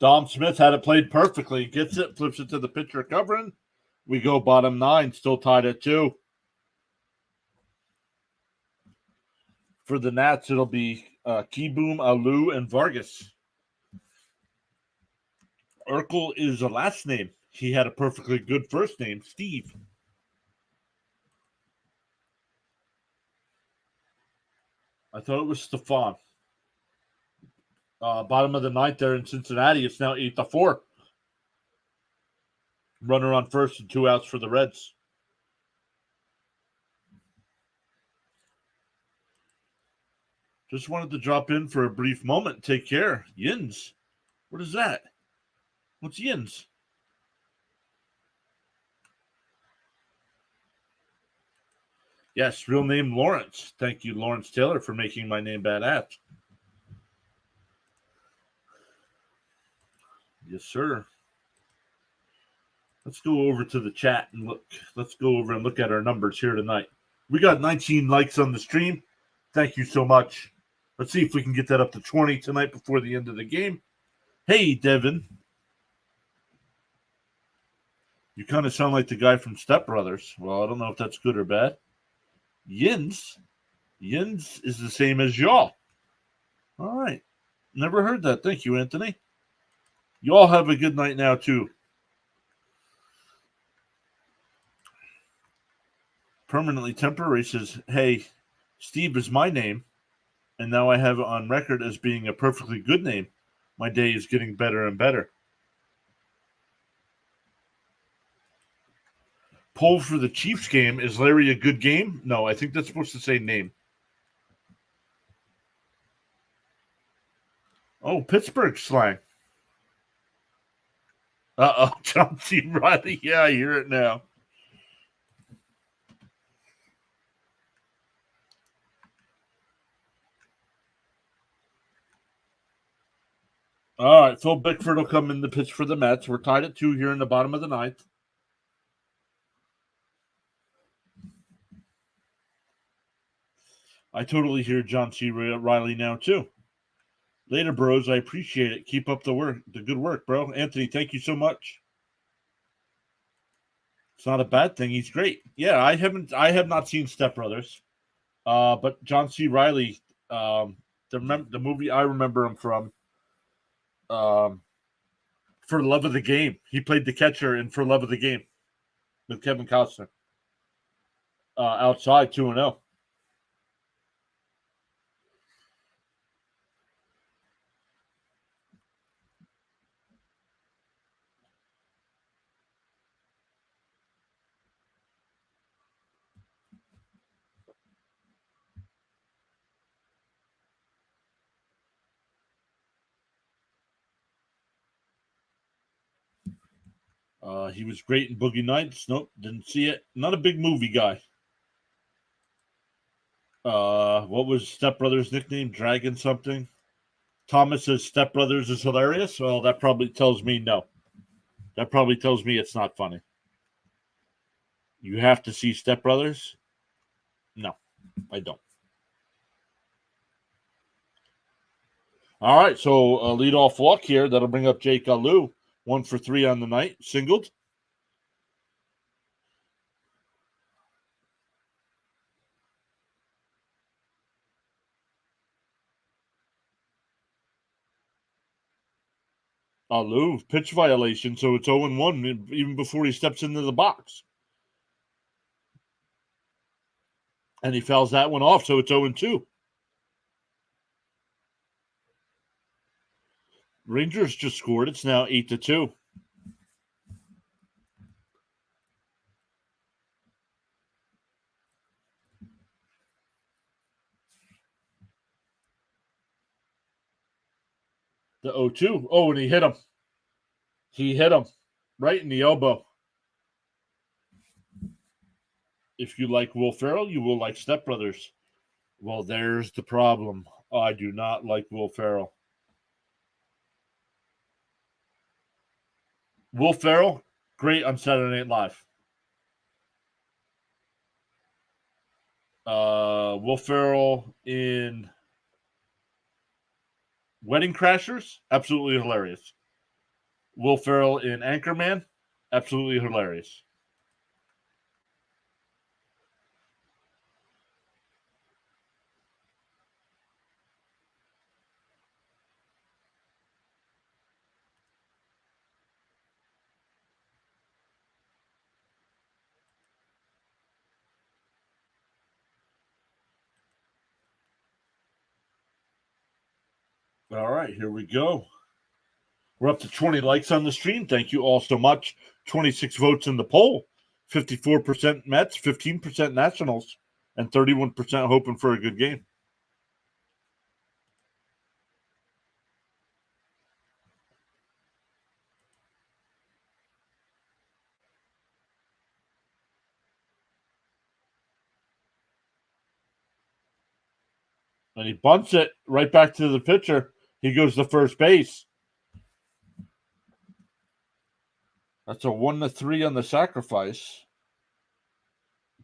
Dom Smith had it played perfectly. Gets it, flips it to the pitcher covering. We go bottom 9, still tied at 2. For the Nats, it'll be Kieboom, Alou, and Vargas. Urkel is a last name. He had a perfectly good first name, Steve. I thought it was Stefan. Bottom of the 9th there in Cincinnati. It's now 8-4. Runner on first and 2 outs for the Reds. Just wanted to drop in for a brief moment. Take care. Yins. What is that? What's Yins? Yes, real name Lawrence. Thank you, Lawrence Taylor, for making my name badass. Yes, sir. Let's go over to the chat and look. Let's go over and look at our numbers here tonight. We got 19 likes on the stream. Thank you so much. Let's see if we can get that up to 20 tonight before the end of the game. Hey, Devin. You kind of sound like the guy from Step Brothers. Well, I don't know if that's good or bad. Yins. Yins is the same as y'all. All right. Never heard that. Thank you, Anthony. You all have a good night now, too. Permanently Temporary says, hey, Steve is my name, and now I have it on record as being a perfectly good name. My day is getting better and better. Poll for the Chiefs game. Is Larry a good game? No, I think that's supposed to say name. Oh, Pittsburgh slang. Uh-oh, John C. Riley. Yeah, I hear it now. All right, Phil Bickford will come in the pitch for the Mets. We're tied at 2 here in the bottom of the 9th. I totally hear John C. Riley now, too. Later, bros. I appreciate it. Keep up the good work, bro. Anthony, thank you so much. It's not a bad thing. He's great. Yeah, I have not seen Step Brothers. But John C. Riley, the movie I remember him from, For Love of the Game. He played the catcher in For Love of the Game with Kevin Costner. Outside 2-0. He was great in Boogie Nights. Nope, didn't see it. Not a big movie guy. What was Step Brothers' nickname? Dragon something? Thomas says Step Brothers is hilarious. Well, that probably tells me no. That probably tells me it's not funny. You have to see Step Brothers? No, I don't. All right, so a leadoff walk here. That'll bring up Jake Alou. 1 for 3 on the night. Singled. Alou, pitch violation, so it's 0-1 even before he steps into the box. And he fouls that one off, so it's 0-2. Rangers just scored. It's now 8-2. The 0-2. Oh, and he hit him. He hit him right in the elbow. If you like Will Ferrell, you will like Step Brothers. Well, there's the problem. I do not like Will Ferrell. Will Ferrell, great on Saturday Night Live. Will Ferrell in Wedding Crashers, absolutely hilarious. Will Ferrell in Anchorman, absolutely hilarious. All right, here we go. We're up to 20 likes on the stream. Thank you all so much. 26 votes in the poll. 54% Mets, 15% Nationals, and 31% hoping for a good game. And he bunts it right back to the pitcher. He goes to first base. That's a 1-3 on the sacrifice.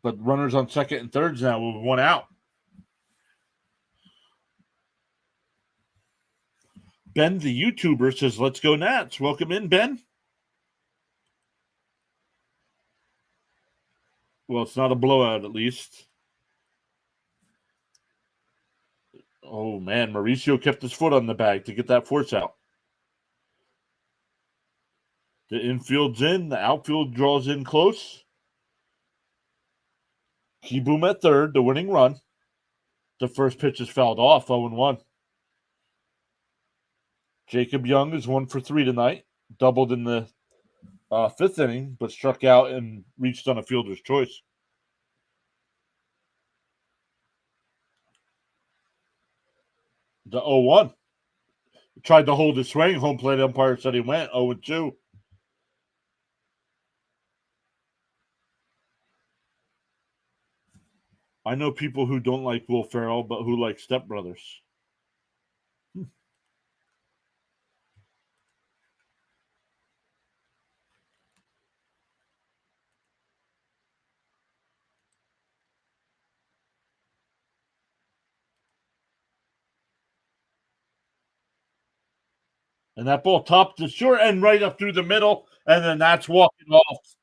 But runners on second and thirds now with one out. Ben, the YouTuber, says, "Let's go Nats." Welcome in, Ben. Well, it's not a blowout, at least. Oh, man. Mauricio kept his foot on the bag to get that force out. The infield's in. The outfield draws in close. Kieboom at third, the winning run. The first pitch is fouled off, 0-1. Jacob Young is 1 for 3 tonight. Doubled in the fifth inning, but struck out and reached on a fielder's choice. The 0-1. Tried to hold his swing. Home plate umpire said he went 0-2. I know people who don't like Will Ferrell, but who like Step Brothers. And that ball topped the short end right up through the middle, and then that's walking off.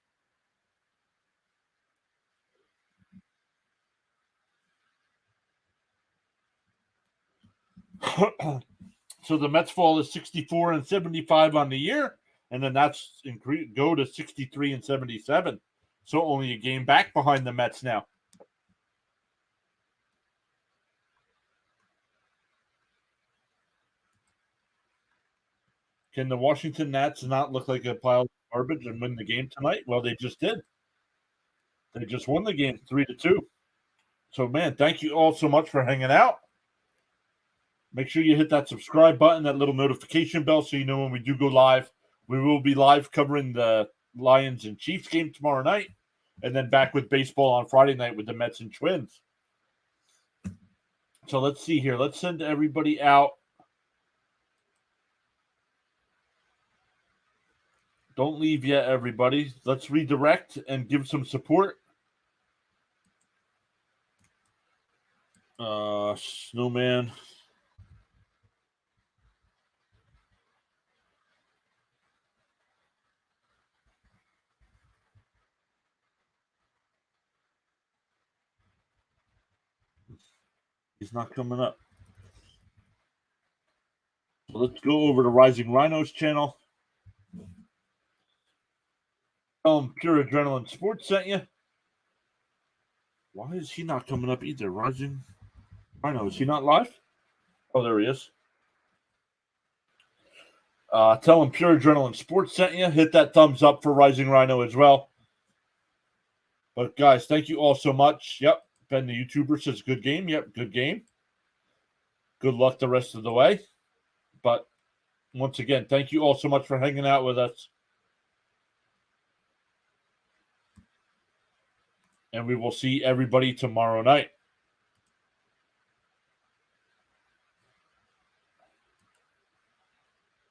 So the Mets fall to 64-75 on the year, and then that's go to 63-77. So only a game back behind the Mets now. Can the Washington Nats not look like a pile of garbage and win the game tonight? Well, they just did. They just won the game 3-2. So, man, thank you all so much for hanging out. Make sure you hit that subscribe button, that little notification bell, so you know when we do go live. We will be live covering the Lions and Chiefs game tomorrow night, and then back with baseball on Friday night with the Mets and Twins. So let's see here. Let's send everybody out. Don't leave yet, everybody. Let's redirect and give some support. Snowman. He's not coming up. So let's go over to Rising Rhinos channel. Tell him PureAdrenaline Sports sent you. Why is he not coming up either? Rising Rhino, is he not live? Oh, there he is. Tell him Pure Adrenaline Sports sent you. Hit that thumbs up for Rising Rhino as well. But guys, thank you all so much. Yep, Ben the YouTuber says good game. Yep, good game. Good luck the rest of the way. But once again, thank you all so much for hanging out with us. And we will see everybody tomorrow night.